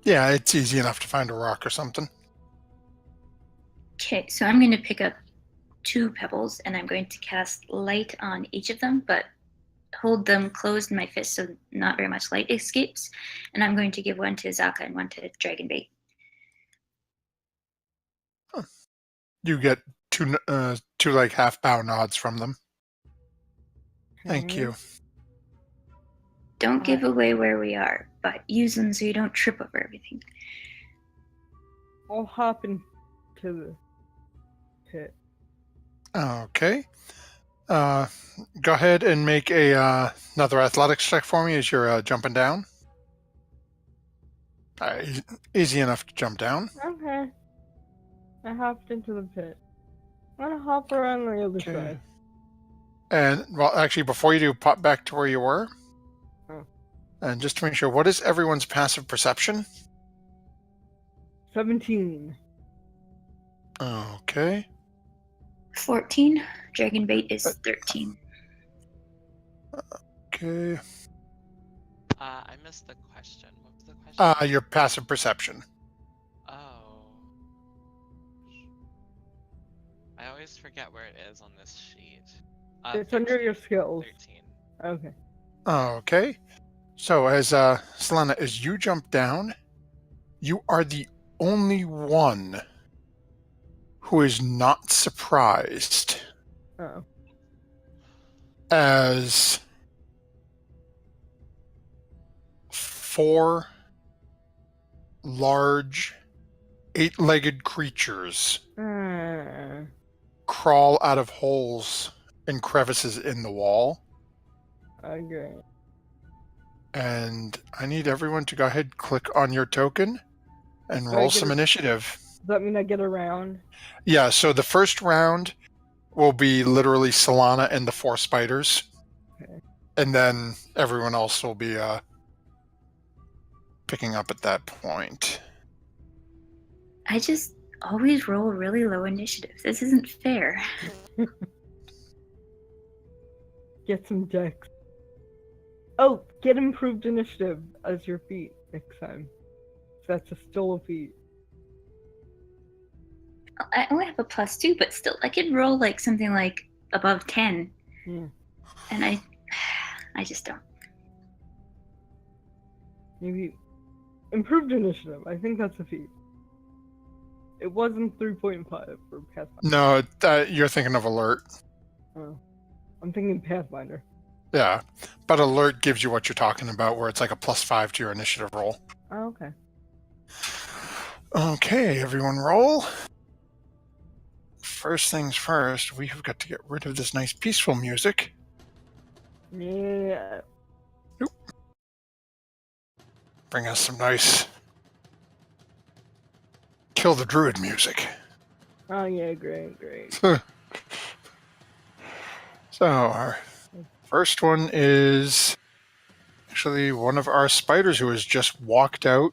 Yeah, it's easy enough to find a rock or something. Okay, so I'm going to pick up 2 pebbles and I'm going to cast light on each of them, but hold them closed in my fist so not very much light escapes. And I'm going to give one to Zaka and one to Dragonbait. Huh. You get two like half bow nods from them. Thank you. Don't give away where we are, but use them so you don't trip over everything. I'll hop into the pit. Okay. Go ahead and make a another athletics check for me as you're jumping down. Easy enough to jump down. Okay. I hopped into the pit. I'm gonna hop around the other side. And, well, actually, before you do, pop back to where you were. Oh. And just to make sure, what is everyone's passive perception? 17. Okay. 14. Dragonbait is 13. Okay. I missed the question. What was the question? Your passive perception. Oh. I always forget where it is on this sheet. It's under your skills. 13. Okay. Okay. So as Solana, as you jump down, you are the only one who is not surprised Oh. as 4 large 8-legged creatures crawl out of holes and crevices in the wall. Okay. And I need everyone to go ahead, click on your token, and I roll get some it. initiative. Does that mean I get around? Yeah, so the first round will be literally Solana and the 4 spiders. Okay. And then everyone else will be picking up at that point. I just always roll really low initiative. This isn't fair. Get some dex. Oh, get improved initiative as your feat next time. That's still a feat. I only have a +2, but still, I could roll like something like above 10. Yeah. And I just don't. Maybe improved initiative. I think that's a feat. It wasn't 3.5 for Pathfinder. No, you're thinking of alert. Oh. I'm thinking Pathfinder. Yeah, but alert gives you what you're talking about, where it's like a +5 to your initiative roll. Oh, okay. Okay, everyone roll. First things first, we have got to get rid of this nice peaceful music. Yeah. Bring us some nice Kill the Druid music. Oh yeah, great. So our first one is actually one of our spiders who has just walked out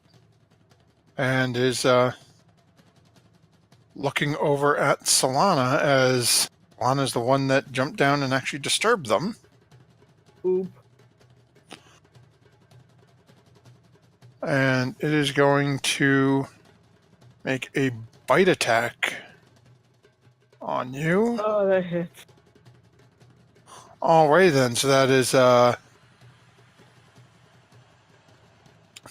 and is looking over at Solana, as Solana is the one that jumped down and actually disturbed them. Oop. And it is going to make a bite attack on you. Oh, that hits. Alright then, so that is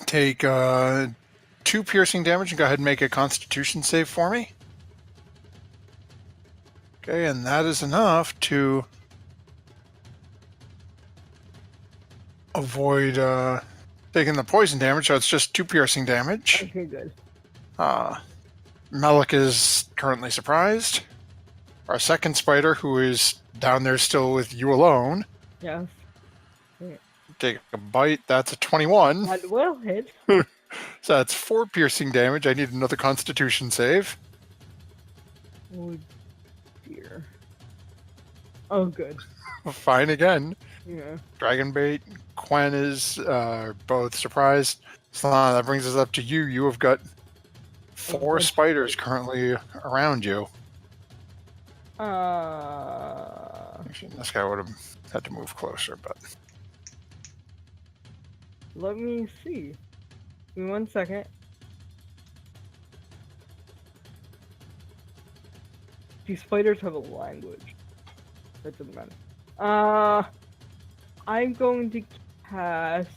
take 2 piercing damage, and go ahead and make a constitution save for me. Okay, and that is enough to avoid taking the poison damage, so it's just 2 piercing damage. Okay, good. Melik is currently surprised. Our second spider, who is down there still with you alone, Yes. take a bite. That's a 21. That will hit. So that's 4 piercing damage. I need another constitution save. Oh dear. Oh, good. Fine again. Yeah. Dragonbait, Quen is both surprised. Solana, that brings us up to you. You have got 4 spiders currently around you. Actually, this guy would have had to move closer, but Let me see. Give me 1 second. These spiders have a language. That doesn't matter. I'm going to cast.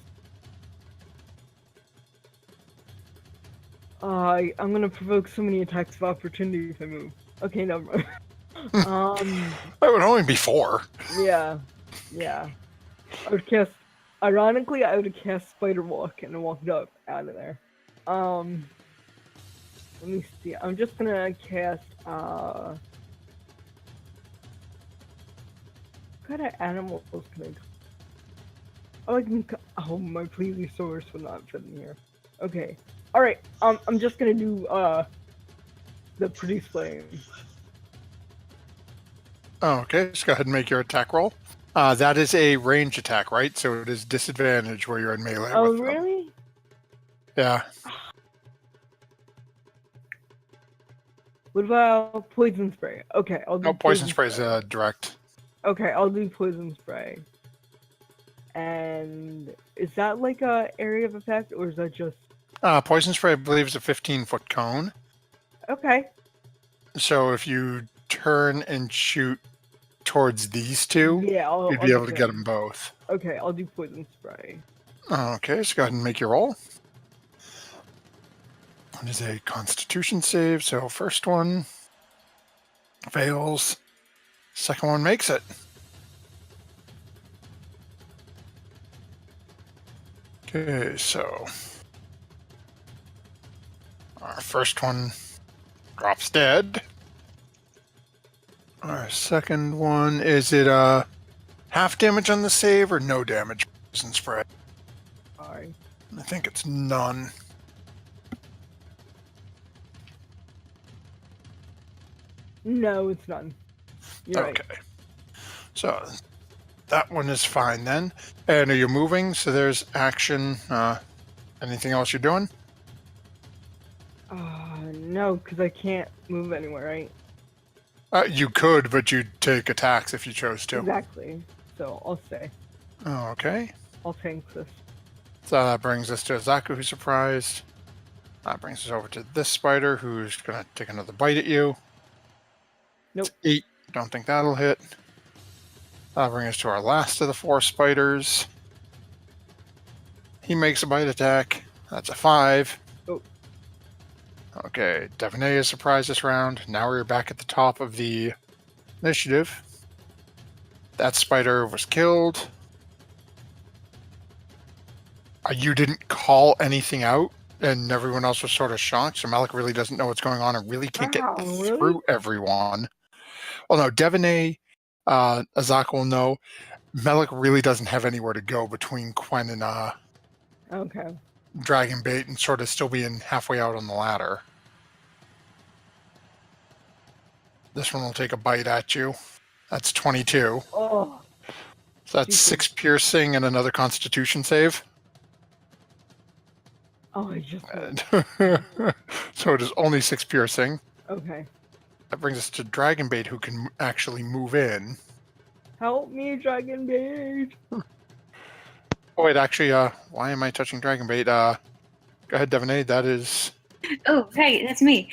I'm gonna provoke so many attacks of opportunity if I move. Okay, never mind. that would only be 4. Yeah. I would cast. Ironically, I would cast Spider Walk and walked up out of there. Let me see. I'm just gonna cast. What kind of animals can I? Oh, I can. Oh, my plesiosaurus would not fit in here. Okay. All right. I'm just gonna do the produce flame. Oh, okay. Just go ahead and make your attack roll. That is a range attack, right? So it is disadvantage where you're in melee. Oh, with them. really? Yeah. What about poison spray? Okay, I'll do. No, poison spray is direct. Okay, I'll do poison spray. And is that like a area of effect, or is that just? Poison spray, I believe, is a 15-foot cone. Okay. So if you turn and shoot towards these two, Yeah, you'd be able to get them both. Okay, I'll do poison spray. Okay, so go ahead and make your roll. It is a Constitution save, so first one fails, second one makes it. Okay, so our first one drops dead. Our second one, is it half damage on the save or no damage? Poison spray. Sorry. I think it's none. No, it's none. You're right. Okay. So that one is fine then. And are you moving? So there's action. Anything else you're doing? No, because I can't move anywhere, right? You could, but you'd take attacks if you chose to. Exactly. So I'll stay. Okay. I'll tank this. So that brings us to Azaku, who's surprised. That brings us over to this spider, who's going to take another bite at you. Nope. It's 8. Don't think that'll hit. That'll bring us to our last of the 4 spiders. He makes a bite attack. That's a 5. Oh. Okay, Devaney is surprised this round. Now we're back at the top of the initiative. That spider was killed. You didn't call anything out, and everyone else was sort of shocked, so Malik really doesn't know what's going on and really can't get Really? through everyone. Well, no, Devaney, Azak will know. Malik really doesn't have anywhere to go between Quen and Okay. Dragonbait and sort of still being halfway out on the ladder. This one will take a bite at you. That's 22. Oh. So that's Jesus. 6 piercing and another Constitution save. Oh, I just. So it is only 6 piercing. Okay. That brings us to Dragonbait, who can actually move in. Help me, Dragon Bait. Oh wait, actually, why am I touching Dragonbait? Go ahead, Devaney. That is. Oh, right, that's me.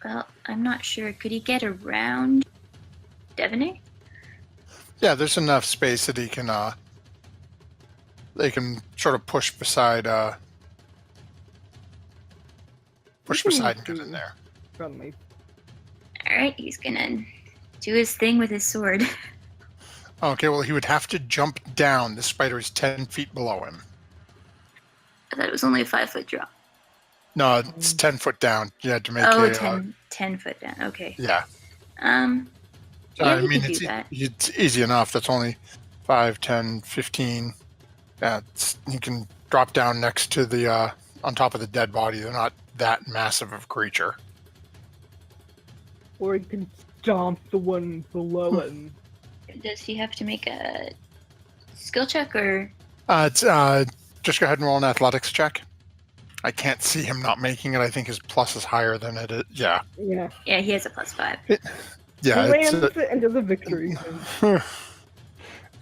Well, I'm not sure. Could he get around Devaney? Yeah, there's enough space that he can. They can sort of push beside. Push can beside and move get in there. Friendly. All right, he's gonna do his thing with his sword. Okay, well, he would have to jump down. The spider is 10 feet below him. I thought it was only a 5-foot drop. No, it's 10 foot down. You had to make Oh, a. 10 foot down. Okay. Yeah. Yeah, I he mean, could do that. it's easy enough. That's only 5, 10, 15. Yeah, you can drop down next to the, on top of the dead body. They're not that massive of a creature. Or you can stomp the one below him. Does he have to make a skill check or? It's just go ahead and roll an athletics check. I can't see him not making it. I think his plus is higher than it is. Yeah. Yeah. Yeah, he has a +5. Yeah. He lands it and does a victory.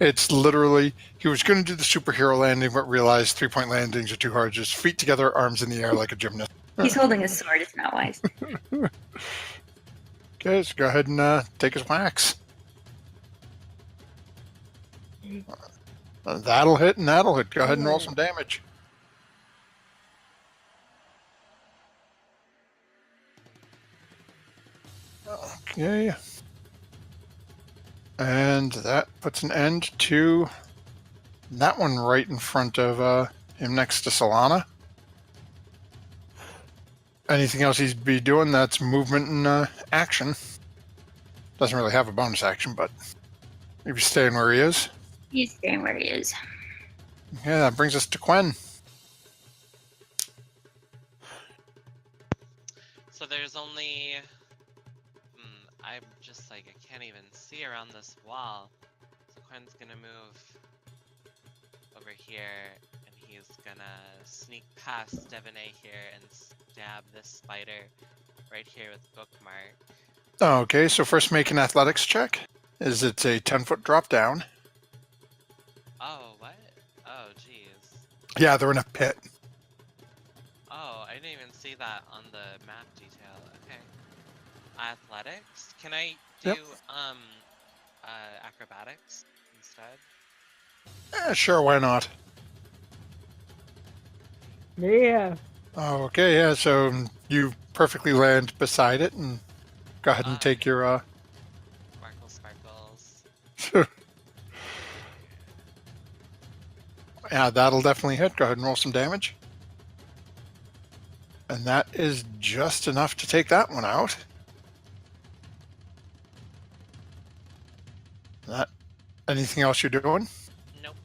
It's literally, he was going to do the superhero landing, but realized 3-point landings are too hard. Just feet together, arms in the air like a gymnast. He's holding a sword. It's not wise. Okay, so go ahead and take his whacks. That'll hit and that'll hit. Go ahead and roll some damage. Okay. And that puts an end to that one right in front of him next to Solana. Anything else he'd be doing that's movement and action. Doesn't really have a bonus action, but maybe staying where he is. He's staying where he is. Yeah, that brings us to Quen. So there's only. I'm just like, I can't even see around this wall. So Quen's gonna move over here, and he's gonna sneak past Devaney here and stab this spider right here with Bookmark. Okay, so first make an athletics check. It's a 10-foot drop down. Oh, what? Oh, jeez. Yeah, they're in a pit. see that on the map detail. Okay. Athletics? Can I do Yep. acrobatics instead? Sure, why not? Yeah. Okay, yeah, so you perfectly land beside it and go ahead and take your Sparkle sparkles. yeah, that'll definitely hit. Go ahead and roll some damage. And that is just enough to take that one out. That anything else you're doing? Nope.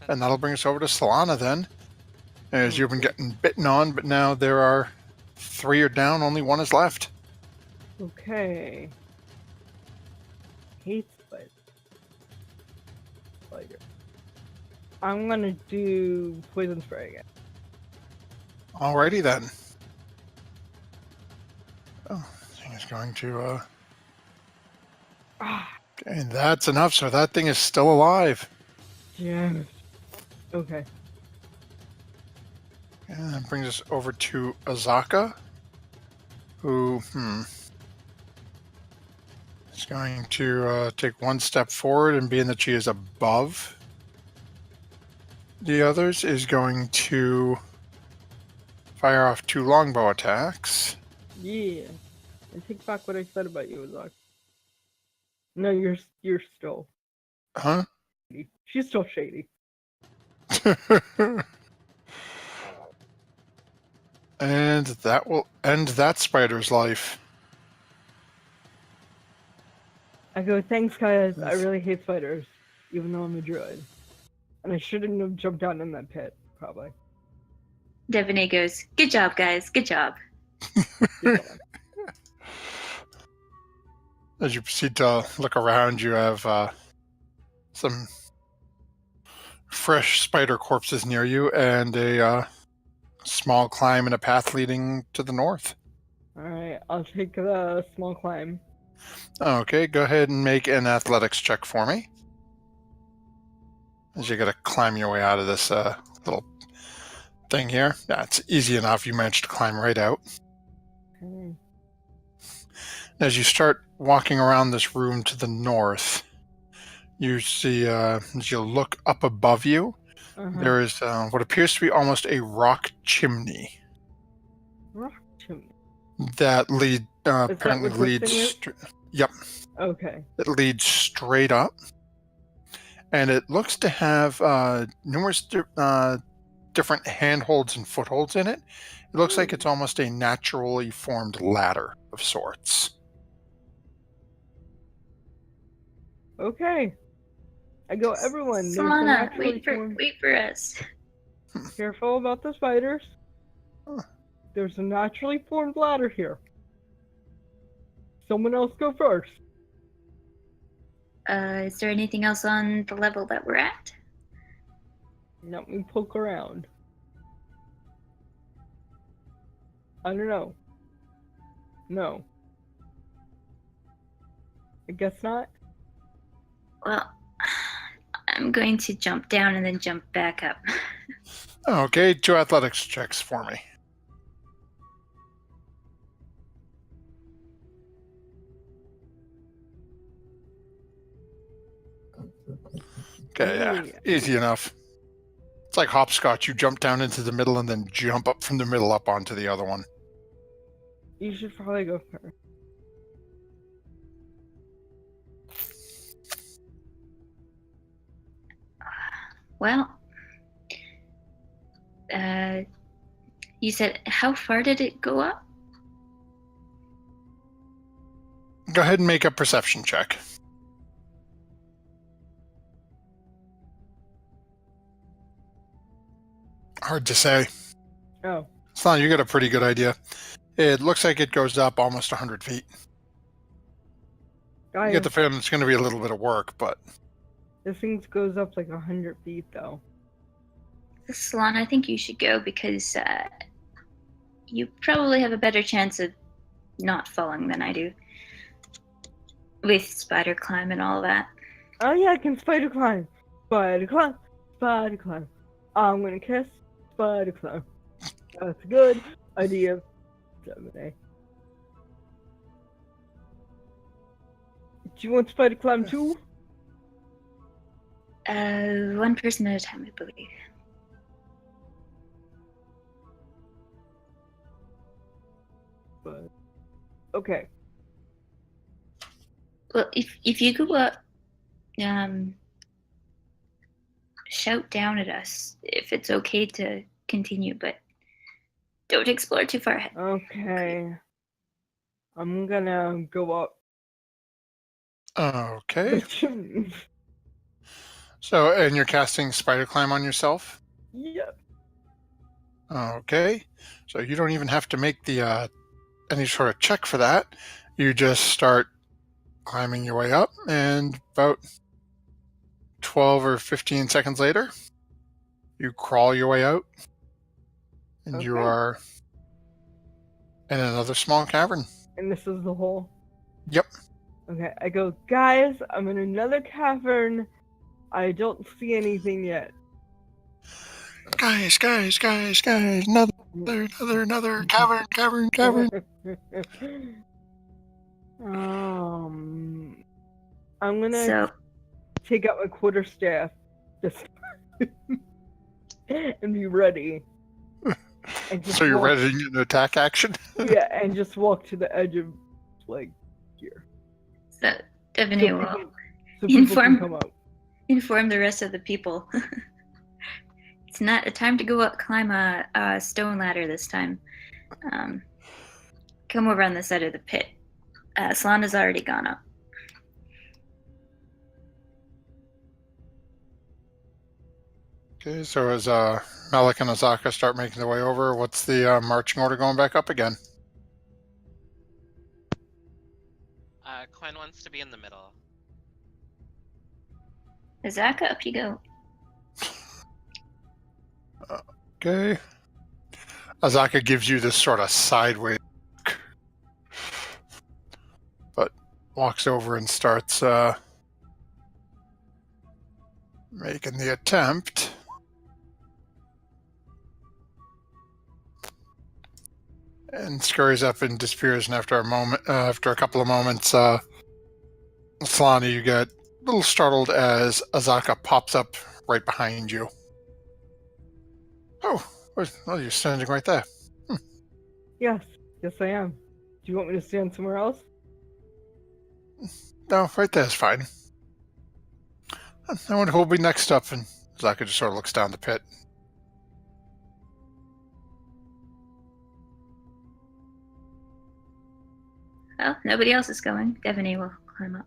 And that'll bring us over to Solana then. As you've been getting bitten on, but now there are 3 are down, only 1 is left. Okay. Hate spider. I'm gonna do poison spray again. Alrighty then. Oh, thing is going to Ah, okay, and that's enough, so that thing is still alive. damn it. Okay. And that brings us over to Azaka, who is going to take 1 step forward, and being that she is above the others, is going to fire off 2 longbow attacks. Yeah. And take back what I said about you, Azak. No, you're still Huh? shady. She's still shady. And that will end that spider's life. I go, thanks guys. I really hate spiders, even though I'm a druid. And I shouldn't have jumped down in that pit, probably. Devaney goes, "Good job, guys. Good job." Good job. As you proceed to look around, you have some fresh spider corpses near you and a small climb and a path leading to the north. Alright, I'll take the small climb. Okay, go ahead and make an athletics check for me. As you gotta climb your way out of this little thing here. Yeah, it's easy enough. You managed to climb right out. Okay. As you start walking around this room to the north, you see, as you look up above you, there is what appears to be almost a rock chimney Rock chimney. that apparently what this leads. thing Yep, Okay. it leads straight up, and it looks to have numerous different handholds and footholds in it. It looks like it's almost a naturally formed ladder of sorts. Okay. I go, everyone, there's a Solana, naturally formed... wait for us. Careful about the spiders. Huh. There's a naturally formed ladder here. Someone else go first. Is there anything else on the level that we're at? Let me poke around. I don't know. No. I guess not. Well, I'm going to jump down and then jump back up. Okay, 2 athletics checks for me. Okay, yeah, easy enough. It's like hopscotch. You jump down into the middle and then jump up from the middle up onto the other one. You should probably go first. Well, you said, how far did it go up? Go ahead and make a perception check. Hard to say. Oh. Son, you got a pretty good idea. It looks like it goes up almost 100 feet. You Guys, get the feeling it's going to be a little bit of work, but... this thing goes up like 100 feet, though. Solana, I think you should go because you probably have a better chance of not falling than I do. With spider climb and all that. Oh yeah, I can spider climb. Spider climb. Spider climb. I'm gonna kiss spider climb. That's good. idea. 7A. Do you want spider climb too? One person at a time, I believe. But okay. Well, if you go up, shout down at us if it's okay to continue, but don't explore too far ahead. Okay. I'm gonna go up. Okay. So, and you're casting spider climb on yourself? Yep. Okay. So you don't even have to make the any sort of check for that. You just start climbing your way up, and about 12 or 15 seconds later, you crawl your way out, and you Okay. are in another small cavern. And this is the hole? Yep. Okay, I go, guys, I'm in another cavern. I don't see anything yet. Guys, another cavern. I'm gonna So, take out my quarterstaff just and be ready. And just So you're walk, ready to attack action? yeah, and just walk to the edge of like here. so Devaney will So people can Inform- come up. inform the rest of the people. It's not a time to go up, climb a stone ladder this time. Come over on the side of the pit. Solana's already gone up. Okay, so as Malik and Azaka start making their way over, what's the marching order going back up again? Quinn wants to be in the middle. Azaka, up you go. Okay. Azaka gives you this sort of sideways look, but walks over and starts making the attempt. And scurries up and disappears. And after a couple of moments, Solana, you get a little startled as Azaka pops up right behind you. Oh, well, you're standing right there. Yes, I am. Do you want me to stand somewhere else? No, right there's fine. I wonder who'll be next up. And Azaka just sort of looks down the pit. Well, nobody else is going. Devaney will climb up.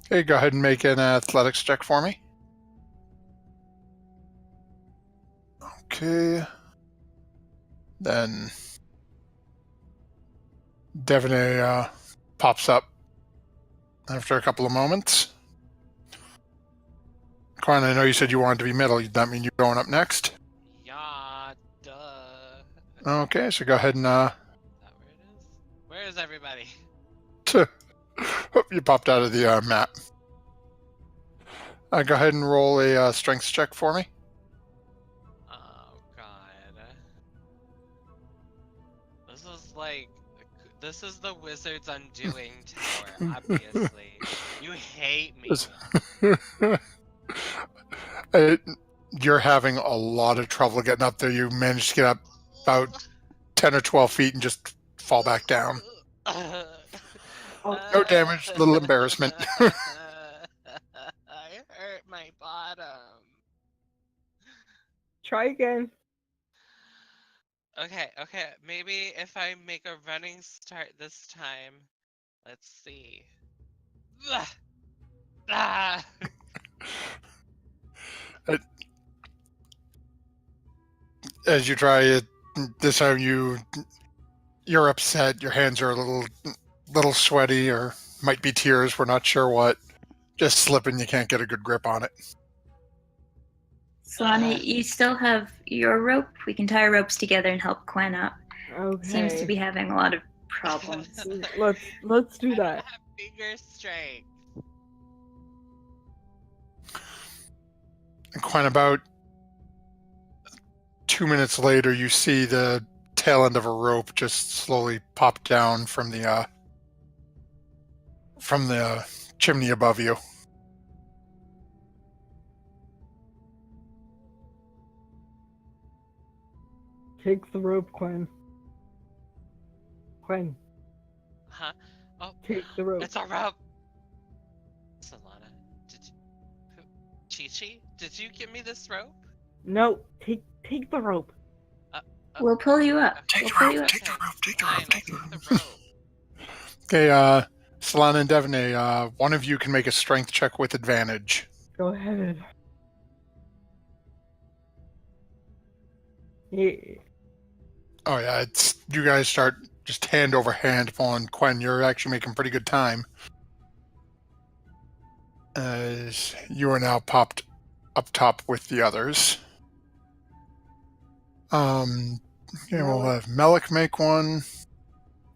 Okay, go ahead and make an athletics check for me. Okay. Then Devaney pops up after a couple of moments. Quan, I know you said you wanted to be middle. Does that mean you're going up next? Yeah, duh. Okay, so go ahead and Is that where it is? Where is everybody? you popped out of the map. Go ahead and roll a strength check for me. Oh god. This is the Wizard's Undoing Tower, obviously. You hate me. You're having a lot of trouble getting up there. You managed to get up about 10 or 12 feet and just fall back down. No damage, little embarrassment. I hurt my bottom. Try again. Okay, maybe if I make a running start this time. Let's see. Ah! As you try it, this time you're upset. Your hands are a little sweaty, or might be tears. We're not sure what. Just slipping. You can't get a good grip on it. Solana, you still have your rope. We can tie our ropes together and help Quen up. Okay. Seems to be having a lot of problems. Let's do that. I have finger strength. And quite about 2 minutes later, you see the tail end of a rope just slowly pop down from the chimney above you. Take the rope, Quinn. Quinn, Huh? Oh, take the rope. it's a rope. Solana, did you? Chi-Chi, did you give me this rope? No, take the rope. We'll pull you up. Take We'll the pull rope, you up. take the rope, take the Fine, rope, I'll take the take rope. the rope. Okay, Solana and Devaney, one of you can make a strength check with advantage. Go ahead. Yeah. Oh yeah, it's you guys start just hand over hand pulling. Quen, you're actually making pretty good time. As you are now popped up top with the others. Okay, we'll have Melik make one.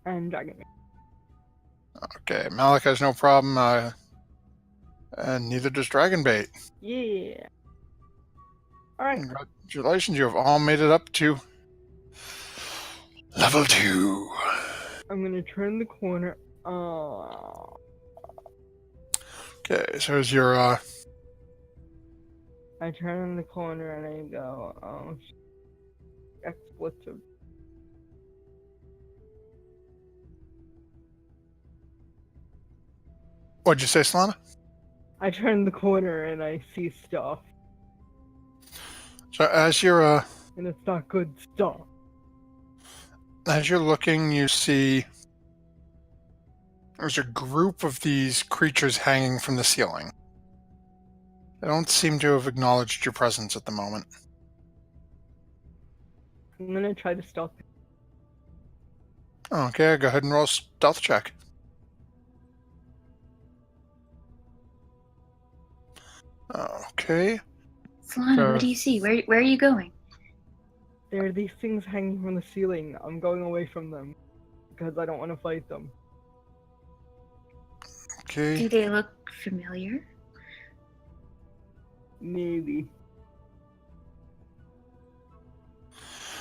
And Dragon. Okay, Melik has no problem, and neither does Dragonbait. Yeah. Alright. Congratulations, you have all made it up to level 2. I'm gonna turn the corner. Okay, so here's your I turn the corner and I go, oh, expletive. what'd you say, Solana? I turn the corner and I see stuff. So as you're And it's not good stuff. looking, you see there's a group of these creatures hanging from the ceiling. They don't seem to have acknowledged your presence at the moment. I'm gonna try to stop it. Okay, go ahead and roll a stealth check. Okay. Solana, what do you see? Where are you going? There are these things hanging from the ceiling. I'm going away from them. Because I don't want to fight them. Okay. Do they look familiar? Maybe.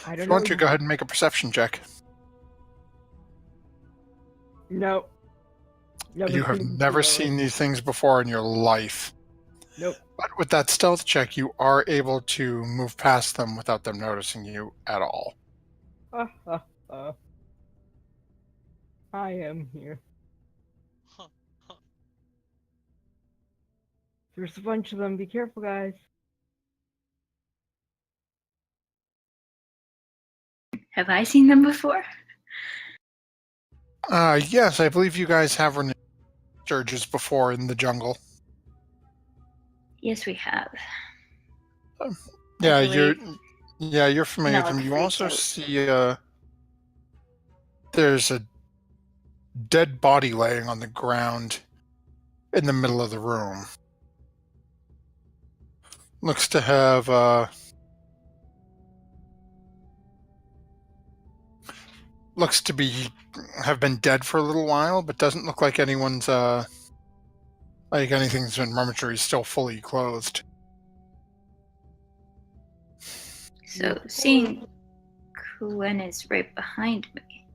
I If don't you know. want to, go ahead and make a perception check. No. You have seen them never before. seen these things before in your life. Nope. But with that stealth check, you are able to move past them without them noticing you at all. I am here. Huh, huh. There's a bunch of them. Be careful, guys. Have I seen them before? Yes, I believe you guys have run into Sturges before in the jungle. Yes, we have. Yeah, believe you're familiar with them. Melik You freaked also out. see there's a dead body laying on the ground in the middle of the room. Looks to have have been dead for a little while, but doesn't look like anyone's like anything's been rummaged. He's still fully clothed. So, seeing Quen is right behind me.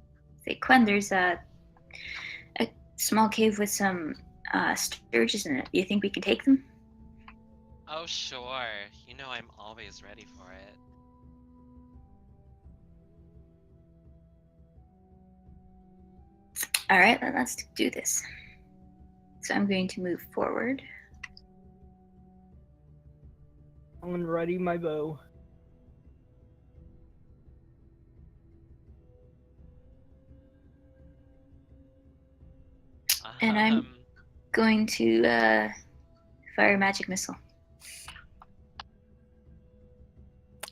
Say, Quen, there's a small cave with some sturges in it. You think we can take them? Oh, sure. You know I'm always ready for it. All right, then let's do this. So I'm going to move forward. I'm gonna ready my bow. And I'm going to fire a magic missile.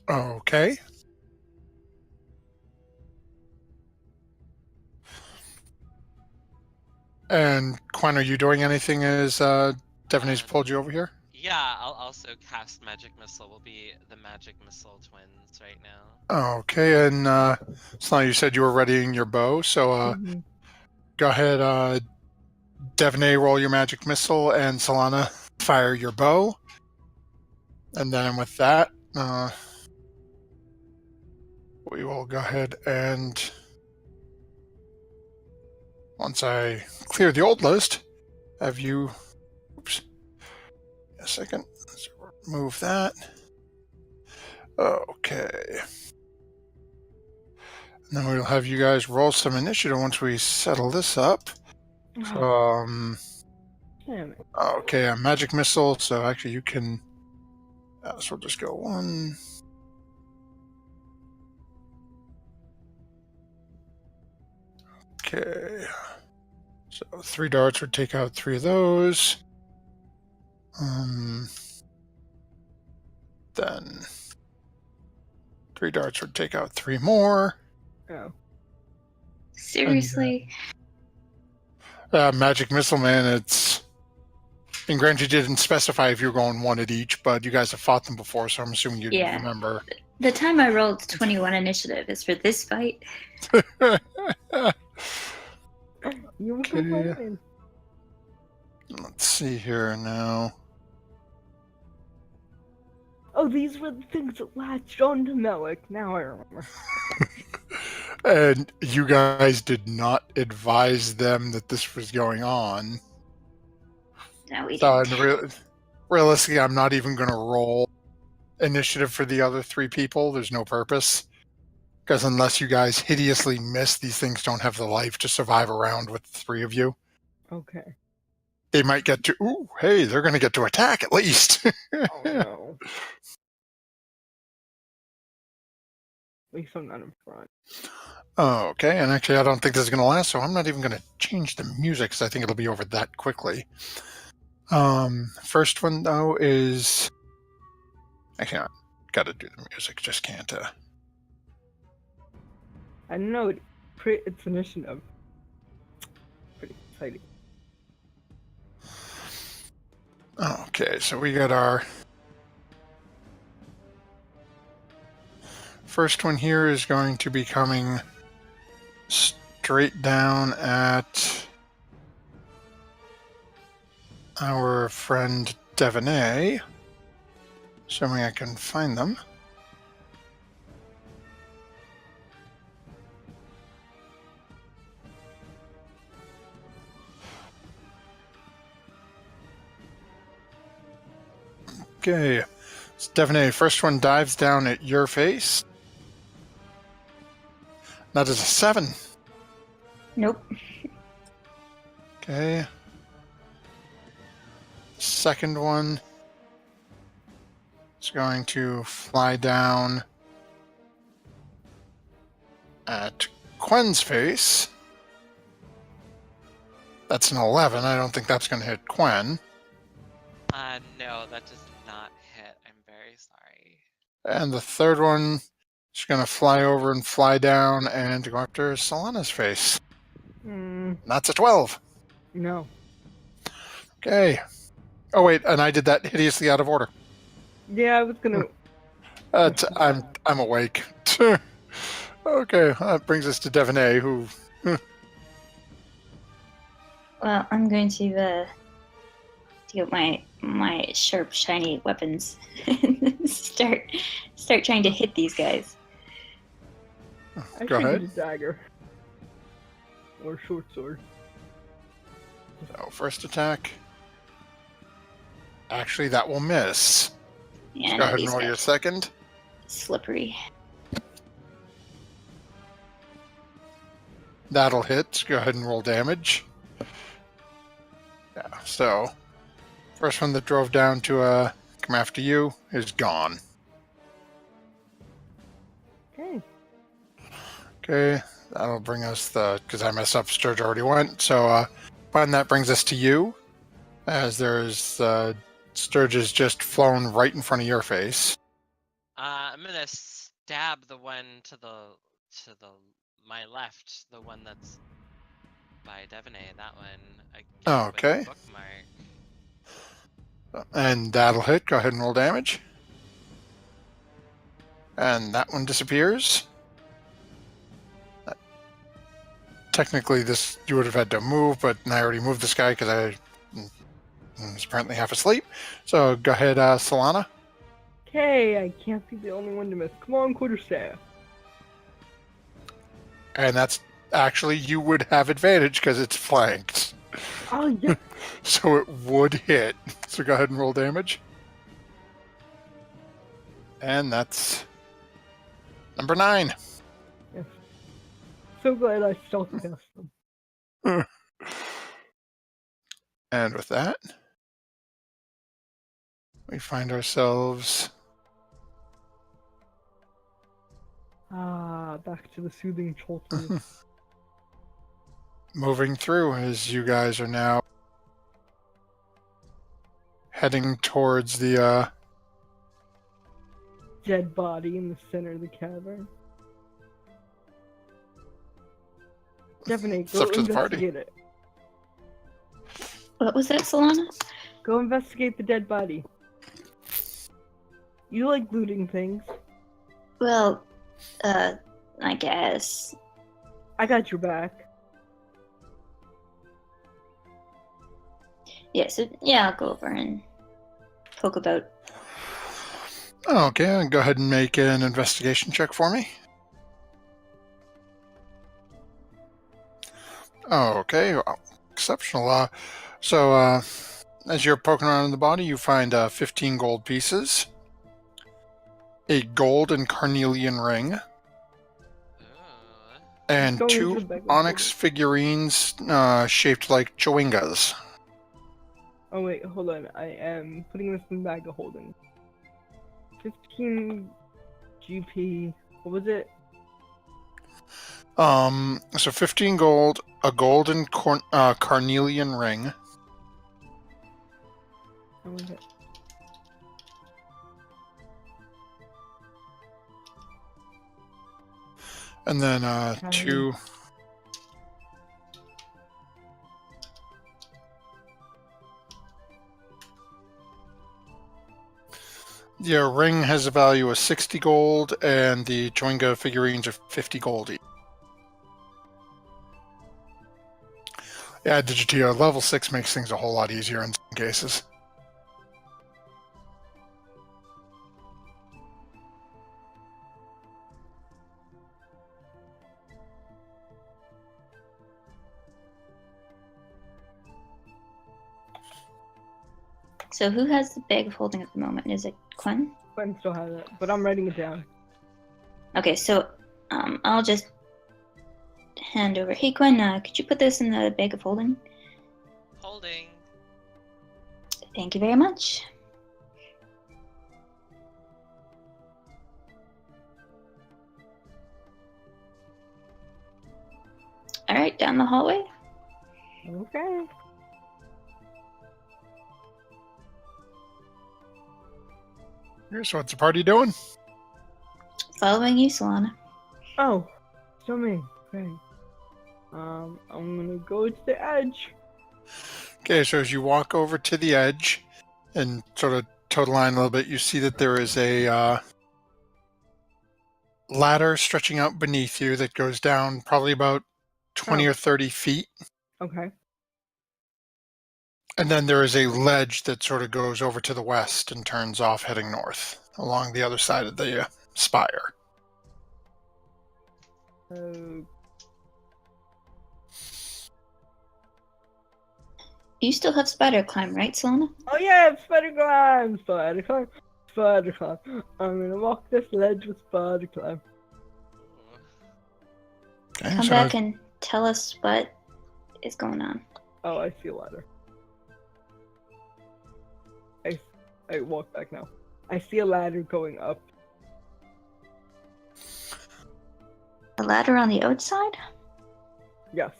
Okay. And Quen, are you doing anything as Devaney's pulled you over here? Yeah, I'll also cast Magic Missile. We'll be the Magic Missile twins right now. Okay, and Solana, you said you were readying your bow, so Mhm. go ahead, Devaney, roll your magic missile, and Solana, fire your bow. And then with that, we will go ahead and, once I clear the old list, have you... Oops. A second. Let's remove that. Okay. And then we'll have you guys roll some initiative once we settle this up. Damn it. Okay, a magic missile, so actually you can... so we'll just go 1... Okay. So 3 darts would take out 3 of those. Then 3 darts would take out 3 more. Oh. Seriously? Magic missile, man, it's... And granted, you didn't specify if you were going 1 at each, but you guys have fought them before, so I'm assuming you Yeah. remember. The time I rolled 21 initiative is for this fight. You were Okay. complaining. Let's see here now. Oh, these were the things that latched onto Melik. Now I remember. And you guys did not advise them that this was going on. No, we So didn't. realistically, I'm not even going to roll initiative for the other 3 people. There's no purpose. Because unless you guys hideously miss, these things don't have the life to survive around with the 3 of you. Okay. They might get to... Ooh, hey, they're going to get to attack at least. Oh no. At least I'm not in front. Okay, and actually I don't think this is going to last, so I'm not even going to change the music because I think it'll be over that quickly. First one, though, is... Actually, I've got to do the music, just can't... I know it's initiative. Pretty exciting. Okay, so we got our... First one here is going to be coming straight down at our friend Devonay. Assuming I can find them. Okay, so Devonay, first one dives down at your face. That is a 7. Nope. Okay. Second one is going to fly down at Quen's face. That's an 11. I don't think that's going to hit Quen. No, that does not hit. I'm very sorry. And the third one is going to fly over and fly down and go after Solana's face. That's a 12. No. Okay. Oh, wait, and I did that hideously out of order. Yeah, I was gonna. I'm awake. Okay, that brings us to Devonay, who... Well, I'm going to get my sharp, shiny weapons and start trying to hit these guys. I Go should ahead. get a dagger. Or short sword. So, first attack. Actually, that will miss. Yeah, Go ahead and roll your second. Slippery. That'll hit. Go ahead and roll damage. Yeah, so first one that drove down to come after you is gone. Okay. Okay, that'll bring us because I messed up, Sturge already went. So, fine, that brings us to you, as there's Sturge has just flown right in front of your face. I'm gonna stab the one to my left, the one that's by Devonay. That one. Again, with Okay. bookmark. And that'll hit. Go ahead and roll damage. And that one disappears. Technically, this you would have had to move, but I already moved this guy because I was apparently half asleep. So go ahead, Solana. Okay, I can't be the only one to miss. Come on, quarterstaff. And that's actually, you would have advantage because it's flanked. Oh, yeah. So it would hit. So go ahead and roll damage. And that's number 9. Yes. So glad I stealth past them. And with that, we find ourselves Back to the soothing chulters. moving through as you guys are now heading towards the Dead body in the center of the cavern. Stephanie, it's go up to the party. investigate it. What was that, Solana? Go investigate the dead body. You like looting things. Well, I guess. I got your back. Yeah, I'll go over and poke about. Okay, go ahead and make an investigation check for me. Okay, well, exceptional. So, as you're poking around in the body, you find 15 gold pieces, a gold and carnelian ring, Ooh. and Go into 2 the bag of onyx figurines shaped like chewingas. Oh wait, hold on. I am putting this in the bag of holding. 15 GP. What was it? So 15 gold, a gold and carnelian ring, What was it? and then 2. The ring has a value of 60 gold, and the chewinga figurines are 50 gold each. Yeah, Digitio, level 6 makes things a whole lot easier in some cases. So who has the bag of holding at the moment? Is it Quinn? Gwen still has it, but I'm writing it down. Okay, so I'll just hand over. Hey Quinn, could you put this in the bag of holding? Holding. Thank you very much. All right, down the hallway. Okay. So what's the party doing? Following you, Solana. Oh, show me. Okay. I'm gonna go to the edge. Okay, so as you walk over to the edge and sort of toe the line a little bit, you see that there is a ladder stretching out beneath you that goes down probably about 20 or 30 feet. Okay. And then there is a ledge that sort of goes over to the west and turns off heading north along the other side of the spire. You still have spider climb, right, Solana? Oh yeah, spider climb, spider climb, spider climb. I'm gonna walk this ledge with spider climb. Ooh. Okay, Come so back and tell us what is going on. Oh, I see a ladder. I walk back now. I see a ladder going up. A ladder on the outside? Yes.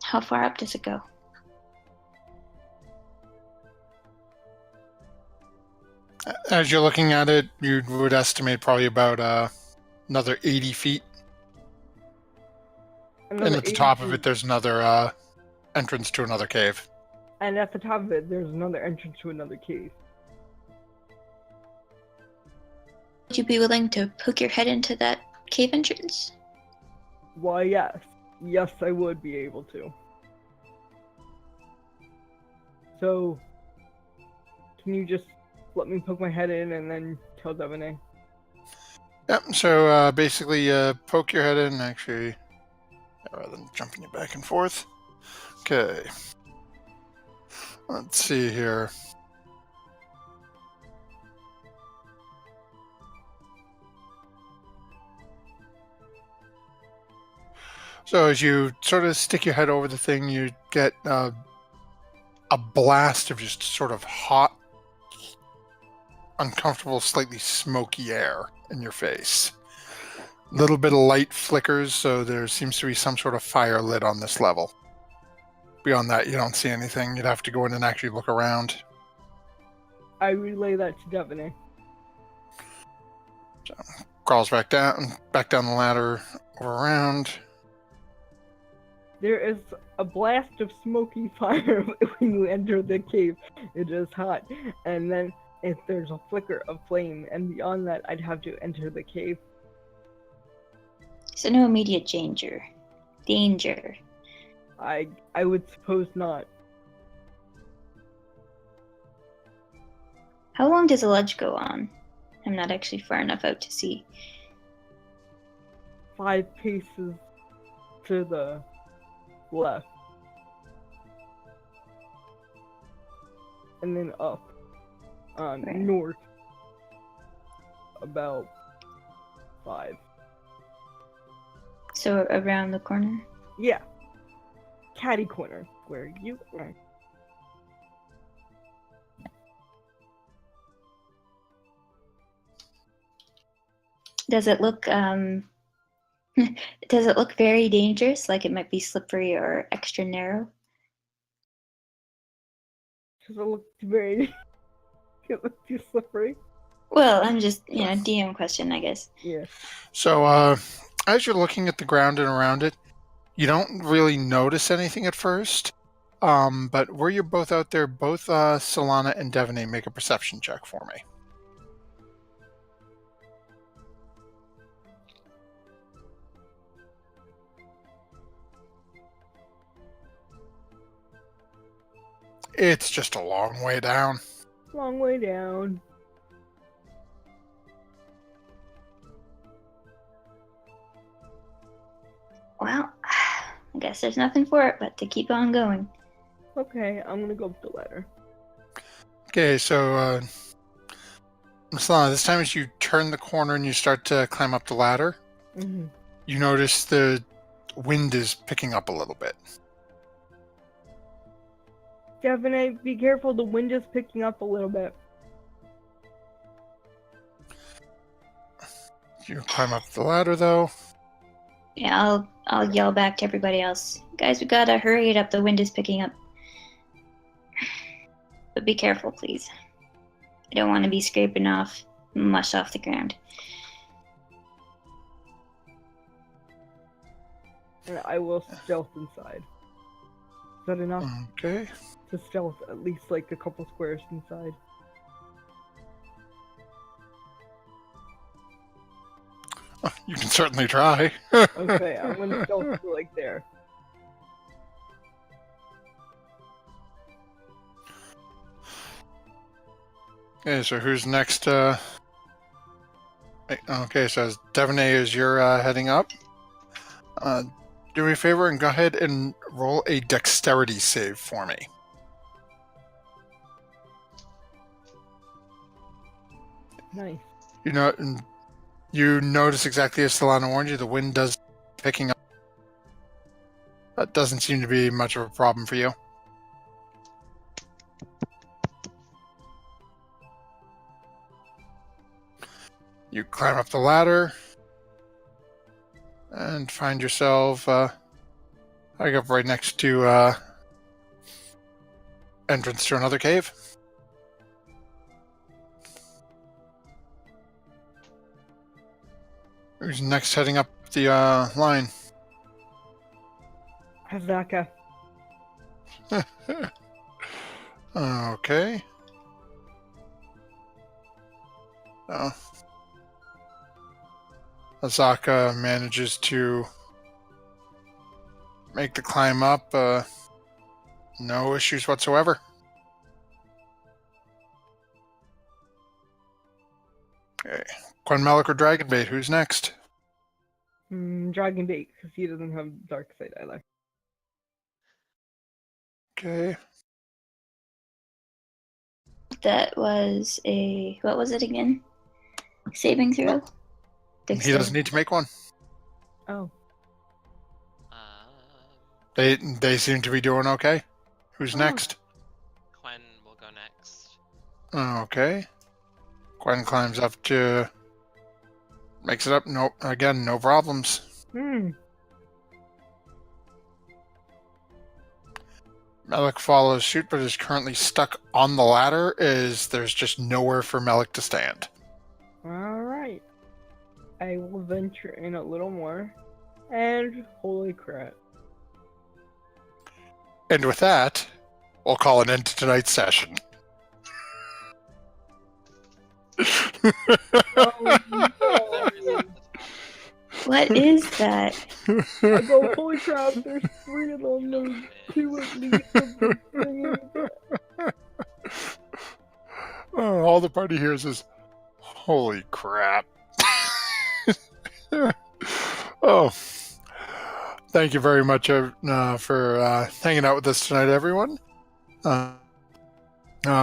How far up does it go? as you're looking at it, you would estimate probably about another 80 feet. And at the top of it, there's another entrance to another cave. And at the top of it, there's another entrance to another cave. Would you be willing to poke your head into that cave entrance? Why, yes. Yes, I would be able to. So, can you just let me poke my head in and then tell Devaney? Yep, so basically poke your head in, actually, rather than jumping you back and forth. Okay. Let's see here. So as you sort of stick your head over the thing, you get a blast of just sort of hot, uncomfortable, slightly smoky air in your face. A little bit of light flickers, so there seems to be some sort of fire lit on this level. Beyond that, you don't see anything. You'd have to go in and actually look around. I relay that to Devaney. Crawls back down the ladder, over around. There is a blast of smoky fire when you enter the cave. It is hot. And then if there's a flicker of flame, and beyond that, I'd have to enter the cave. So no immediate danger. Danger. I would suppose not. How long does the ledge go on? I'm not actually far enough out to see. 5 paces to the left. And then up. Right. North. About 5. So around the corner? Yeah. Catty corner, where you are. Does it look does it look very dangerous? Like it might be slippery or extra narrow? Does it look very... it look too slippery? Well, I'm just, DM question, I guess. Yeah. So as you're looking at the ground and around it, you don't really notice anything at first. But where you're both out there, both Solana and Devaney, make a perception check for me. It's just a long way down. Long way down. Well, I guess there's nothing for it but to keep on going. Okay, I'm gonna go up the ladder. Okay, so Solana, this time as you turn the corner and you start to climb up the ladder, Mm-hmm. you notice the wind is picking up a little bit. Definitely be careful, the wind is picking up a little bit. You climb up the ladder, though. Yeah, I'll yell back to everybody else. Guys, we gotta hurry it up. The wind is picking up. But be careful, please. I don't want to be scraping off mush off the ground. And I will stealth inside. Is that enough Okay. to stealth at least like a couple squares inside? You can certainly try. Okay, I'm gonna stealth to like there. Okay, so who's next? Okay, so as Devaney, as you're heading up, do me a favor and go ahead and roll a dexterity save for me. Nice. You notice exactly as Solana warned you, the wind does picking up. That doesn't seem to be much of a problem for you. You climb up the ladder and find yourself up right next to entrance to another cave. Who's next heading up the line? Hazaka. Okay. Azaka manages to make the climb up. No issues whatsoever. Okay. Quen Malik or Dragonbait, who's next? Dragon Bait, because he doesn't have Dark Sight either. Okay. That was what was it again? Saving throw? He doesn't need to make one. Oh. They seem to be doing okay. Who's Oh. next? Quen will go next. Okay. Quen climbs up to... Makes it up. Nope. Again, no problems. Melik follows suit, but is currently stuck on the ladder, as there's just nowhere for Melik to stand. Alright. I will venture in a little more. And holy crap. And with that, we'll call an end to tonight's session. Oh, no. What is that? I go, holy crap, there's 3 of them, there's 2 at least of them bringing it. Oh, all the party hears is, holy crap. Oh, thank you very much for hanging out with us tonight, everyone.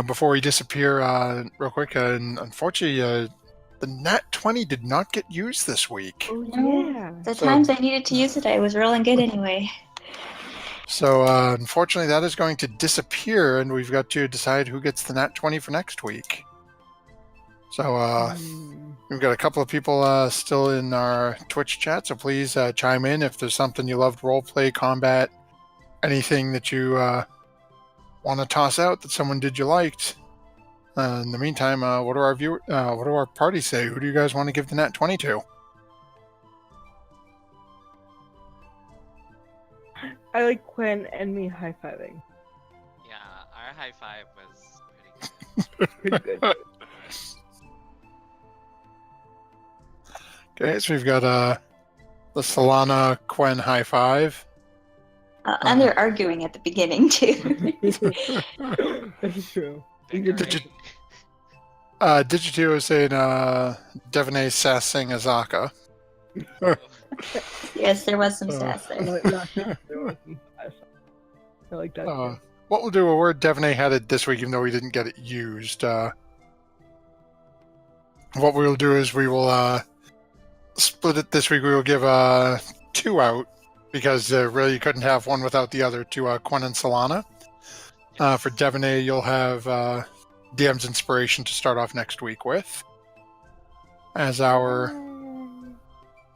Before we disappear, real quick, unfortunately, the Nat 20 did not get used this week. Oh, No. yeah. The So- times I needed to use it, I was rolling good anyway. So, unfortunately, that is going to disappear, and we've got to decide who gets the Nat 20 for next week. So, we've got a couple of people still in our Twitch chat, so please chime in if there's something you loved, roleplay, combat, anything that you want to toss out that someone did you liked. In the meantime, what do our parties say? Who do you guys want to give the Nat 20 to? I like Quen and me high-fiving. Yeah, our high five was pretty good. Pretty good. Okay, so we've got the Solana Quen high five. And they're arguing at the beginning, too. That's true. Bickering. Digitio is saying Devaney sassing Azaka. Yes, there was some sass I there. like that. I like that. too. What we'll do, where Devaney had it this week, even though we didn't get it used, what we'll do is we will split it this week. We will give 2 out, because really you couldn't have one without the other, to Quen and Solana. For Devaney, you'll have DM's inspiration to start off next week with, as our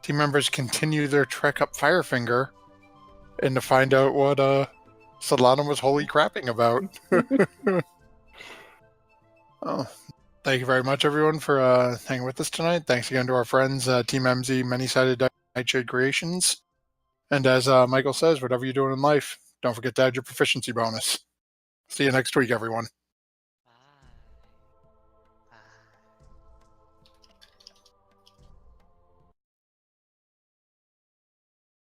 team members continue their trek up Firefinger and to find out what Solana was holy crapping about. Oh, thank you very much, everyone, for hanging with us tonight. Thanks again to our friends, Team MZ, Many-Sided Nightshade Creations. And as Michael says, whatever you're doing in life, don't forget to add your proficiency bonus. See you next week, everyone.